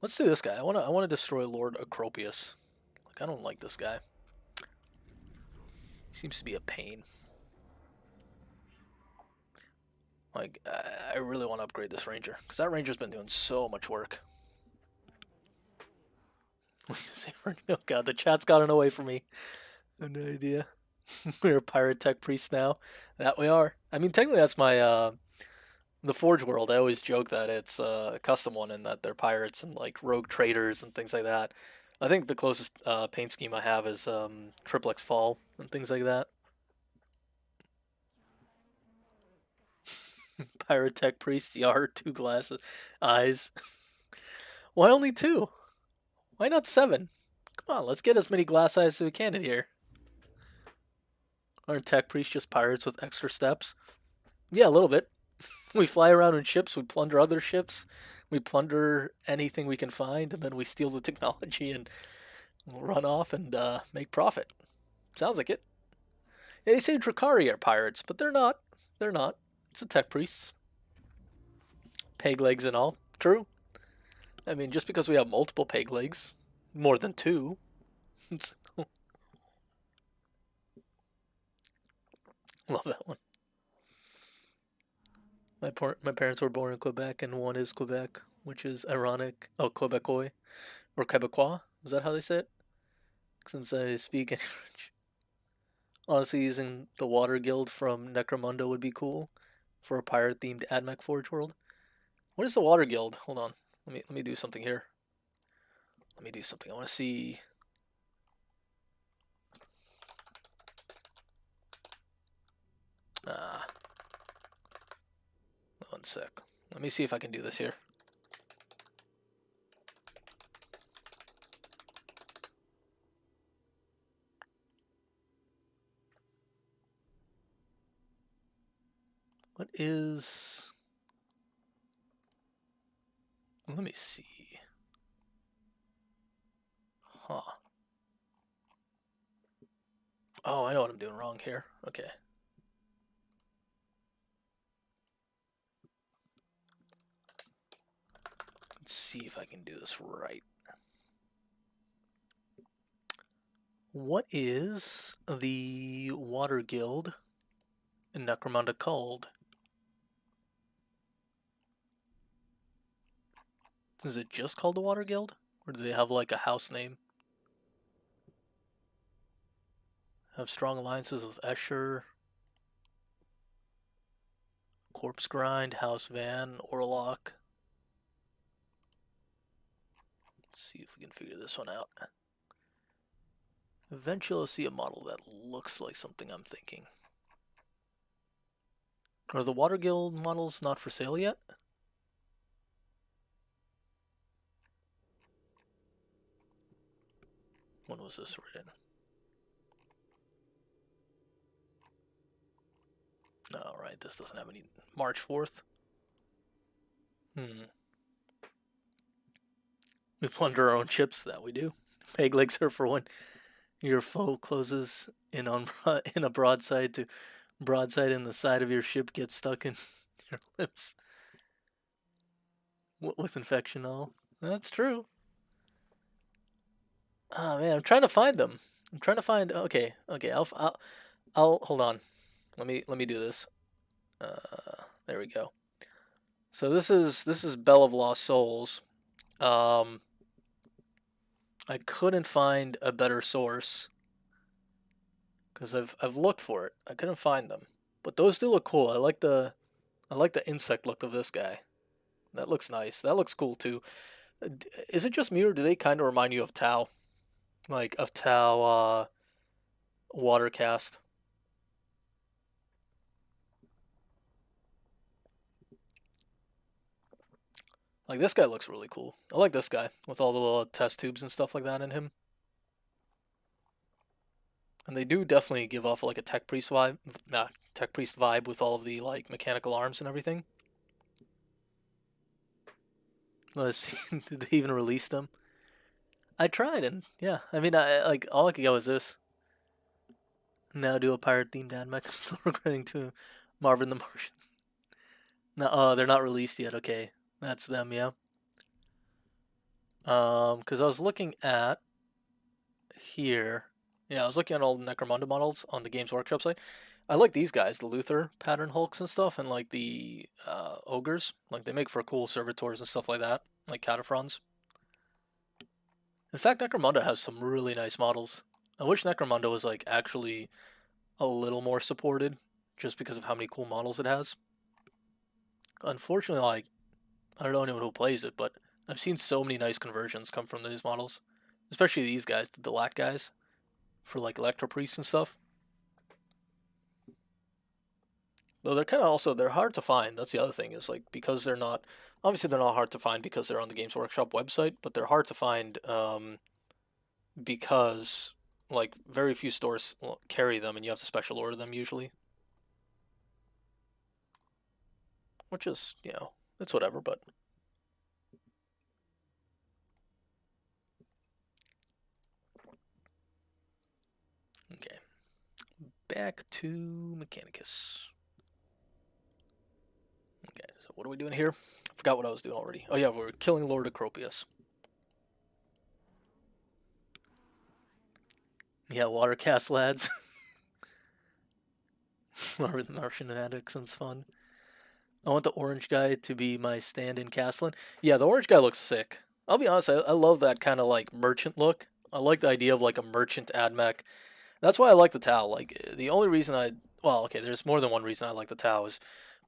Let's do this guy. I want to destroy Lord Acropius. Like, I don't like this guy. He seems to be a pain. Like, I really want to upgrade this ranger, because that ranger's been doing so much work. Oh god, the chat's gotten away from me. I have no idea. We're a pirate tech priest now. That we are. I mean, technically that's my, the Forge world. I always joke that it's a custom one and that they're pirates and, like, rogue traders and things like that. I think the closest paint scheme I have is Triplex Fall and things like that. Pirate tech priest, yar, 2 glasses, eyes. Why only 2? Why not 7? Come on, let's get as many glass eyes as we can in here. Aren't tech priests just pirates with extra steps? Yeah, a little bit. We fly around in ships, we plunder other ships, we plunder anything we can find, and then we steal the technology and run off and make profit. Sounds like it. Yeah, they say Drakari are pirates, but they're not. They're not. It's the tech priests. Peg legs and all. True. I mean, just because we have multiple peg legs, more than 2. Love that one. My parents were born in Quebec, and one is Quebec, which is ironic. Oh, Quebecois. Or Quebecois. Is that how they say it? Since I speak in French. Honestly, using the Water Guild from Necromunda would be cool for a pirate-themed AdMech Forge world. What is the Water Guild? Hold on. Let me do something here. Let me do something. I want to see. One sec. Let me see if I can do this here. What is... Let me see. Huh. Oh, I know what I'm doing wrong here. Okay. Let's see if I can do this right. What is the Water Guild in Necromunda called? Is it just called the Water Guild? Or do they have like a house name? Have strong alliances with Escher, Corpse Grind, House Van, Orlok. Let's see if we can figure this one out. Eventually I'll see a model that looks like something I'm thinking. Are the Water Guild models not for sale yet? When was this written? No, right, this doesn't have any. March 4th? We plunder our own ships, that we do. Peg legs are for when your foe closes in on in a broadside to broadside and the side of your ship gets stuck in your lips. With infection all. That's true. Oh man, I'm trying to find them. I'm trying to find. Okay, I'll hold on. Let me do this. There we go. So this is Bell of Lost Souls. I couldn't find a better source because I've looked for it. I couldn't find them, but those do look cool. I like the insect look of this guy. That looks nice. That looks cool too. Is it just me or do they kind of remind you of Tau? Like of Tau Watercast. Like this guy looks really cool. I like this guy with all the little test tubes and stuff like that in him. And they do definitely give off like a tech priest vibe. Nah, tech priest vibe with all of the like mechanical arms and everything. Let's see. Did they even release them? I tried and yeah. I mean, I like all I could go was this. Now do a pirate themed ad mech. I'm still regretting to Marvin the Martian. No, oh, they're not released yet. Okay, that's them. Yeah. Because I was looking at here. Yeah, I was looking at all the Necromunda models on the Games Workshop site. I like these guys, the Luther pattern Hulks and stuff, and like the ogres. Like they make for cool servitors and stuff like that, like Cataphrons. In fact, Necromunda has some really nice models. I wish Necromunda was like actually a little more supported, just because of how many cool models it has. Unfortunately, like I don't know anyone who plays it, but I've seen so many nice conversions come from these models, especially these guys, the Delat guys, for like Electro Priests and stuff. Though they're kind of also they're hard to find. That's the other thing is like because they're not obviously they're not hard to find because they're on the Games Workshop website, but they're hard to find because like very few stores carry them, and you have to special order them usually. Which is it's whatever, but okay. Back to Mechanicus. Okay, so what are we doing here? I forgot what I was doing already. Oh yeah, we're killing Lord Acropius. Yeah, Watercast lads. Marvin the Martian Addicts sounds fun. I want the orange guy to be my stand-in Castellan. Yeah, the orange guy looks sick. I'll be honest, I love that kind of like merchant look. I like the idea of like a merchant admech. That's why I like the Tau. Like the only reason well, okay, there's more than one reason I like the Taus,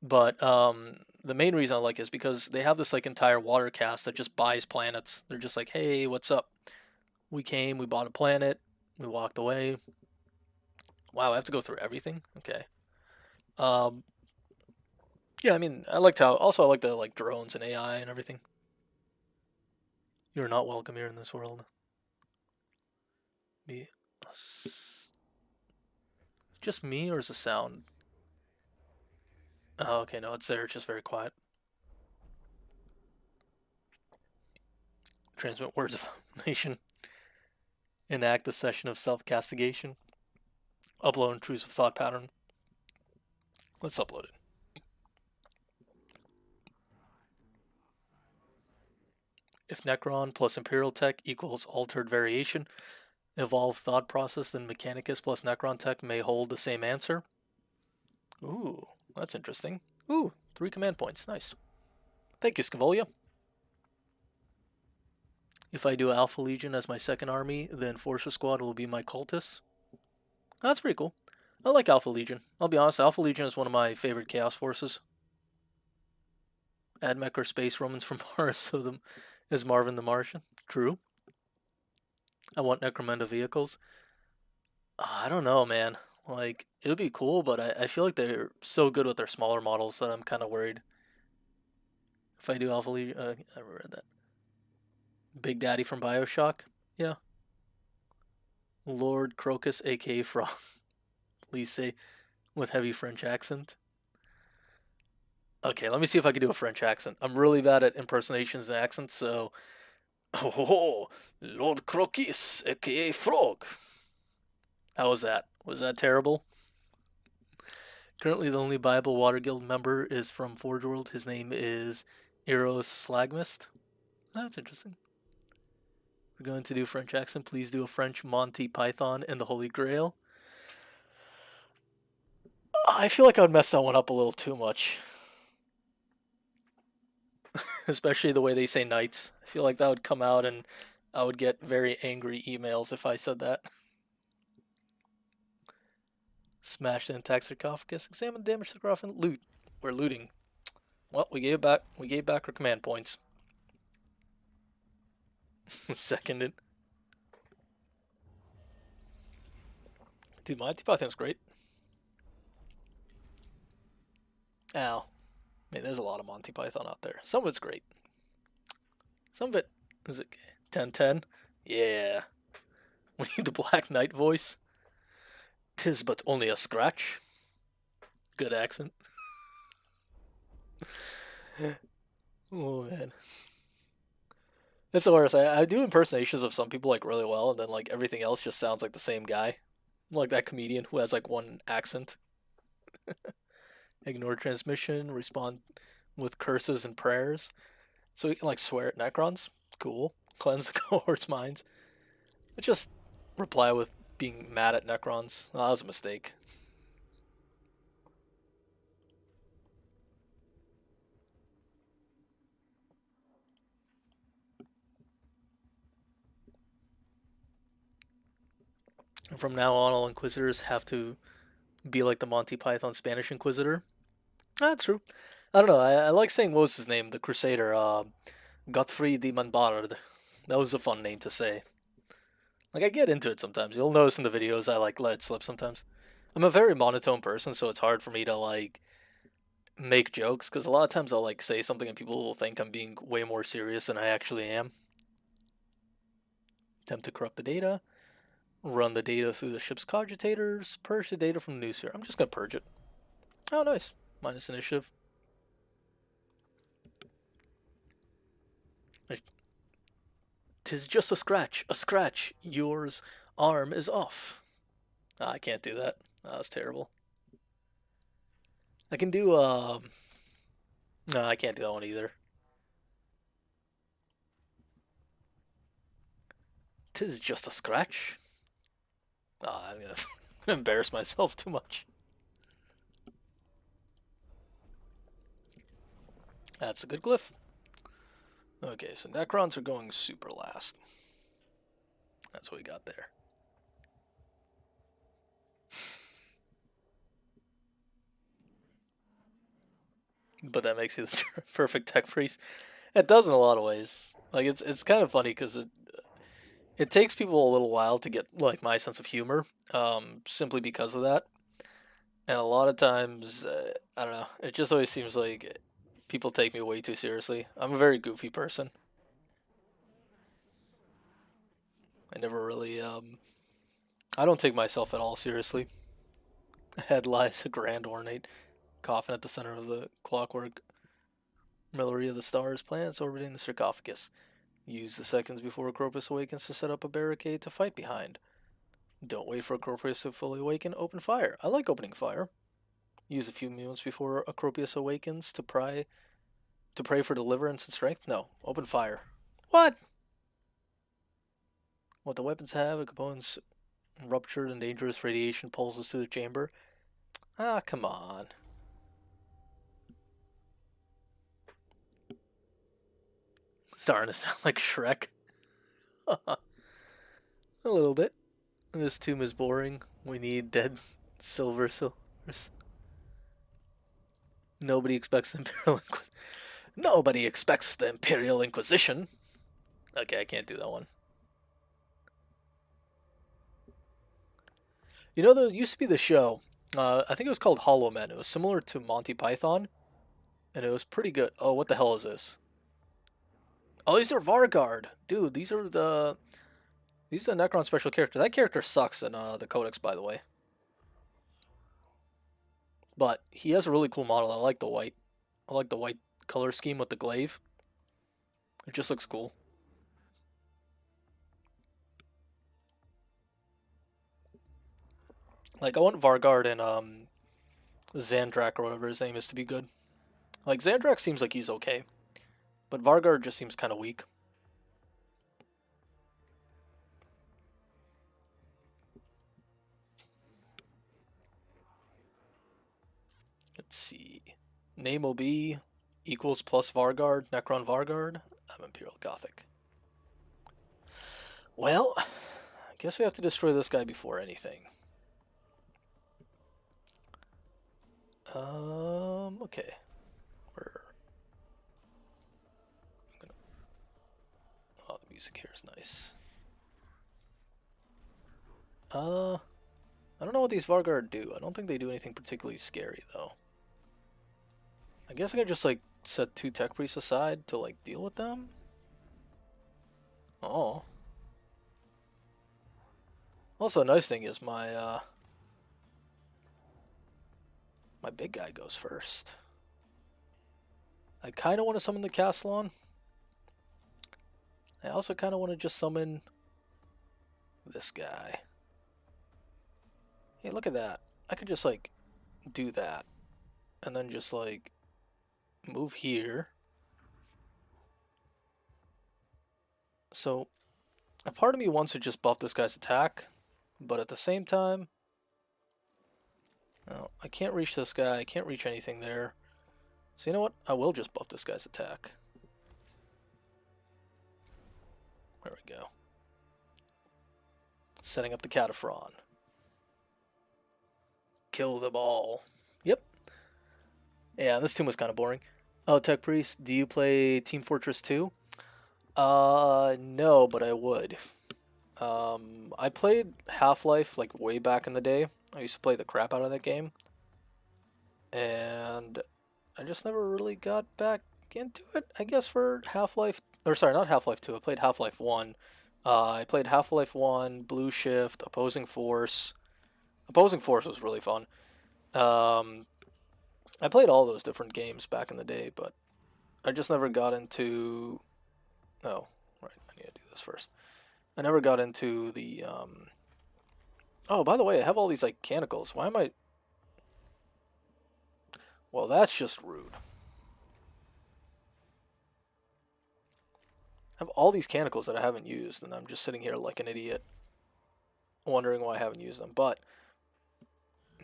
but the main reason I like is because they have this like entire water cast that just buys planets. They're just like, hey, what's up? We came, we bought a planet, we walked away. Wow, I have to go through everything. Okay. Yeah, I mean, I liked how. Also, I like the like drones and AI and everything. You're not welcome here in this world. Me, just me, or is the sound? Oh, okay, no, it's there. It's just very quiet. Transmit words of nation. Enact a session of self-castigation. Upload intrusive thought pattern. Let's upload it. If Necron plus Imperial Tech equals altered variation, evolved thought process, then Mechanicus plus Necron Tech may hold the same answer. Ooh, that's interesting. Ooh, 3 command points. Nice. Thank you, Scavolia. If I do Alpha Legion as my second army, then Forcer Squad will be my cultists. That's pretty cool. I like Alpha Legion. I'll be honest, Alpha Legion is one of my favorite Chaos Forces. Admech or Space Romans from Mars, so them is Marvin the Martian. True. I want Necromunda vehicles. I don't know, man. Like, it would be cool, but I feel like they're so good with their smaller models that I'm kind of worried. If I do Alpha Legion, I read that. Big Daddy from Bioshock? Yeah. Lord Crocus, aka Frog. Please say with heavy French accent. Okay, let me see if I can do a French accent. I'm really bad at impersonations and accents, so. Oh, Lord Crocus, aka Frog. How was that? Was that terrible? Currently, the only Bible Water Guild member is from Forge World. His name is Eros Slagmist. That's interesting. We're going to do French accent. Please do a French Monty Python and the Holy Grail. I feel like I would mess that one up a little too much. Especially the way they say knights. I feel like that would come out and I would get very angry emails if I said that. Smash the intact sarcophagus. Examine the damage to the coffin. Loot. We're looting. Well, we gave back our command points. Seconded. Dude, my Python's great. Ow. Man, there's a lot of Monty Python out there. Some of it's great. Some of it is it 10-10? Yeah. We need the Black Knight voice. 'Tis but only a scratch. Good accent. Oh man. That's the worst. I do impersonations of some people like really well, and then like everything else just sounds like the same guy. Like that comedian who has like one accent. Ignore transmission, respond with curses and prayers. So he can like swear at Necrons. Cool. Cleanse the cohort's minds. But just reply with being mad at Necrons. Oh, that was a mistake. And from now on, all Inquisitors have to be like the Monty Python Spanish Inquisitor. That's true. I don't know. I like saying what was his name, the Crusader, Godfrey de Montbard. That was a fun name to say. Like I get into it sometimes. You'll notice in the videos I like let it slip sometimes. I'm a very monotone person, so it's hard for me to like make jokes because a lot of times I'll like say something and people will think I'm being way more serious than I actually am. Attempt to corrupt the data. Run the data through the ship's cogitators. Purge the data from the noosphere. I'm just gonna purge it. Oh, nice. Minus initiative. 'Tis just a scratch. A scratch. Yours arm is off. I can't do that. That was terrible. I can do, no, I can't do that one either. 'Tis just a scratch. I'm gonna embarrass myself too much. That's a good glyph. Okay, so Necrons are going super last. That's what we got there. But that makes you the perfect tech priest. It does in a lot of ways. Like it's kind of funny because it takes people a little while to get like my sense of humor, simply because of that. And a lot of times, I don't know. It just always seems like people take me way too seriously. I'm a very goofy person. I never really, I don't take myself at all seriously. Ahead lies a grand ornate coffin at the center of the clockwork Millery of the stars, planets orbiting the sarcophagus. Use the seconds before Acropolis awakens to set up a barricade to fight behind. Don't wait for Acropolis to fully awaken, open fire. I like opening fire. Use a few moments before Acropolis awakens to pray for deliverance and strength. No, open fire. What? What the weapons have, the components ruptured and dangerous radiation pulses through the chamber. Ah, come on. Starting to sound like Shrek. A little bit. This tomb is boring. We need dead silver silvers. Nobody expects the Imperial Inquisition. Nobody expects the Imperial Inquisition. Okay, I can't do that one. You know, there used to be the show. I think it was called Hollow Men. It was similar to Monty Python, and it was pretty good. Oh, what the hell is this? Oh, these are Vargard, dude. These are the Necron special character. That character sucks in the Codex, by the way. But he has a really cool model. I like the white. I like the white color scheme with the glaive. It just looks cool. Like, I want Vargard and Xandrak or whatever his name is to be good. Like, Xandrak seems like he's okay. But Vargard just seems kind of weak. Let's see. Name will be equals plus Vargard, Necron Vargard. I'm Imperial Gothic. Well, I guess we have to destroy this guy before anything. Okay. Oh, the music here is nice. I don't know what these Vargard do. I don't think they do anything particularly scary, though. I guess I could just, like, set 2 tech priests aside to, like, deal with them? Oh. Also, a nice thing is my big guy goes first. I kind of want to summon the Castellan. I also kind of want to just summon this guy. Hey, look at that. I could just, like, do that. And then just, like, move here. So, a part of me wants to just buff this guy's attack. But at the same time, no, I can't reach this guy. I can't reach anything there. So you know what? I will just buff this guy's attack. There we go. Setting up the Cataphron. Kill them all. Yep. Yeah, this tomb was kind of boring. Oh, Tech Priest, do you play Team Fortress 2? No, but I would. I played Half-Life, like, way back in the day. I used to play the crap out of that game. And I just never really got back into it, I guess, for Half-Life... Or, sorry, not Half-Life 2. I played Half-Life 1. I played Half-Life 1, Blue Shift, Opposing Force. Opposing Force was really fun. I played all those different games back in the day, but I just never got into... Oh, right, I need to do this first. I never got into the... Oh, by the way, I have all these, like, canicles. Why am I... Well, that's just rude. I have all these canicles that I haven't used, and I'm just sitting here like an idiot, wondering why I haven't used them. But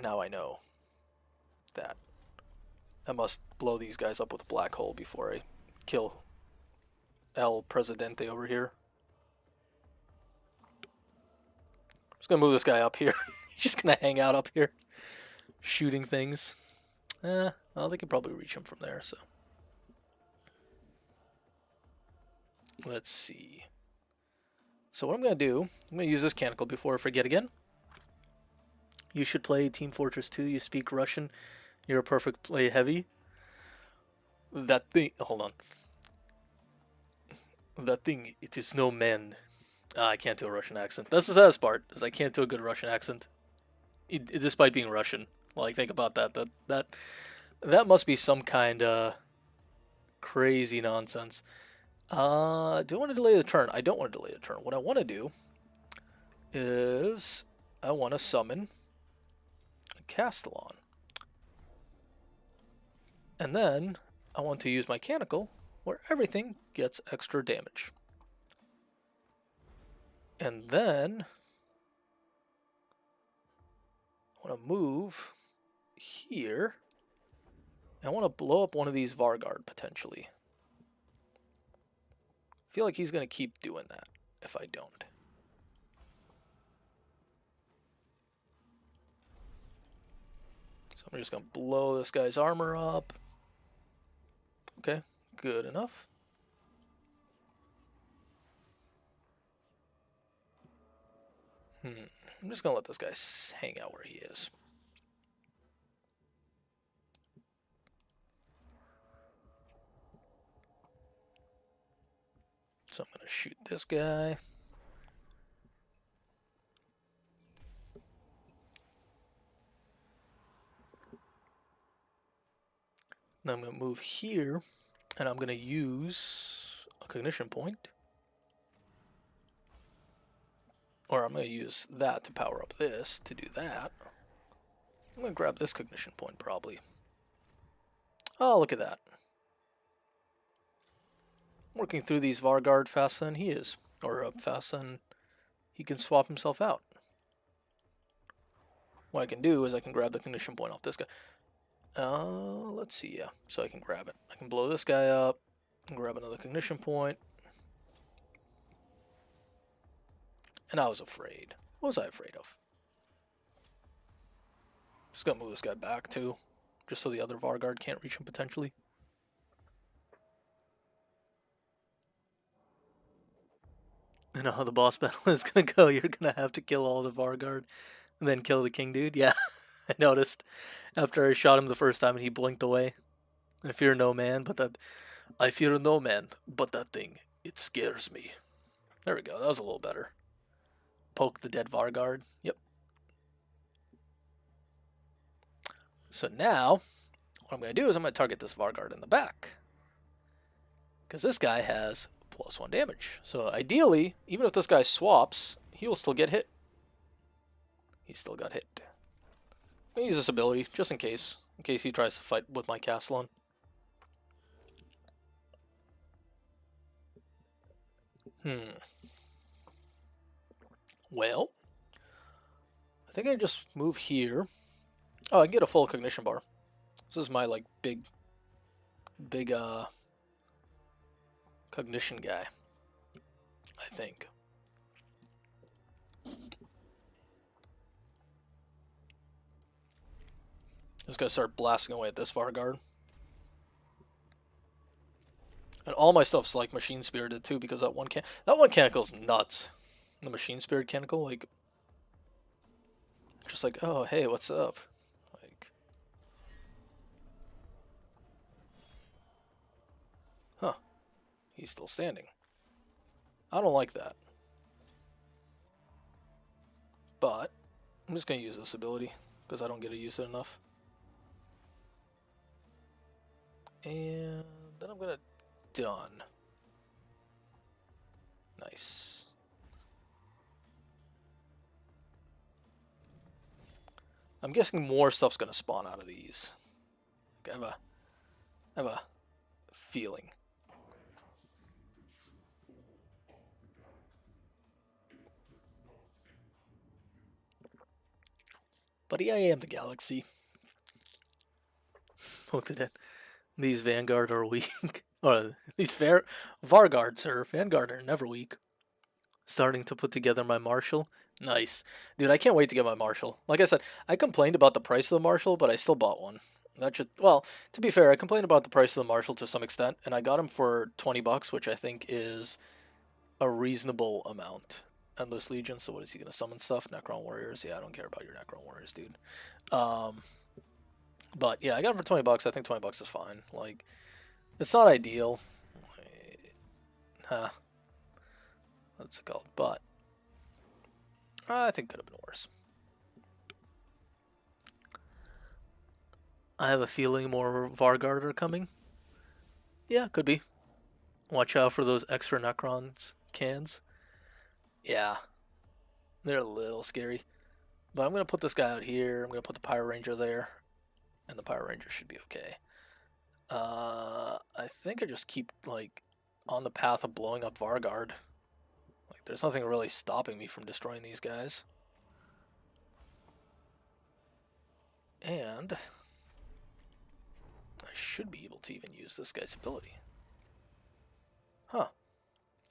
now I know that I must blow these guys up with a black hole before I kill El Presidente over here. I'm just gonna move this guy up here. He's just gonna hang out up here, shooting things. Well, they could probably reach him from there, so. Let's see. So what I'm going to do, I'm going to use this canicle before I forget again. You should play Team Fortress 2. You speak Russian. You're a perfect play heavy. That thing, hold on. That thing, it is no man. I can't do a Russian accent. That's the saddest part, is I can't do a good Russian accent. Despite being Russian. Like, think about that. That must be some kind of crazy nonsense. Do I want to delay the turn? I don't want to delay the turn. What I want to do is I want to summon a Castellan. And then I want to use my Mechanical where everything gets extra damage. And then I want to move here. I want to blow up one of these Vargard potentially. I feel like he's going to keep doing that if I don't. I'm just gonna blow this guy's armor up. Okay, good enough. I'm just gonna let this guy hang out where he is. So I'm gonna shoot this guy. Then I'm gonna move here, and I'm gonna use a cognition point. Or I'm going to use that to power up this to do that. I'm going to grab this cognition point probably. Oh, look at that. Working through these Vargard faster than he is. Or faster than he can swap himself out. What I can do is I can grab the cognition point off this guy. Let's see, yeah. So I can grab it. I can blow this guy up and grab another cognition point. And I was afraid. What was I afraid of? Just gonna move this guy back too, just so the other Vargard can't reach him potentially. You know how the boss battle is gonna go. You're gonna have to kill all the Vargard and then kill the king dude. Yeah, I noticed after I shot him the first time and he blinked away. I fear no man, but that thing, it scares me. There we go. That was a little better. Poke the dead Vargard. Yep. So now, what I'm going to do is I'm going to target this Vargard in the back. Because this guy has +1 damage. So ideally, even if this guy swaps, he will still get hit. He still got hit. I'm going to use this ability, just in case he tries to fight with my castle on. Well, I think I just move here. Oh, I can get a full cognition bar. This is my, like, big cognition guy, I think. Just gotta start blasting away at this Vargard. And all my stuff's, like, machine spirited, too, because that one Mechanical's nuts. The machine spirit Mechanical, like, just like, oh, hey, what's up? Like, huh. He's still standing. I don't like that. But I'm just going to use this ability because I don't get to use it enough. And then I'm going to done. Nice. I'm guessing more stuff's going to spawn out of these. I have a feeling. Buddy, I am the galaxy. Look at that. These Vanguard are weak. Or these Varguards or Vanguard are never weak. Starting to put together my Marshal. Nice. Dude, I can't wait to get my Marshal. Like I said, I complained about the price of the Marshal, but I still bought one. That should, well, to be fair, I complained about the price of the Marshal to some extent, and I got him for 20 bucks, which I think is a reasonable amount. Endless Legion, so what is he going to summon stuff? Necron Warriors? Yeah, I don't care about your Necron Warriors, dude. But yeah, I got him for 20 bucks. I think 20 bucks is fine. Like, it's not ideal. What's it called? But I think it could have been worse. I have a feeling more Vargard are coming. Yeah, could be. Watch out for those extra Necrons cans. Yeah, they're a little scary. But I'm going to put this guy out here. I'm going to put the Pyro Ranger there. And the Pyro Ranger should be okay. I think I just keep, like, on the path of blowing up Vargard. Like, there's nothing really stopping me from destroying these guys. And I should be able to even use this guy's ability. Huh.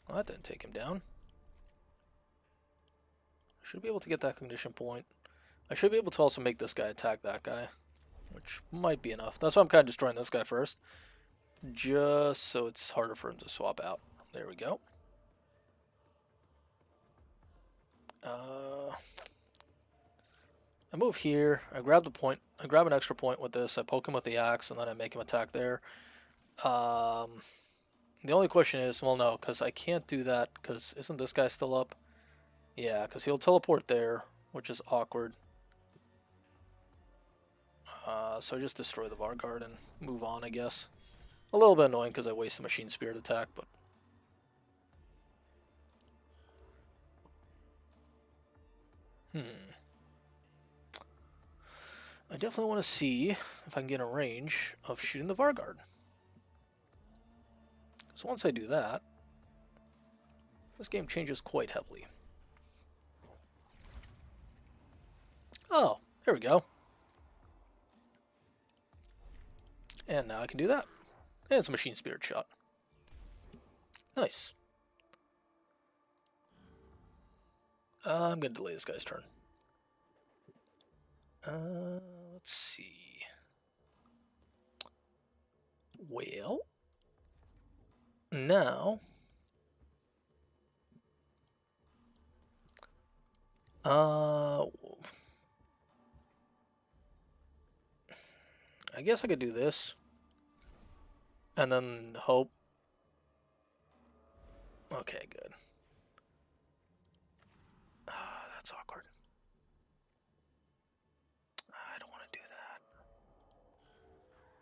Well, that didn't take him down. I should be able to get that cognition point. I should be able to also make this guy attack that guy. which might be enough. That's why I'm kind of destroying this guy first, just so it's harder for him to swap out. There we go. I move here, I grab the point, I grab an extra point with this, I poke him with the axe, and then I make him attack there. The only question is, well, no, because I can't do that, because isn't this guy still up? Yeah, because he'll teleport there, which is awkward. So I just destroy the Varguard and move on, I guess. A little bit annoying because I waste the Machine Spirit attack, but... I definitely want to see if I can get a range of shooting the Varguard. So once I do that, this game changes quite heavily. Oh, there we go. And now I can do that. And it's a Machine Spirit shot. Nice. I'm going to delay this guy's turn. Let's see. Well, now, I guess I could do this, and then hope. Okay, good. That's awkward. I don't want to do that.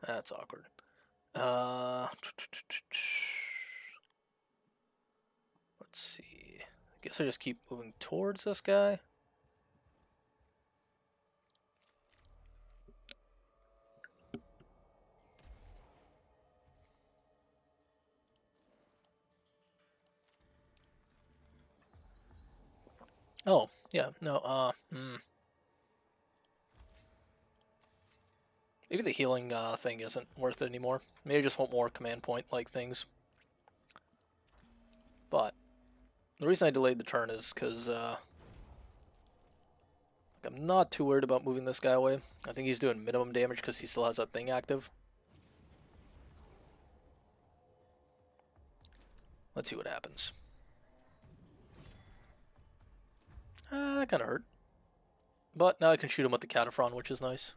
That's awkward. Let's see. I guess I just keep moving towards this guy. Oh, yeah, no, maybe the healing thing isn't worth it anymore. Maybe I just want more command point-like things. But the reason I delayed the turn is because I'm not too worried about moving this guy away. I think he's doing minimum damage because he still has that thing active. Let's see what happens. That kind of hurt. But now I can shoot him with the Cataphren, which is nice.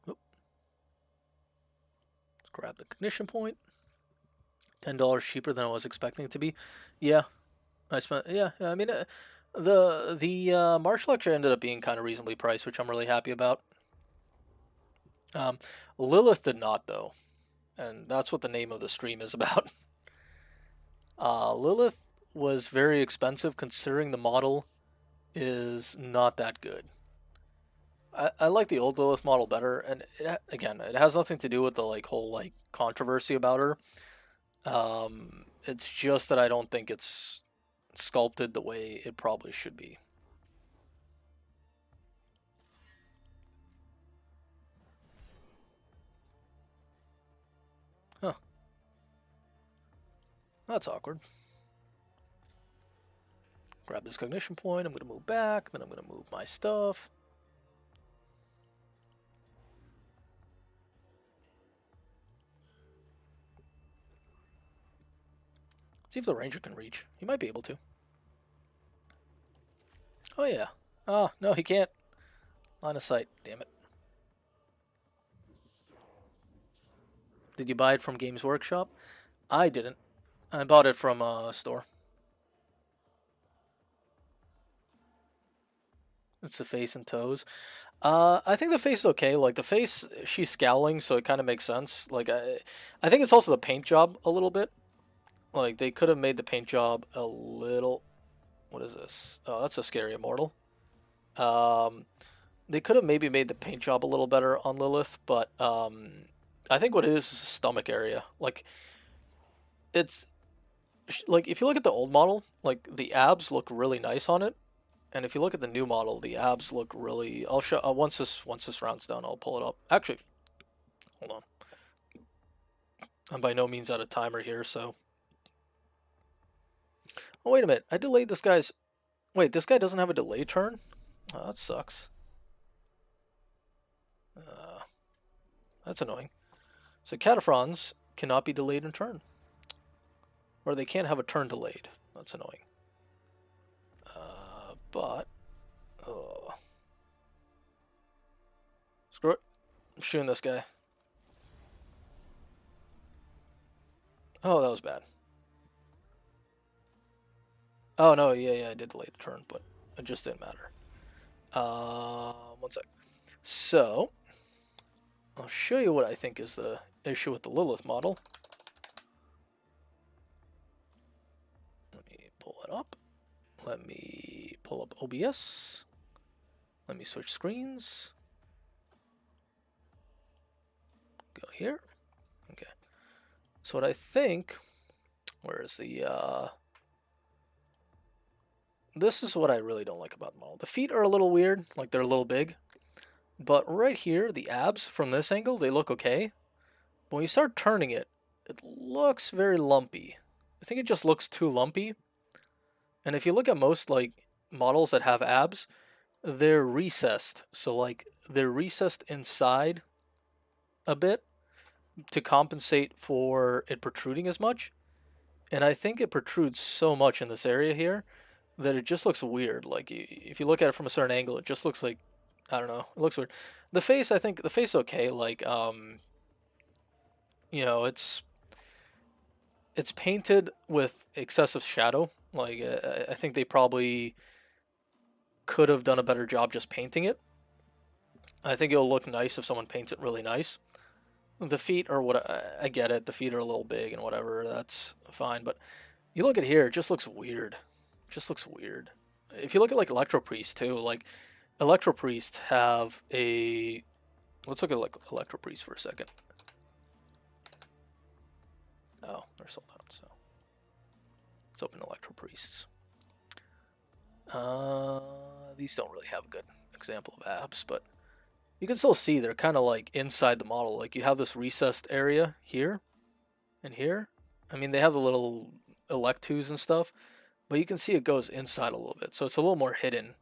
Oop. Let's grab the Cognition point. $10 cheaper than I was expecting it to be. Yeah, I spent. Yeah, I mean, the Martial Lecture ended up being kind of reasonably priced, which I'm really happy about. Lilith did not, though, and that's what the name of the stream is about. Lilith was very expensive considering the model is not that good. I like the old Lilith model better, and again, it has nothing to do with the whole controversy about her. It's just that I don't think it's sculpted the way it probably should be. Huh. That's awkward. Grab this Cognition point, I'm going to move back, then I'm going to move my stuff. See if the Ranger can reach. He might be able to. Oh yeah. Oh, no, he can't. Line of sight, damn it. Did you buy it from Games Workshop? I didn't. I bought it from a store. It's the face and toes. I think the face is okay. Like, the face, she's scowling, so it kind of makes sense. Like, I think it's also the paint job a little bit. Like, they could have made the paint job a little... What is this? Oh, that's a scary immortal. They could have maybe made the paint job a little better on Lilith, but I think what it is the stomach area. Like, it's... Like, if you look at the old model, like, the abs look really nice on it. And if you look at the new model, the abs look really... I'll show... once this round's done, I'll pull it up. Actually, hold on. I'm by no means out of timer here, so... Oh, wait a minute. I delayed this guy's... Wait, this guy doesn't have a delay turn? Oh, that sucks. That's annoying. So Cataphrons cannot be delayed in turn. Or they can't have a turn delayed. That's annoying. But... screw it. I'm shooting this guy. Oh, that was bad. Oh, no, yeah, I did delay the turn, but it just didn't matter. 1 sec. So, I'll show you what I think is the issue with the Lilith model. Let me pull it up. Let me pull up OBS. Let me switch screens. Go here. Okay. So what I think, where is the, this is what I really don't like about the model. The feet are a little weird, like they're a little big. But right here, the abs, from this angle, they look okay. But when you start turning it, it looks very lumpy. I think it just looks too lumpy. And if you look at most, like, models that have abs, they're recessed. So, like, they're recessed inside a bit to compensate for it protruding as much. And I think it protrudes so much in this area here that it just looks weird. Like, if you look at it from a certain angle, it just looks like, I don't know, it looks weird. The face, I think, the face is okay. Like, you know, it's painted with excessive shadow. Like, I think they probably could have done a better job just painting it. I think it'll look nice if someone paints it really nice. The feet are what I get it. The feet are a little big and whatever. That's fine. But you look at here, it just looks weird. It just looks weird. If you look at like Electro Priest too, like Electro Priest have a. Let's look at like Electro Priest for a second. Oh, they're sold out. So let's open Electro Priests. These don't really have a good example of abs, but you can still see they're kind of like inside the model. Like you have this recessed area here and here. I mean, they have the little Electus and stuff, but you can see it goes inside a little bit. So it's a little more hidden.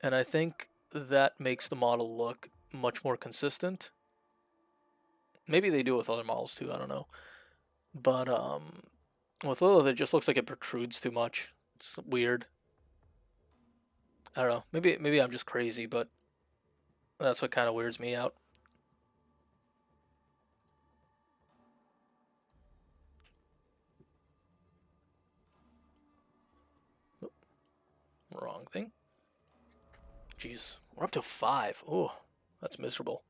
And I think that makes the model look much more consistent. Maybe they do it with other models too, I don't know. But with Lilith, it just looks like it protrudes too much. It's weird. I don't know. Maybe I'm just crazy, but that's what kind of weirds me out. Oh, wrong thing. Jeez, we're up to 5. Oh, that's miserable.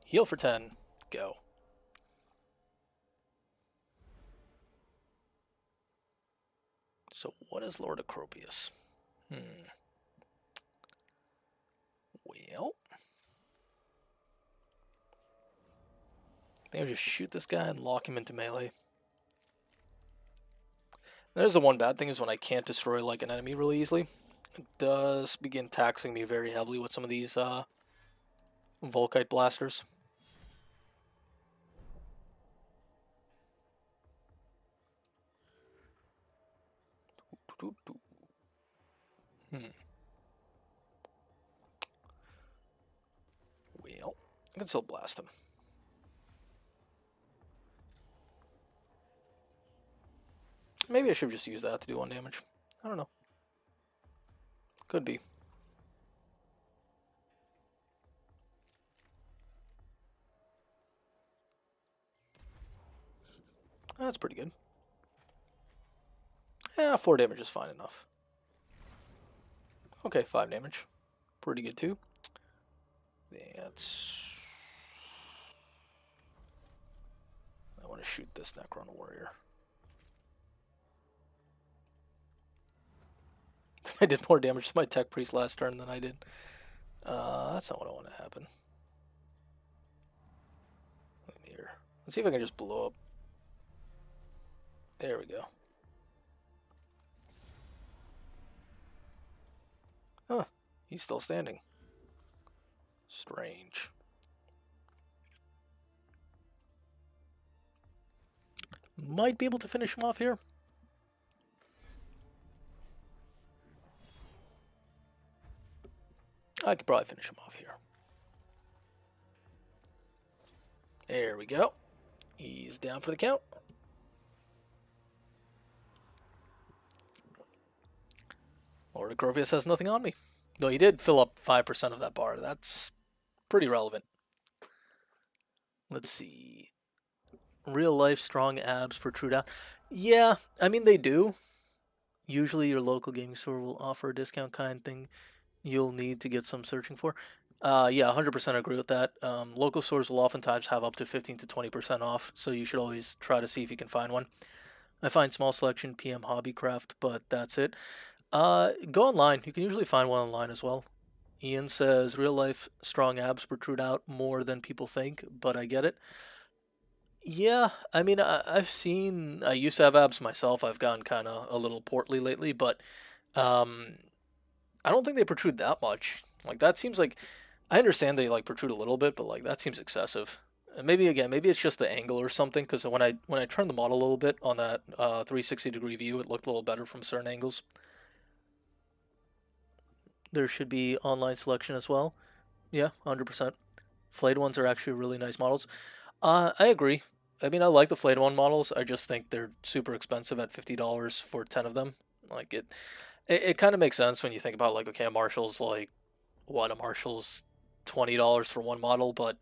Heal for 10. Go. So what is Lord Acropius? Well, I think I'll just shoot this guy and lock him into melee. There's the one bad thing is when I can't destroy like an enemy really easily. It does begin taxing me very heavily with some of these Volkite blasters. Well, I can still blast him. Maybe I should just use that to do 1 damage. I don't know. Could be. That's pretty good. Yeah, 4 damage is fine enough. Okay, 5 damage. Pretty good too. That's... I want to shoot this Necron Warrior. I did more damage to my Tech Priest last turn than I did. That's not what I want to happen. Here. Let's see if I can just blow up. There we go. Huh. He's still standing. Strange. Might be able to finish him off here. I could probably finish him off here. There we go. He's down for the count. Lord Acrovius has nothing on me. Though he did fill up 5% of that bar. That's pretty relevant. Let's see. Real life strong abs protrude out. Yeah, I mean they do. Usually your local gaming store will offer a discount kind thing you'll need to get some searching for. Yeah, 100% agree with that. Local stores will oftentimes have up to 15 to 20% off, so you should always try to see if you can find one. I find small selection PM Hobbycraft, but that's it. Go online. You can usually find one online as well. Ian says real life strong abs protrude out more than people think, but I get it. Yeah, I mean, I used to have abs myself. I've gotten kind of a little portly lately, but um, I don't think they protrude that much. Like, that seems like, I understand they like protrude a little bit, but like, that seems excessive. And maybe again, maybe it's just the angle or something, because when I turned the model a little bit on that 360-degree view, it looked a little better from certain angles. There should be online selection as well. Yeah, 100%. Flayed ones are actually really nice models. I agree. I mean, I like the Flayed one models. I just think they're super expensive at $50 for 10 of them. Like it kind of makes sense when you think about like, okay, a Marshall's like what, a Marshall's $20 for one model, but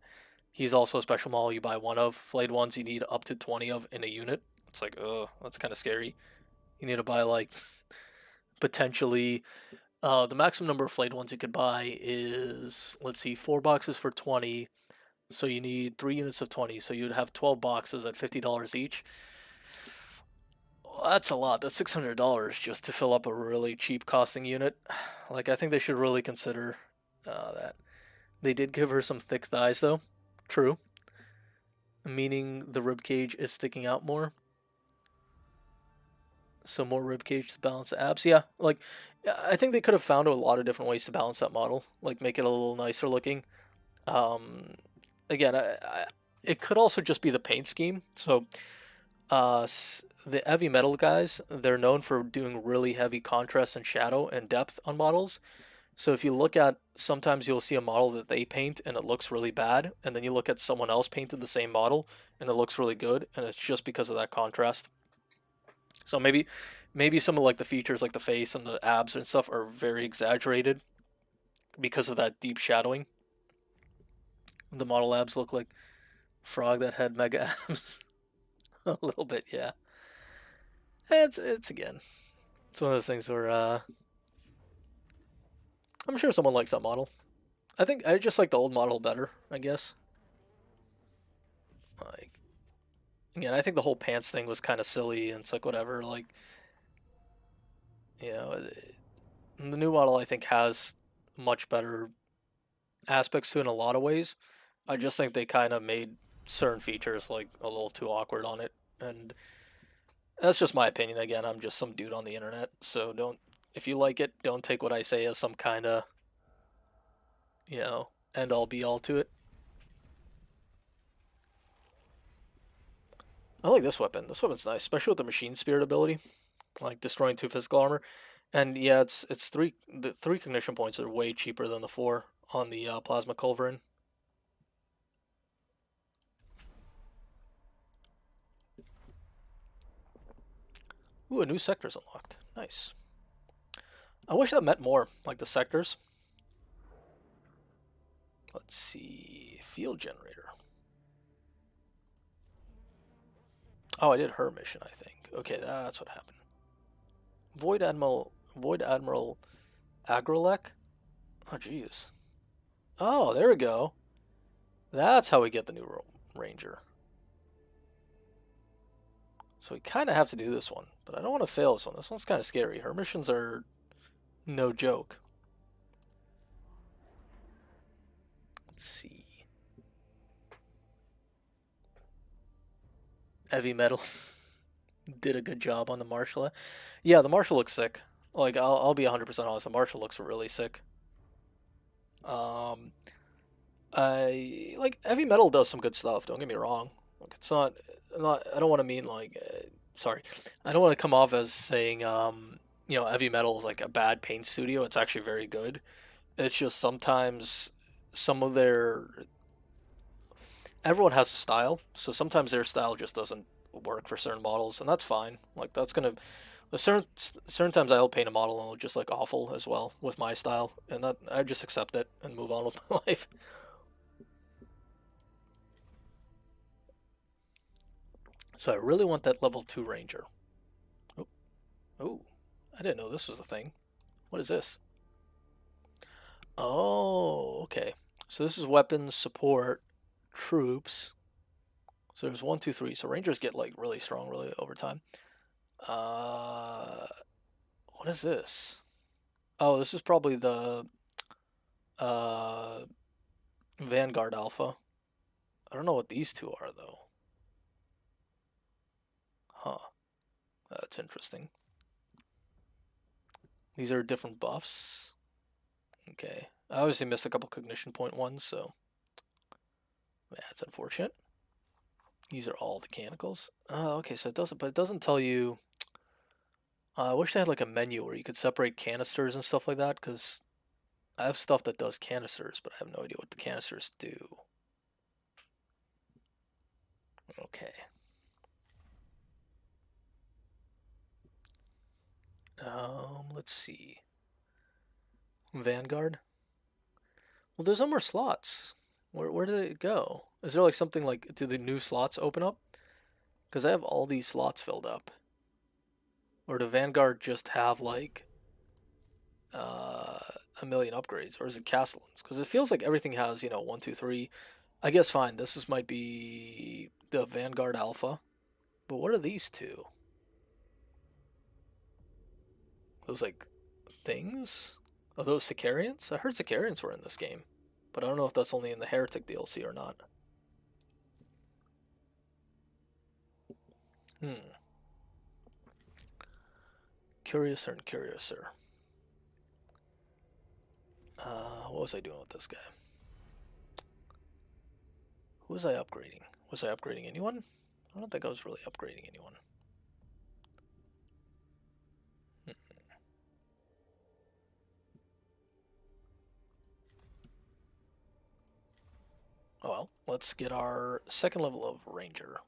he's also a special model you buy one of. Flayed ones you need up to 20 of in a unit. It's like, oh, that's kind of scary. You need to buy like potentially the maximum number of flayed ones you could buy is, let's see, 4 boxes for 20. So you need 3 units of 20. So you'd have 12 boxes at $50 each. Well, that's a lot. That's $600 just to fill up a really cheap costing unit. Like, I think they should really consider that. They did give her some thick thighs, though. True. Meaning the rib cage is sticking out more. So more rib cage to balance the abs. Yeah, like I think they could have found a lot of different ways to balance that model, like make it a little nicer looking. Um, Again, it could also just be the paint scheme. So the heavy metal guys, they're known for doing really heavy contrast and shadow and depth on models. So if you look at, sometimes you'll see a model that they paint and it looks really bad, and then you look at someone else painted the same model and it looks really good, and it's just because of that contrast. So maybe some of like the features like the face and the abs and stuff are very exaggerated because of that deep shadowing. The model abs look like frog that had mega abs. A little bit, yeah. It's again. It's one of those things where I'm sure someone likes that model. I think I just like the old model better, I guess. Like again, I think the whole pants thing was kind of silly, and it's like whatever. Like you know, the new model I think has much better aspects to it in a lot of ways. I just think they kind of made certain features like a little too awkward on it, and that's just my opinion. Again, I'm just some dude on the internet, so don't, if you like it, don't take what I say as some kind of, end all be all to it. I like this weapon. This weapon's nice, especially with the machine spirit ability, like destroying 2 physical armor. And yeah, it's the 3 cognition points are way cheaper than the 4 on the plasma culverin. Ooh, a new sector's unlocked. Nice. I wish that meant more, like the sectors. Let's see. Field generator. Oh, I did her mission, I think. Okay, that's what happened. Void Admiral Agrolek? Oh, jeez. Oh, there we go. That's how we get the new Ranger. So we kind of have to do this one, but I don't want to fail this one. This one's kind of scary. Her missions are no joke. Let's see. Heavy metal did a good job on the Marshall. Yeah, the Marshall looks sick. Like I'll be 100% honest. The Marshall looks really sick. I like heavy metal does some good stuff. Don't get me wrong. Like it's not I don't want to mean like, sorry, I don't want to come off as saying, Heavy Metal is like a bad paint studio. It's actually very good. It's just sometimes some of their everyone has a style, so sometimes their style just doesn't work for certain models, and that's fine. Like that's gonna certain times I'll paint a model and it'll just like awful as well with my style, and that I just accept it and move on with my life. So I really want that level 2 ranger. Oh, oh, I didn't know this was a thing. What is this? Oh, okay. So this is weapons, support, troops. So there's one, two, three. So rangers get like really strong really over time. Uh, what is this? Oh, this is probably the uh Vanguard Alpha. I don't know what these two are though. Huh. That's interesting. These are different buffs. Okay. I obviously missed a couple cognition point ones, so that's unfortunate. These are all mechanicals. Oh, okay, so it doesn't, but it doesn't tell you. I wish they had like a menu where you could separate canisters and stuff like that, because I have stuff that does canisters, but I have no idea what the canisters do. Okay. Let's see. Vanguard. Well, there's no more slots. Where did it go? Is there like something like, do the new slots open up? Because I have all these slots filled up. Or do Vanguard just have like a million upgrades, or is it Castellans? Because it feels like everything has, one, two, three. I guess fine. Might be the Vanguard Alpha, but what are these two? Those like things? Are those Sicarians? I heard Sicarians were in this game, but I don't know if that's only in the Heretic DLC or not. Curiouser and curiouser. What was I doing with this guy? Who was I upgrading? Was I upgrading anyone? I don't think I was really upgrading anyone. Oh well, let's get our second level of Ranger.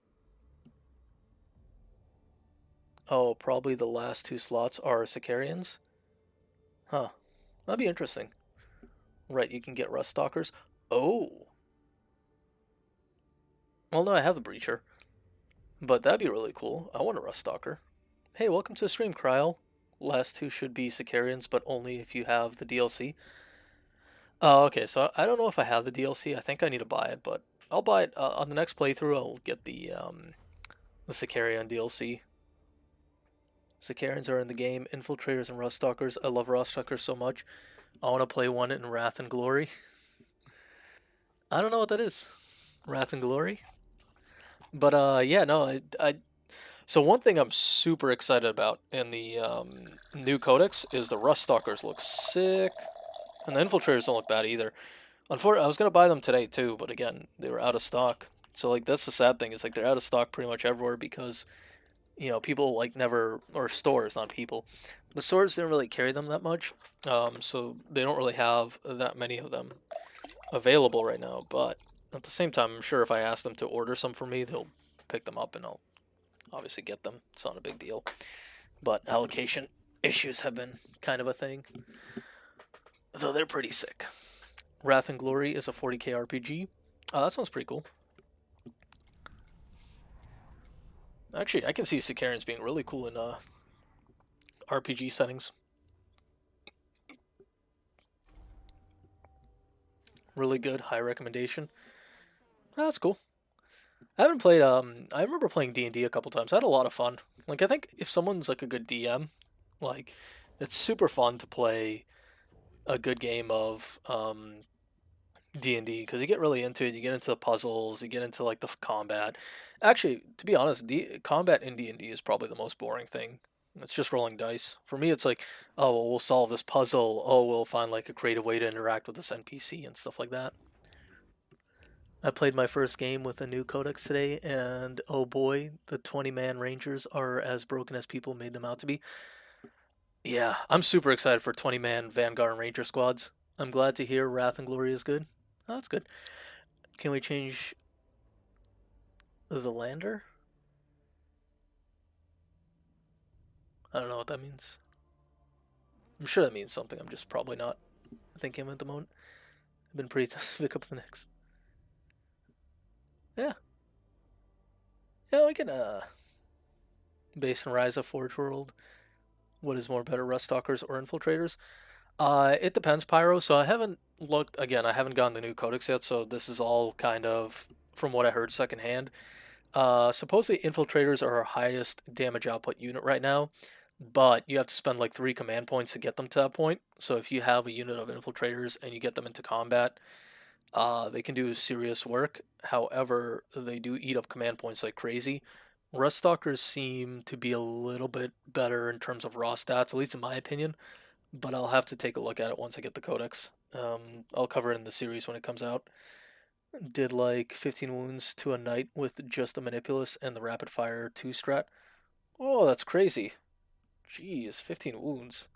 Oh, probably the last two slots are Sicarians? Huh. That'd be interesting. Right, you can get Rust Stalkers. Oh! Well, no, I have the Breacher. But that'd be really cool. I want a Rust Stalker. Hey, welcome to the stream, Kryl. Last two should be Sicarians, but only if you have the DLC. Oh, okay, so I don't know if I have the DLC. I think I need to buy it, but I'll buy it on the next playthrough. I'll get the Sicarian DLC. Sicarians are in the game. Infiltrators and Rust Stalkers. I love Rust Stalkers so much. I want to play one in Wrath and Glory. I don't know what that is. Wrath and Glory. But yeah, no, so one thing I'm super excited about in the new codex is the Rust Stalkers look sick, and the Infiltrators don't look bad either. Unfortunately, I was gonna buy them today too, but again, they were out of stock. So like that's the sad thing is like they're out of stock pretty much everywhere because people like never, or stores, not people, the stores didn't really carry them that much, so they don't really have that many of them available right now. But at the same time, I'm sure if I ask them to order some for me, they'll pick them up and I'll obviously get them. It's not a big deal. But allocation issues have been kind of a thing, though they're pretty sick. Wrath and Glory is a 40k RPG. That sounds pretty cool. Actually, I can see Sicarians being really cool in RPG settings. Really good, high recommendation. That's cool. I haven't played. I remember playing D&D a couple times. I had a lot of fun. Like I think if someone's like a good DM, like it's super fun to play a good game of D&D because you get really into it. You get into the puzzles. You get into like the combat. Actually, to be honest, the combat in D&D is probably the most boring thing. It's just rolling dice. For me, it's like, oh, well, we'll solve this puzzle. Oh, we'll find like a creative way to interact with this NPC and stuff like that. I played my first game with a new codex today, and oh boy, the 20-man Rangers are as broken as people made them out to be. Yeah, I'm super excited for 20-man Vanguard and Ranger squads. I'm glad to hear Wrath and Glory is good. Oh, that's good. Can we change the lander? I don't know what that means. I'm sure that means something. I'm just probably not thinking of it at the moment. I've been pretty tough to pick up the next. Yeah. Yeah, we can base and rise of Forge World. What is more better, Rust Stalkers or Infiltrators? It depends, Pyro. So I haven't looked again. I haven't gotten the new codex yet, so this is all kind of from what I heard secondhand. Supposedly Infiltrators are our highest damage output unit right now, but you have to spend like 3 command points to get them to that point. So if you have a unit of Infiltrators and you get them into combat, they can do serious work. However, they do eat up command points like crazy. Rust Stalkers seem to be a little bit better in terms of raw stats, at least in my opinion, but I'll have to take a look at it once I get the codex. I'll cover it in the series when it comes out. Did like 15 wounds to a knight with just the Manipulus and the rapid fire 2 strat. Oh, that's crazy. Jeez, 15 wounds.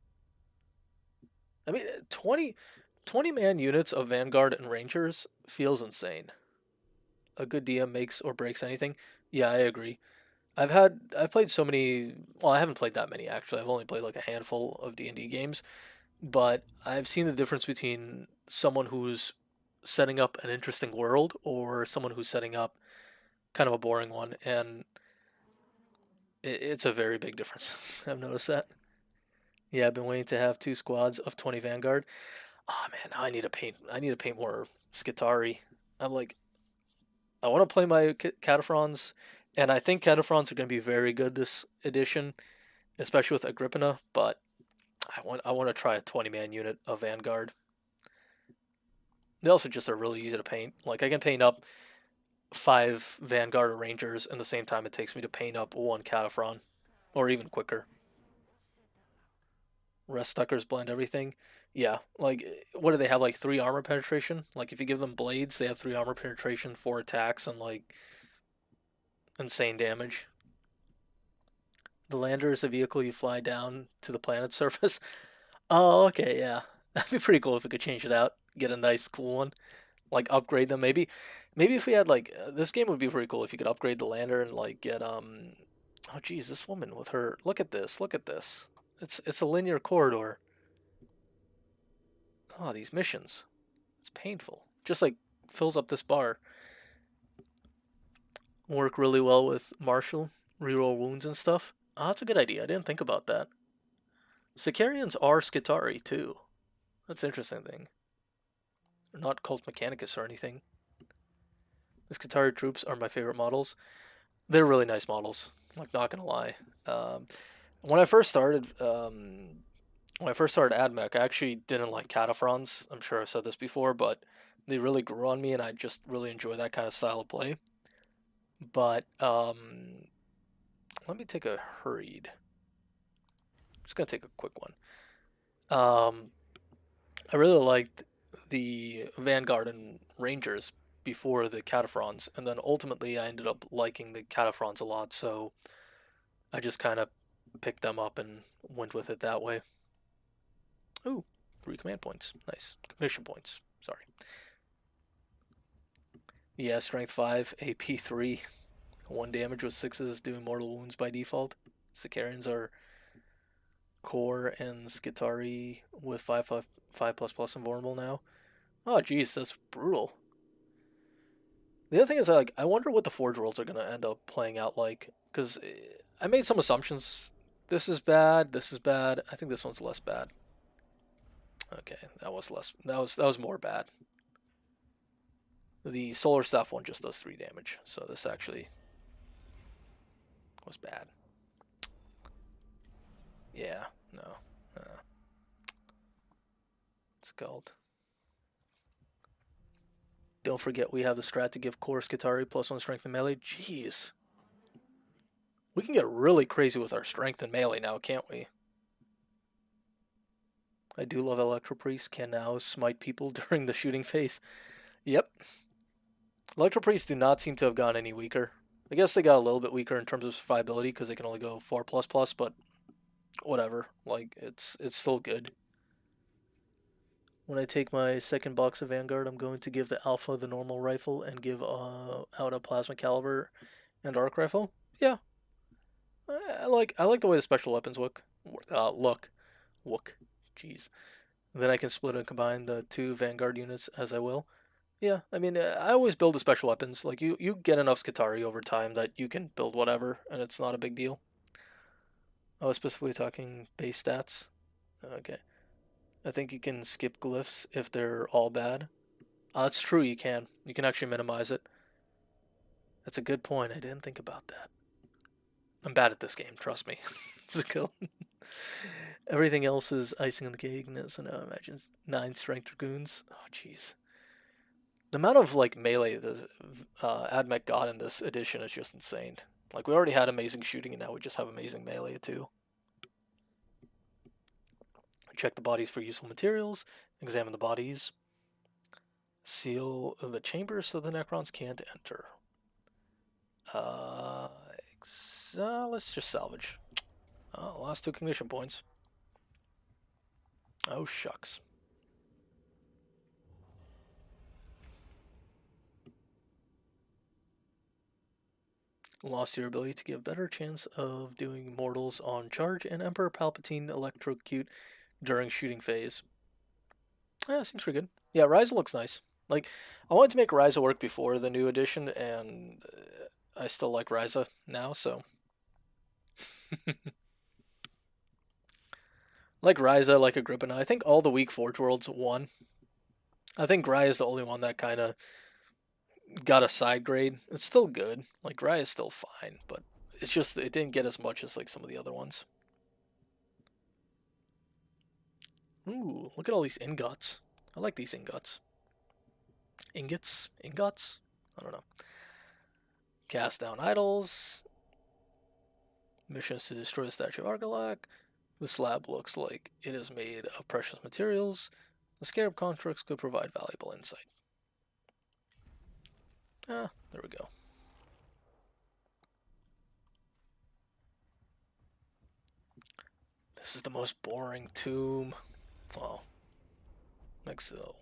I mean, 20 man units of Vanguard and Rangers feels insane. A good DM makes or breaks anything. Yeah, I agree. I've played so many. Well, I haven't played that many actually. I've only played like a handful of D&D games, but I've seen the difference between someone who's setting up an interesting world or someone who's setting up kind of a boring one, and it's a very big difference. I've noticed that. Yeah, I've been waiting to have 2 squads of 20 Vanguard. Oh man, now I need to paint. I need to paint more Skitari. I'm like, I want to play my Cataphrons, and I think Cataphrons are going to be very good this edition, especially with Agrippina. But I want to try a 20-man unit of Vanguard. They also just are really easy to paint. Like I can paint up 5 Vanguard or Rangers in the same time it takes me to paint up 1 Cataphron, or even quicker. Rest Stuckers blend everything. Yeah, like what do they have? Like 3 armor penetration. Like if you give them blades, they have 3 armor penetration, 4 attacks, and like insane damage. The lander is a vehicle you fly down to the planet's surface. Oh, okay, yeah. That'd be pretty cool if we could change it out. Get a nice, cool one. Like upgrade them. Maybe if we had like this game would be pretty cool if you could upgrade the lander and like get Oh, geez, this woman with her. Look at this. Look at this. It's a linear corridor. Oh, these missions. It's painful. Just like fills up this bar. Work really well with Marshall. Reroll wounds and stuff. Oh, that's a good idea. I didn't think about that. Sicarians are Skitari too. That's an interesting thing. They're not called Mechanicus or anything. The Skitari troops are my favorite models. They're really nice models. Like, not gonna lie. Um, when I first started, AdMech, I actually didn't like Cataphrons. I'm sure I've said this before, but they really grew on me, and I just really enjoy that kind of style of play. But let me take a hurried. I'm just gonna take a quick one. I really liked the Vanguard and Rangers before the Cataphrons, and then ultimately I ended up liking the Cataphrons a lot, so I just kind of picked them up and went with it that way. Ooh, 3 command points. Nice. Commission points. Sorry. Yeah, strength 5, AP 3, 1 damage with 6s, doing mortal wounds by default. Sicarians are core and Skitari with 5++ invulnerable now. Oh, geez, that's brutal. The other thing is, like, I wonder what the Forge Worlds are gonna end up playing out like, because I made some assumptions. This is bad. This is bad. I think this one's less bad. Okay, that was less. That was more bad. The Solar Staff one just does 3 damage, so this actually was bad. Yeah, no. It's called. Don't forget we have the strat to give core Skitari +1 strength and melee. Jeez. We can get really crazy with our strength and melee now, can't we? I do love Electro Priest can now smite people during the shooting phase. Yep. Electro Priests do not seem to have gotten any weaker. I guess they got a little bit weaker in terms of survivability because they can only go 4++, but whatever. Like, it's still good. When I take my second box of Vanguard, I'm going to give the Alpha the normal rifle and give out a Plasma Caliber and Arc Rifle. Yeah, I like the way the special weapons look. Look. Jeez. Then I can split and combine the two Vanguard units as I will. Yeah, I mean, I always build the special weapons. Like, you get enough Skitarii over time that you can build whatever, and it's not a big deal. I was specifically talking base stats. Okay. I think you can skip glyphs if they're all bad. That's true, you can. You can actually minimize it. That's a good point. I didn't think about that. I'm bad at this game, trust me. It's a kill. Everything else is icing on the cake, so now imagine 9 strength dragoons. Oh, jeez. The amount of like melee the AdMech got in this edition is just insane. Like, we already had amazing shooting, and now we just have amazing melee too. Check the bodies for useful materials. Examine the bodies. Seal the chamber so the Necrons can't enter. Let's just salvage. Last 2 cognition points. Oh, shucks. Lost your ability to give better chance of doing mortals on charge and Emperor Palpatine electrocute during shooting phase. Yeah, seems pretty good. Yeah, Ryza looks nice. Like, I wanted to make Ryza work before the new edition, and I still like Ryza now, so. Like Ryza, like Agrippina. I think all the weak Forge Worlds won. I think Rye is the only one that kind of got a side grade. It's still good. Like, Rye is still fine, but it's just, it didn't get as much as like some of the other ones. Ooh, look at all these ingots. I like these ingots. Ingots? Ingots? I don't know. Cast down idols. Missions to destroy the Statue of Argalak. The slab looks like it is made of precious materials. The Scarab constructs could provide valuable insight. Ah, there we go. This is the most boring tomb. Well, next to the one.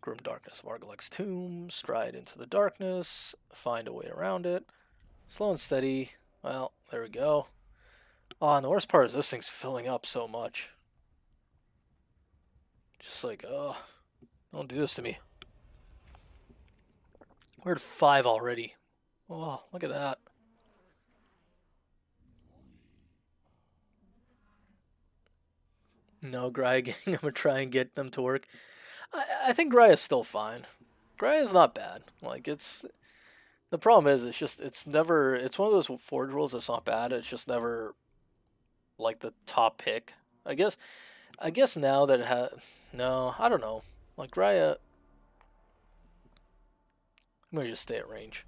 Grim darkness of Argalak's tomb. Stride into the darkness. Find a way around it. Slow and steady. Well, there we go. Oh, and the worst part is this thing's filling up so much. Just like, oh, don't do this to me. We're at 5 already. Oh, look at that. No, Graya gang. I'm gonna try and get them to work. I think Graya's still fine. Graya's not bad. Like, it's... The problem is, it's never... It's one of those Forge Worlds that's not bad. It's just never, like, the top pick. I guess now that it has... No, I don't know. Like, Graya... I'm gonna just stay at range.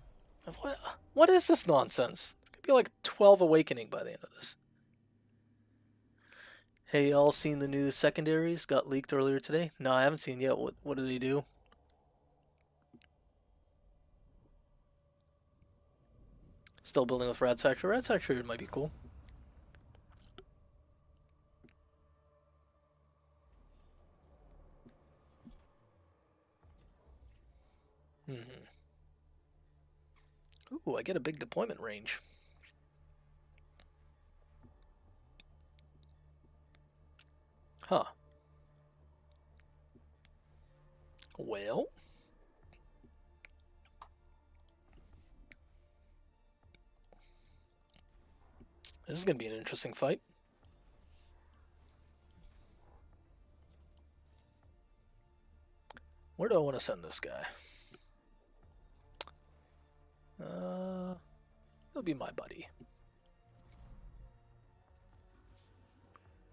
What is this nonsense? It could be like 12 Awakening by the end of this. Hey, y'all seen the new secondaries? Got leaked earlier today? No, I haven't seen yet. What do they do? Still building with Rad Saturator. Rad Saturator might be cool. Ooh, I get a big deployment range. Huh. Well. This is going to be an interesting fight. Where do I want to send this guy? He'll be my buddy.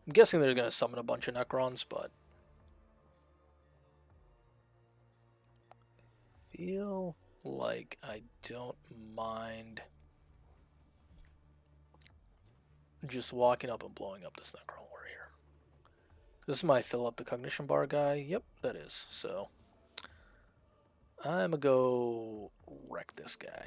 I'm guessing they're going to summon a bunch of Necrons, but... I feel like I don't mind just walking up and blowing up this Necron warrior. This is my fill up the cognition bar guy. Yep, that is. So I'm gonna go wreck this guy.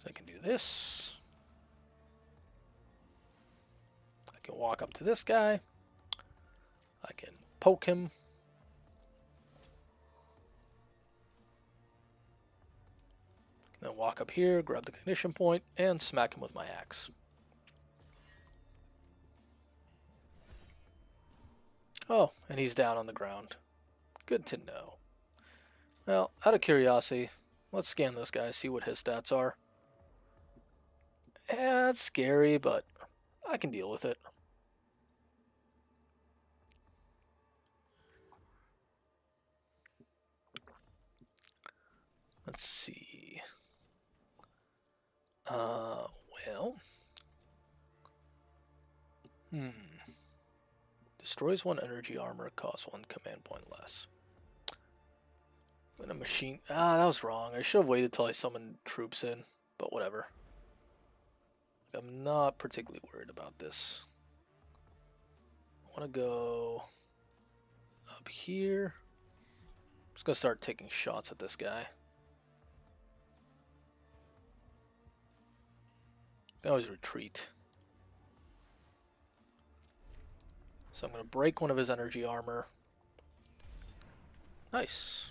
So I can do this. I can walk up to this guy. I can poke him. Then walk up here, grab the condition point, and smack him with my axe. Oh, and he's down on the ground. Good to know. Well, out of curiosity, let's scan this guy, see what his stats are. Yeah, it's scary, but I can deal with it. Let's see. Well. Destroys 1 energy armor, costs 1 command point less. When a machine... that was wrong. I should have waited till I summoned troops in, but whatever. I'm not particularly worried about this. I want to go up here. I'm just going to start taking shots at this guy. I can always retreat. So I'm going to break one of his energy armor. Nice.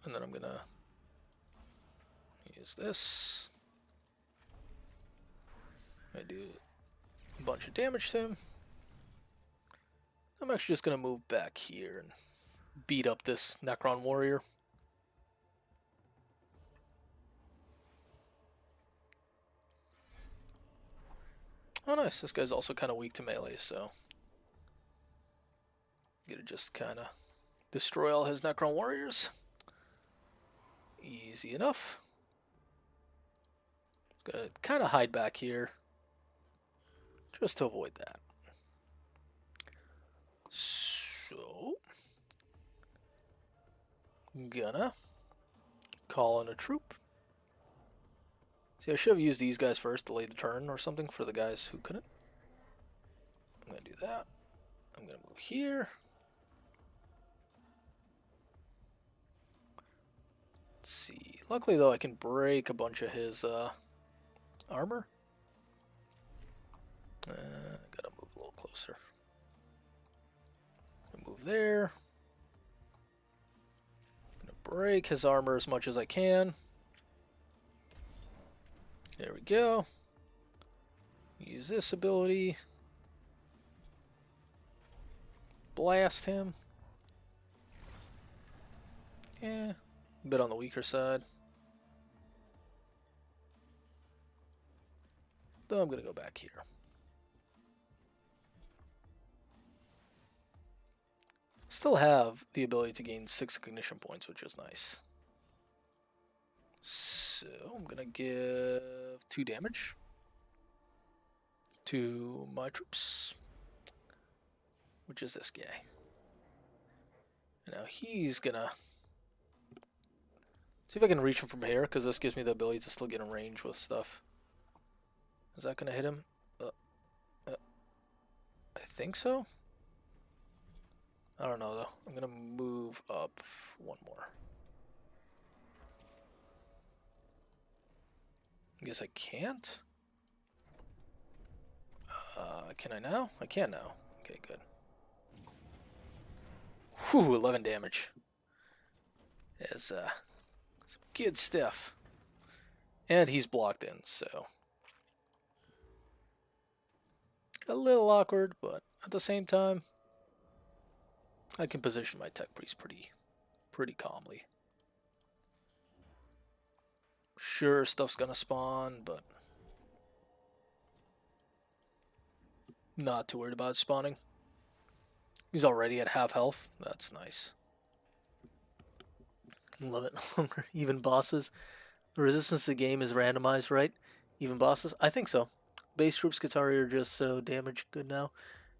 And then I'm going to use this. I do a bunch of damage to him. I'm actually just going to move back here and beat up this Necron warrior. Oh nice, this guy's also kind of weak to melee, so I'm gonna just kind of destroy all his Necron warriors. Easy enough. Gonna kind of hide back here just to avoid that. So, I'm gonna call in a troop. See, I should have used these guys first to lay the turn or something for the guys who couldn't. I'm going to do that. I'm going to move here. Let's see. Luckily, though, I can break a bunch of his armor. Gotta move a little closer. Move there. I'm gonna break his armor as much as I can. There we go. Use this ability. Blast him. Yeah, a bit on the weaker side. Though I'm gonna go back here. Still have the ability to gain 6 cognition points, which is nice. So I'm gonna give 2 damage to my troops, which is this guy. And now he's gonna see if I can reach him from here, because this gives me the ability to still get in range with stuff. Is that gonna hit him? I think so. I don't know though. I'm gonna move up one more. I guess I can't. Can I now? I can now. Okay, good. Whew, 11 damage. It's some good stuff. And he's blocked in, so a little awkward, but at the same time, I can position my tech priest pretty calmly. Sure, stuff's gonna spawn, but not too worried about it spawning. He's already at half health. That's nice. Love it. Even bosses. The resistance to the game is randomized, right? Even bosses? I think so. Base troops Skitarii are just so damage good now.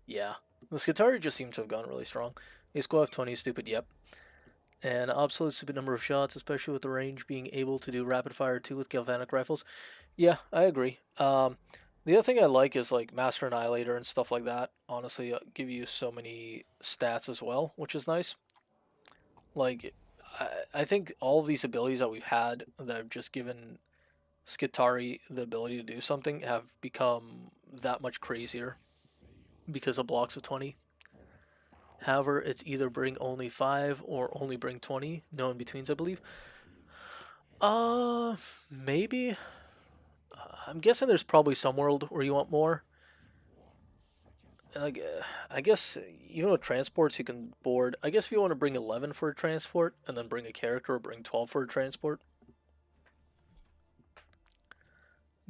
Yeah. The Skitarii just seem to have gone really strong. Ace Squad 20 is stupid, yep. And absolute stupid number of shots, especially with the range being able to do rapid fire too with galvanic rifles. Yeah, I agree. The other thing I like is like Master Annihilator and stuff like that. Honestly, give you so many stats as well, which is nice. Like, I think all of these abilities that we've had that have just given Skitari the ability to do something have become that much crazier because of blocks of 20. However, it's either bring only 5 or only bring 20. No in betweens, I believe. Maybe. I'm guessing there's probably some world where you want more. Like, I guess even with transports you can board. I guess if you want to bring 11 for a transport and then bring a character or bring 12 for a transport.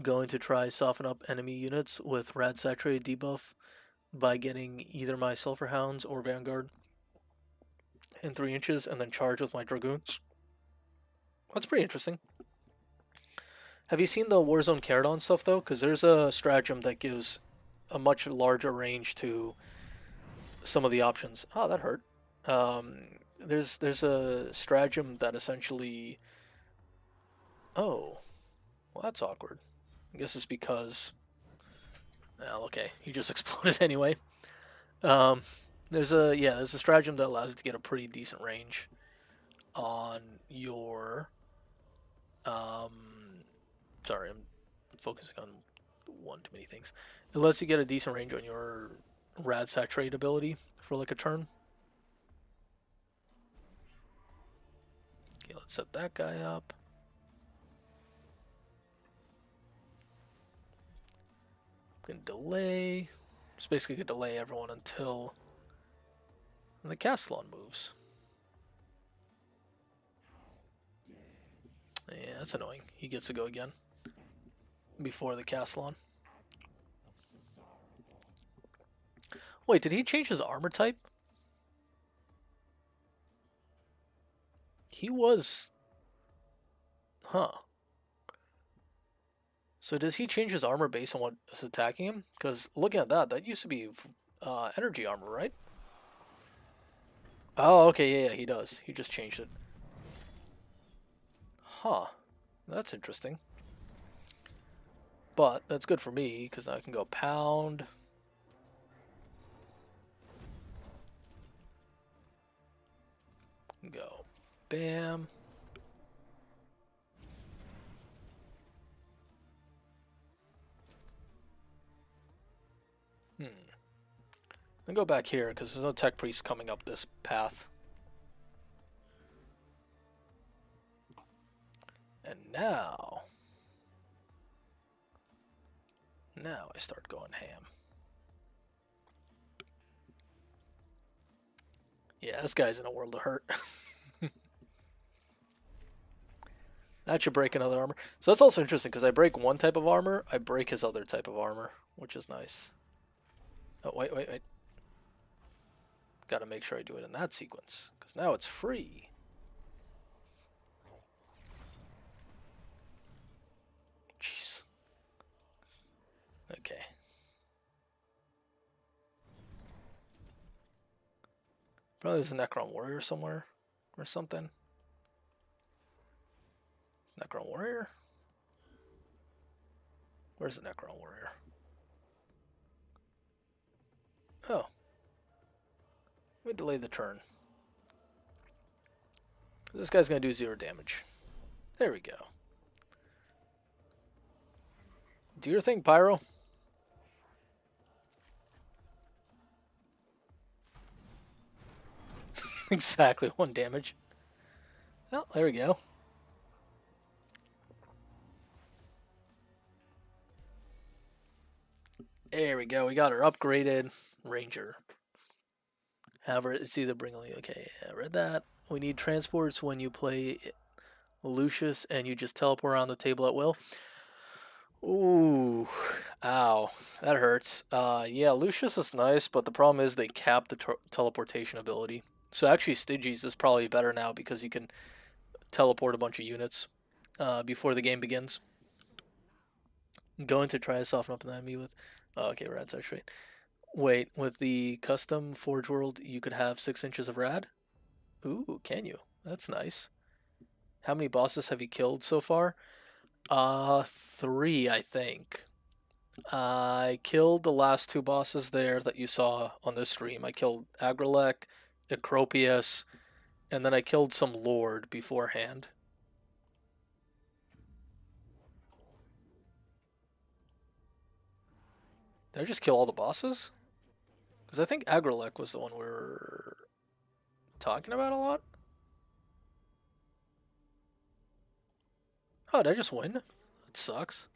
Going to try soften up enemy units with Rad Saturated debuff by getting either my Sulphur Hounds or Vanguard in 3 inches and then charge with my Dragoons. That's pretty interesting. Have you seen the Warzone Caradon stuff though? Because there's a stratagem that gives a much larger range to some of the options. Oh, that hurt. There's a stratagem that essentially. Oh, well that's awkward. I guess it's because. Well, okay, he just exploded anyway. There's a stratagem that allows you to get a pretty decent range on your. Sorry, I'm focusing on one too many things. It lets you get a decent range on your Rad Saturate ability for like a turn. Okay, let's set that guy up. I'm gonna delay. Just basically gonna delay everyone until the Castellan moves. Yeah, that's annoying. He gets to go again before the Castellan. Wait, did he change his armor type? He was... Huh. So does he change his armor based on what is attacking him? Because looking at that, that used to be energy armor, right? Oh, okay, yeah, he does. He just changed it. Huh. That's interesting. But that's good for me, because I can go pound. Go bam. I'll go back here, because there's no tech priest coming up this path. And now I start going ham. Yeah, this guy's in a world of hurt. That should break another armor. So that's also interesting, because I break one type of armor, I break his other type of armor, which is nice. Oh, wait. Gotta make sure I do it in that sequence, because now it's free. Jeez. Okay. Probably there's a Necron Warrior somewhere, or something. Necron Warrior? Where's the Necron Warrior? Oh. Let me delay the turn. This guy's going to do 0 damage. There we go. Do your thing, Pyro. Exactly, 1 damage. Oh, there we go. There we go. We got our upgraded Ranger. However, it's either bring only. Okay, I read that. We need transports when you play Lucius and you just teleport around the table at will. Ooh, ow, that hurts. Yeah, Lucius is nice, but the problem is they cap the teleportation ability. So actually, Styges is probably better now because you can teleport a bunch of units before the game begins. I'm going to try to soften up an enemy with. Oh, okay, Rad's actually. Wait, with the custom Forge World, you could have 6 inches of Rad? Ooh, can you? That's nice. How many bosses have you killed so far? 3, I think. I killed the last 2 bosses there that you saw on this stream. I killed Agrelek, Acropius, and then I killed some Lord beforehand. Did I just kill all the bosses? Because I think Agrelek was the one we were talking about a lot. Oh, did I just win? That sucks.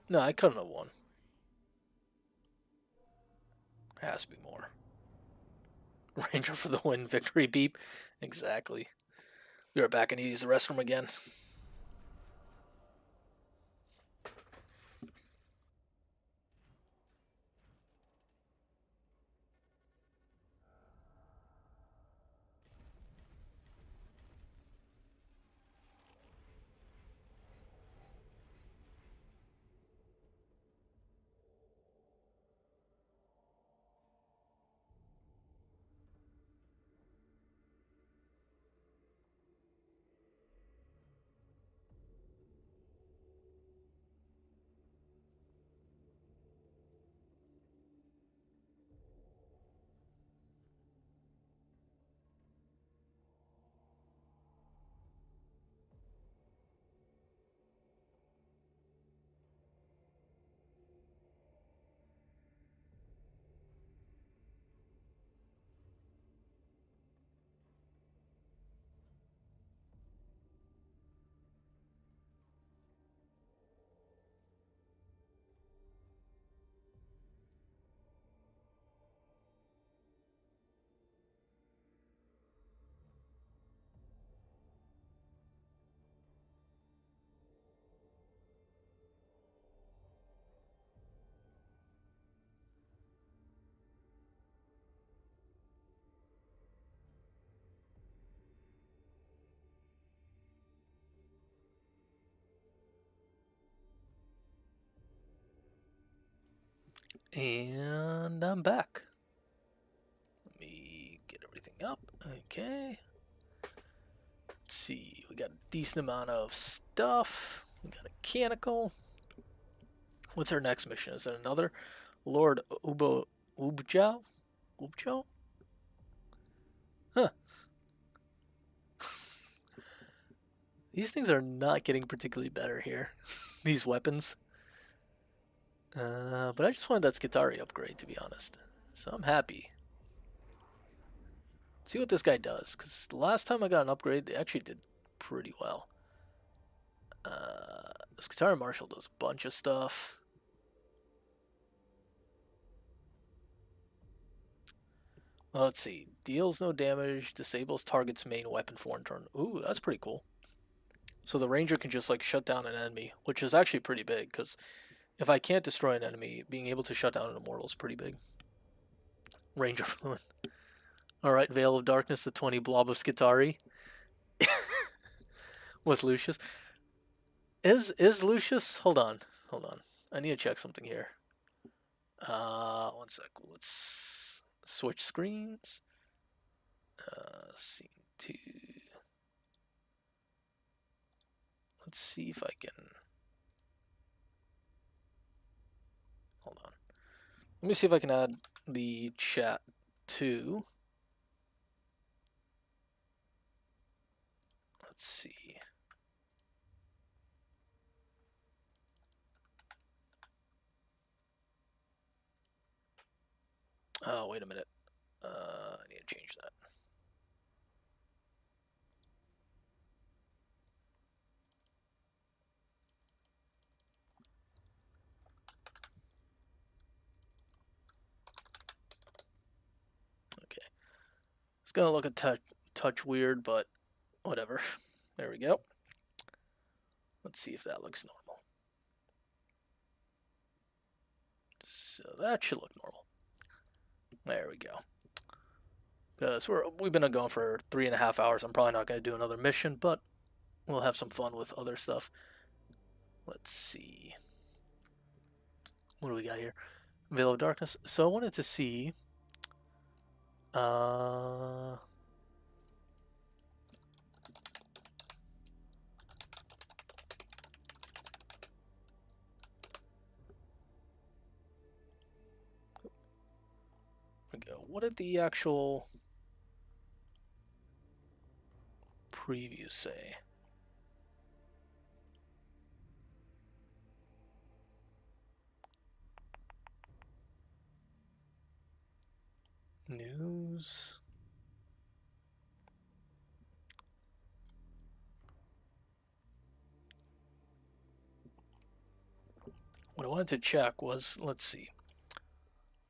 No, I couldn't have won. There has to be more. Ranger for the win, victory beep. Exactly. We are back and use the restroom again. And I'm back. Let me get everything up. Okay. Let's see. We got a decent amount of stuff. We got a mechanical. What's our next mission? Is it another Lord Ubjo? Ubjo? Huh. These things are not getting particularly better here. These weapons. But I just wanted that Skitari upgrade, to be honest. So I'm happy. Let's see what this guy does, because the last time I got an upgrade, they actually did pretty well. The Skitari Marshal does a bunch of stuff. Well, let's see. Deals no damage, disables target's main weapon for one turn. Ooh, that's pretty cool. So the Ranger can just like shut down an enemy, which is actually pretty big, because if I can't destroy an enemy, being able to shut down an Immortal is pretty big. Ranger Fluent. Alright, Veil of Darkness, the 20 blob of Skitari. With Lucius. Is Lucius? Hold on. I need to check something here. 1 sec. Let's switch screens. Scene 2. Let's see if I can. Hold on. Let me see if I can add the chat too. Let's see. Oh, wait a minute. I need to change that. Okay. It's gonna look a touch weird, but whatever. There we go. Let's see if that looks normal. So that should look normal. There we go. Because we've been going for 3.5 hours. I'm probably not going to do another mission, but we'll have some fun with other stuff. Let's see. What do we got here? Veil of Darkness. So I wanted to see. what did the actual preview say? News. What I wanted to check was, let's see.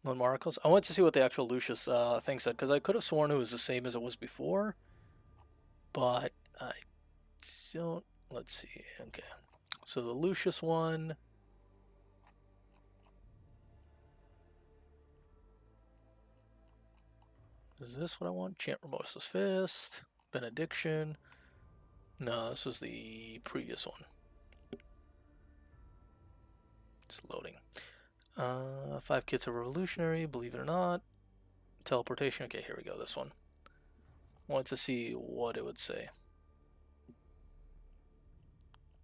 Marcos. I wanted to see what the actual Lucius thing said, because I could have sworn it was the same as it was before, but I don't. Let's see. Okay. So the Lucius one. Is this what I want? Chant Remorseless Fist. Benediction. No, this was the previous one. It's loading. 5 kits of Revolutionary, believe it or not. Teleportation. Okay, here we go. This one. Wanted to see what it would say.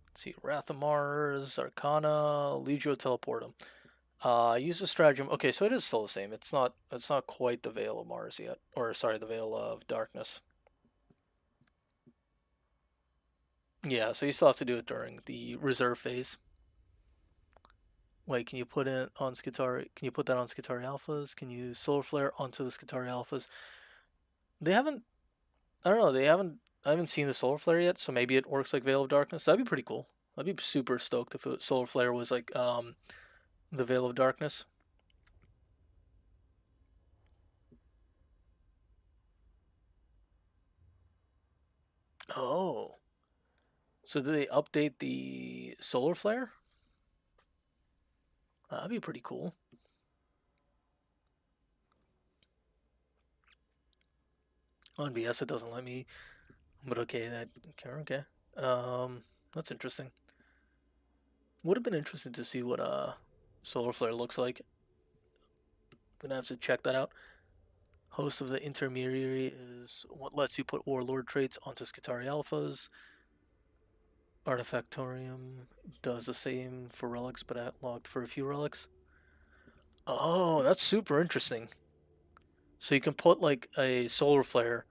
Let's see. Wrath of Mars, Arcana, Legio Teleportum. Use the stratagem. Okay, so it is still the same. It's not quite the Veil of Mars yet. Or sorry, the Veil of Darkness. Yeah, so you still have to do it during the reserve phase. Wait, can you put it on Skitarii? Can you put that on Skitarii Alphas? Can you Solar Flare onto the Skitarii Alphas? They haven't. I don't know. I haven't seen the Solar Flare yet, so maybe it works like Veil of Darkness. That'd be pretty cool. I'd be super stoked if Solar Flare was like the Veil of Darkness. Oh. So did they update the Solar Flare? That'd be pretty cool. On BS it doesn't let me, but okay, okay. That's interesting. Would have been interesting to see what Solar Flare looks like. Gonna have to check that out. Host of the Intermediary is what lets you put Warlord traits onto Skitarii Alphas. Artifactorium does the same for relics, but logged for a few relics. Oh, that's super interesting. So you can put like a Solar Flare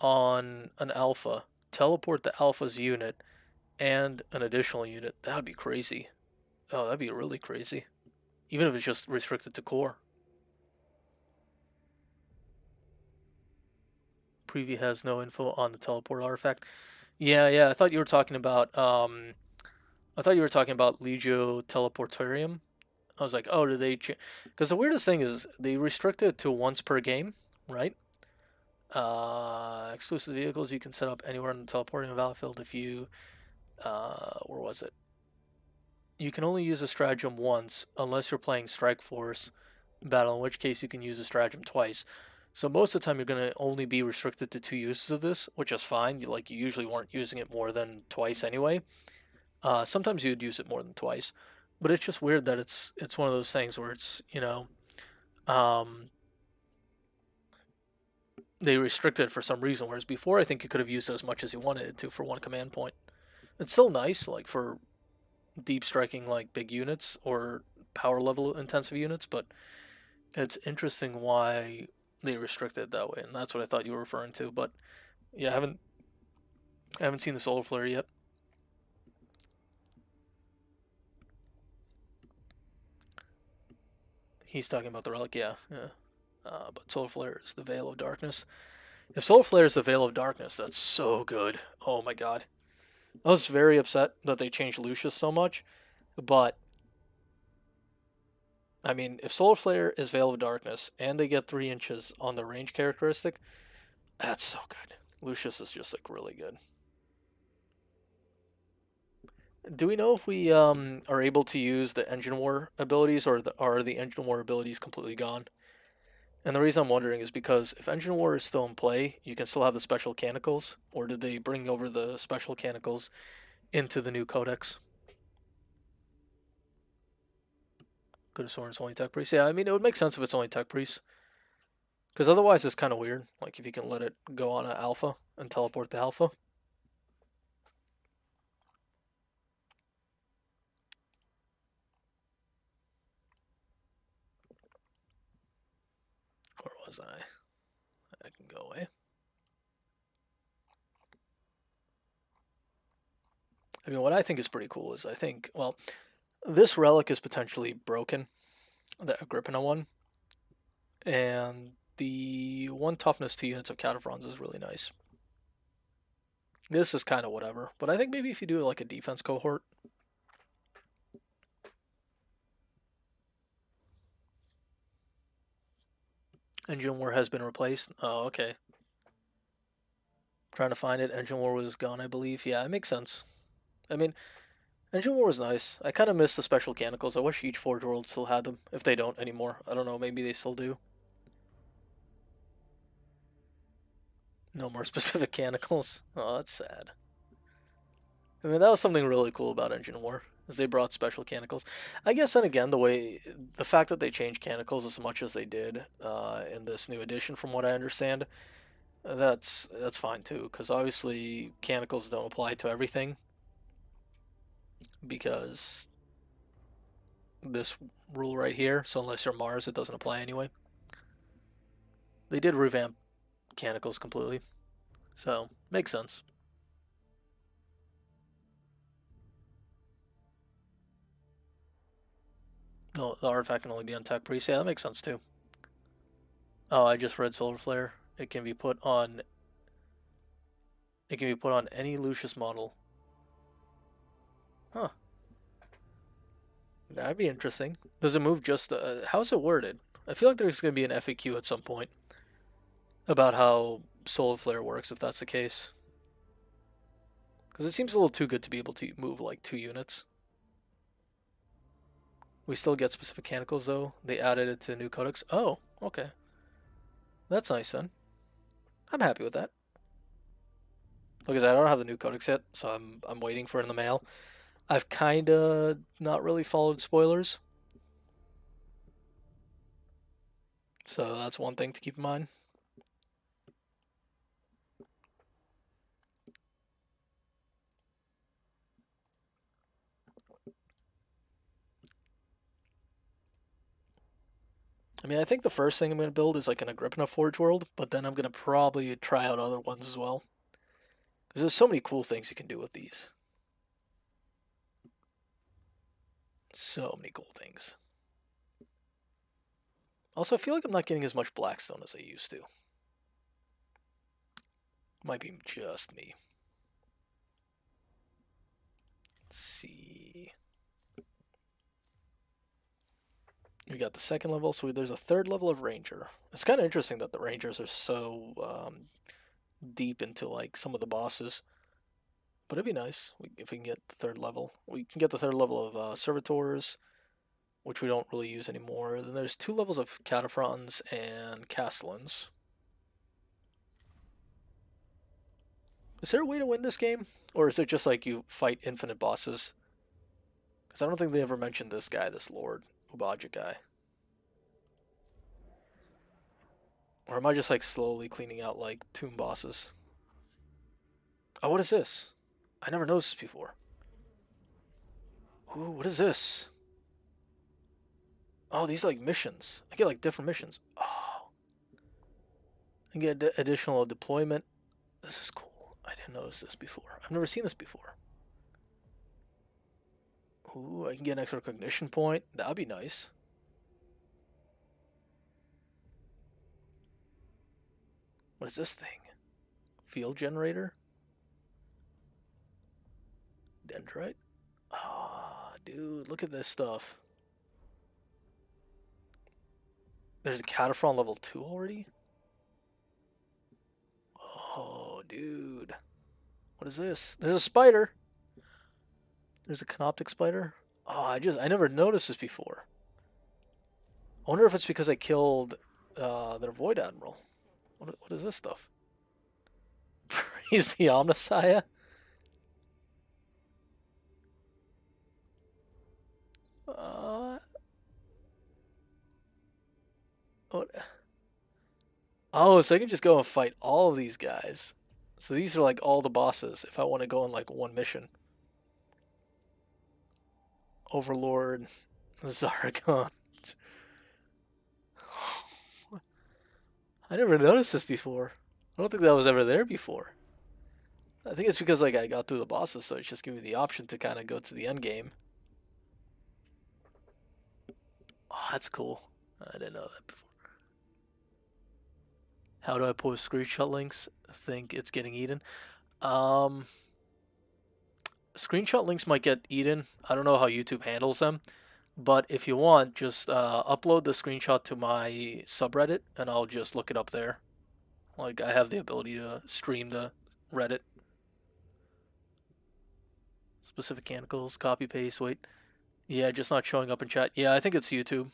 on an Alpha, teleport the Alpha's unit, and an additional unit. That would be crazy. Oh, that'd be really crazy. Even if it's just restricted to core. Preview has no info on the teleport artifact. Yeah. I thought you were talking about Legio Teleportorium. I was like, oh, did they? Because the weirdest thing is they restrict it to once per game, right? Exclusive vehicles you can set up anywhere in the teleporting battlefield if you, where was it? You can only use a stratagem once unless you're playing Strike Force battle, in which case you can use a stratagem twice. So most of the time you're going to only be restricted to 2 uses of this, which is fine. You usually weren't using it more than twice anyway. Sometimes you'd use it more than twice, but it's just weird that it's one of those things where it's they restricted it for some reason. Whereas before, I think you could have used it as much as you wanted it to for one command point. It's still nice, like for deep striking like big units or power level intensive units, but it's interesting why they restrict it that way, and that's what I thought you were referring to. But yeah, I haven't seen the Solar Flare yet. He's talking about the relic, yeah. But Solar Flare is the Veil of Darkness. If Solar Flare is the Veil of Darkness, that's so good. Oh my god. I was very upset that they changed Lucius so much, but I mean, if Solar Flare is Veil of Darkness and they get 3 inches on the range characteristic, that's so good. Lucius is just like really good. Do we know if we are able to use the Engine War abilities, or are the Engine War abilities completely gone? And the reason I'm wondering is because if Engine War is still in play, you can still have the special canicles, or did they bring over the special canicles into the new codex? Could have sworn it's only Tech Priest. Yeah, I mean, it would make sense if it's only Tech Priest. Because otherwise it's kind of weird, like if you can let it go on an Alpha and teleport the Alpha. Where was I? I can go away. I mean, what I think is pretty cool is well, this relic is potentially broken, the Agrippina one, and the 1 toughness 2 units of Cataphrons is really nice. This is kind of whatever, but I think maybe if you do like a defense cohort. Engine War has been replaced. Oh, okay. Trying to find it. Engine War was gone, I believe. Yeah, it makes sense. I mean, Engine War was nice. I kind of miss the special mechanicals. I wish each Forge World still had them. If they don't anymore. I don't know, maybe they still do. No more specific mechanicals. Oh, that's sad. I mean, that was something really cool about Engine War, is they brought special mechanicals. I guess then again, the fact that they changed mechanicals as much as they did in this new edition, from what I understand, that's fine too, because obviously mechanicals don't apply to everything, because this rule right here, so unless you're Mars, it doesn't apply anyway. They did revamp mechanicals completely, so makes sense. No, the artifact can only be on Tech Priest. Yeah, that makes sense too. Oh, I just read Solar Flare. It can be put on. It can be put on any Lucius model. Huh. That'd be interesting. Does it move just? How's it worded? I feel like there's gonna be an FAQ at some point about how Solar Flare works, if that's the case. Because it seems a little too good to be able to move like 2 units. We still get specific mechanicals though. They added it to the new codex. Oh, okay. That's nice then. I'm happy with that. Like I said, I don't have the new codex yet, so I'm waiting for it in the mail. I've kinda not really followed spoilers, so that's one thing to keep in mind. I mean, I think the first thing I'm going to build is like an Agrippina Forge World, but then I'm going to probably try out other ones as well. Because there's so many cool things you can do with these. So many cool things. Also, I feel like I'm not getting as much Blackstone as I used to. Might be just me. Let's see. We got the 2nd level, so there's a 3rd level of Ranger. It's kind of interesting that the Rangers are so deep into like some of the bosses. But it'd be nice if we can get the 3rd level. We can get the 3rd level of Servitors, which we don't really use anymore. Then there's 2 levels of Cataphrons and Castellans. Is there a way to win this game? Or is it just like you fight infinite bosses? Because I don't think they ever mentioned this guy, this Lord Ubaja guy. Or am I just like slowly cleaning out like tomb bosses? Oh, what is this? I never noticed this before. Ooh, what is this? Oh, these are like missions. I get like different missions. Oh. I get additional deployment. This is cool. I didn't notice this before. I've never seen this before. Ooh, I can get an extra recognition point. That would be nice. What is this thing? Field generator? Dendrite? Ah, oh, dude, look at this stuff. There's a Cataphron level 2 already? Oh, dude. What is this? There's a spider. There's a Canoptic spider. Oh, I never noticed this before. I wonder if it's because I killed their Void Admiral. What is this stuff? Praise the Omnissiah? What? Oh, so I can just go and fight all of these guys. So these are like all the bosses if I want to go on like one mission. Overlord, Zaragon. I never noticed this before. I don't think that was ever there before. I think it's because like I got through the bosses, so it's just giving me the option to kind of go to the end game. Oh, that's cool. I didn't know that before. How do I post screenshot links? Think it's getting eaten. Um, Screenshot links might get eaten. I don't know how YouTube handles them, but if you want, just upload the screenshot to my subreddit, and I'll just look it up there. Like I have the ability to stream the Reddit. Specific mechanicals, copy paste. Wait, yeah, just not showing up in chat. Yeah, I think it's YouTube.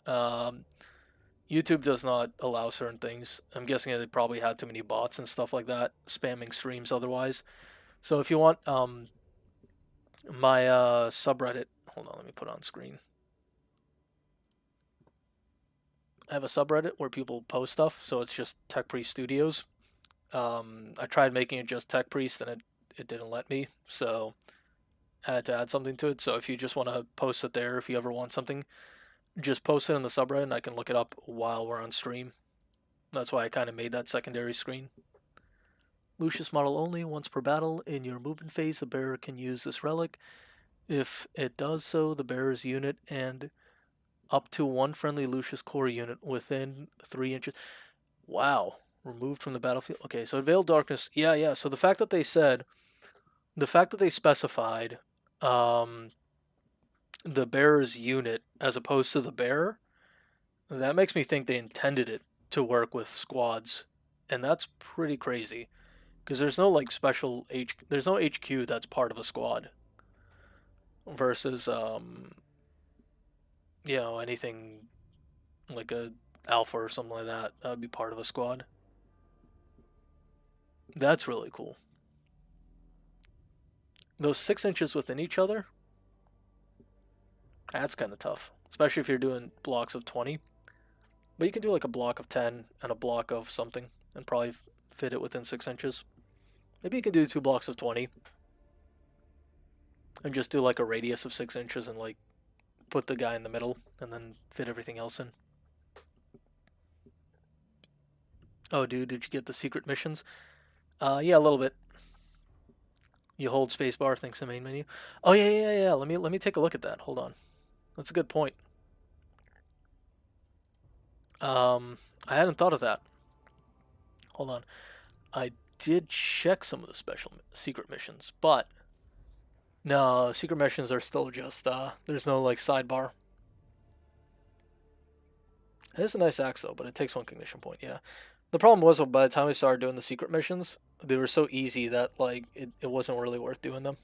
Um, YouTube does not allow certain things. I'm guessing they probably had too many bots and stuff like that spamming streams otherwise. So if you want my subreddit, hold on, let me put it on screen. I have a subreddit where people post stuff, so it's just Tech Priest Studios. I tried making it just Tech Priest and it didn't let me, so I had to add something to it. So if you just want to post it there, if you ever want something, just post it in the subreddit and I can look it up while we're on stream. That's why I kind of made that secondary screen. Lucius model only. Once per battle in your movement phase, the bearer can use this relic. If it does so, the bearer's unit and up to one friendly Lucius core unit within 3 inches. Wow. Removed from the battlefield. Okay, so Veiled Darkness. Yeah. So the fact that they specified the bearer's unit as opposed to the bearer, that makes me think they intended it to work with squads, and that's pretty crazy because there's no like there's no HQ that's part of a squad versus anything like a alpha or something like that would be part of a squad. That's really cool. Those 6 inches within each other, that's kind of tough, especially if you're doing blocks of 20. But you can do like a block of 10 and a block of something and probably fit it within 6 inches. Maybe you can do 2 blocks of 20 and just do like a radius of 6 inches and like put the guy in the middle and then fit everything else in. Oh, dude, did you get the secret missions? Yeah, a little bit. You hold spacebar, thanks to main menu. Oh yeah. Let me take a look at that. Hold on. That's a good point. I hadn't thought of that. Hold on. I did check some of the special secret missions, but no, secret missions are still just there's no like sidebar. It is a nice axe though, but it takes 1 cognition point. Yeah. The problem was by the time I started doing the secret missions, they were so easy that like it wasn't really worth doing them.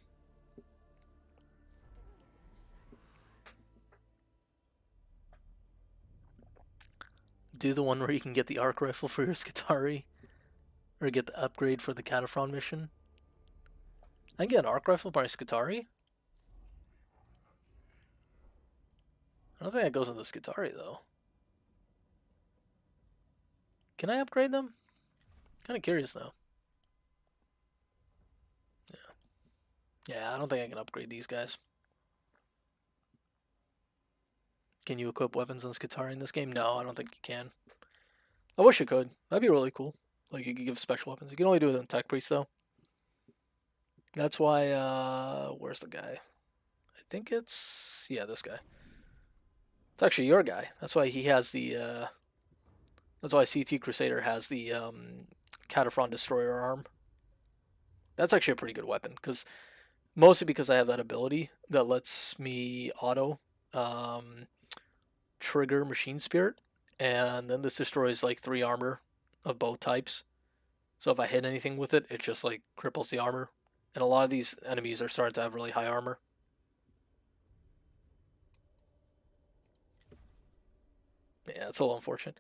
Do the one where you can get the arc rifle for your Skitari, or get the upgrade for the Cataphren mission. I can get an arc rifle by Skitari. I don't think that goes in the Skitari though. Can I upgrade them? Kind of curious now. Yeah, I don't think I can upgrade these guys. Can you equip weapons on Skitari in this game? No, I don't think you can. I wish you could. That'd be really cool. Like you could give special weapons. You can only do it in Tech Priest though. That's why where's the guy? I think it's this guy. It's actually your guy. That's why he has the that's why CT Crusader has the Cataphren Destroyer arm. That's actually a pretty good weapon mostly because I have that ability that lets me auto trigger Machine Spirit, and then this destroys like 3 armor of both types. So if I hit anything with it, it just like cripples the armor. And a lot of these enemies are starting to have really high armor. Yeah, it's a little unfortunate.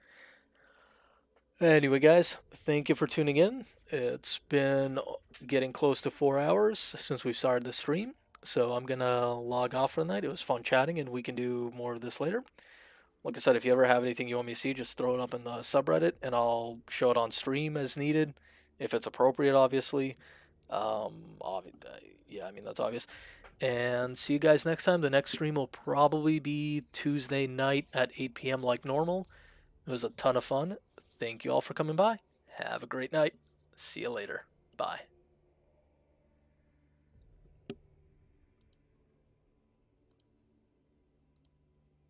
Anyway, guys, thank you for tuning in. It's been getting close to 4 hours since we started the stream, so I'm gonna log off for the night. It was fun chatting, and we can do more of this later. Like I said, if you ever have anything you want me to see, just throw it up in the subreddit, and I'll show it on stream as needed, if it's appropriate, obviously. Yeah, I mean, that's obvious. And see you guys next time. The next stream will probably be Tuesday night at 8 p.m. like normal. It was a ton of fun. Thank you all for coming by. Have a great night. See you later. Bye.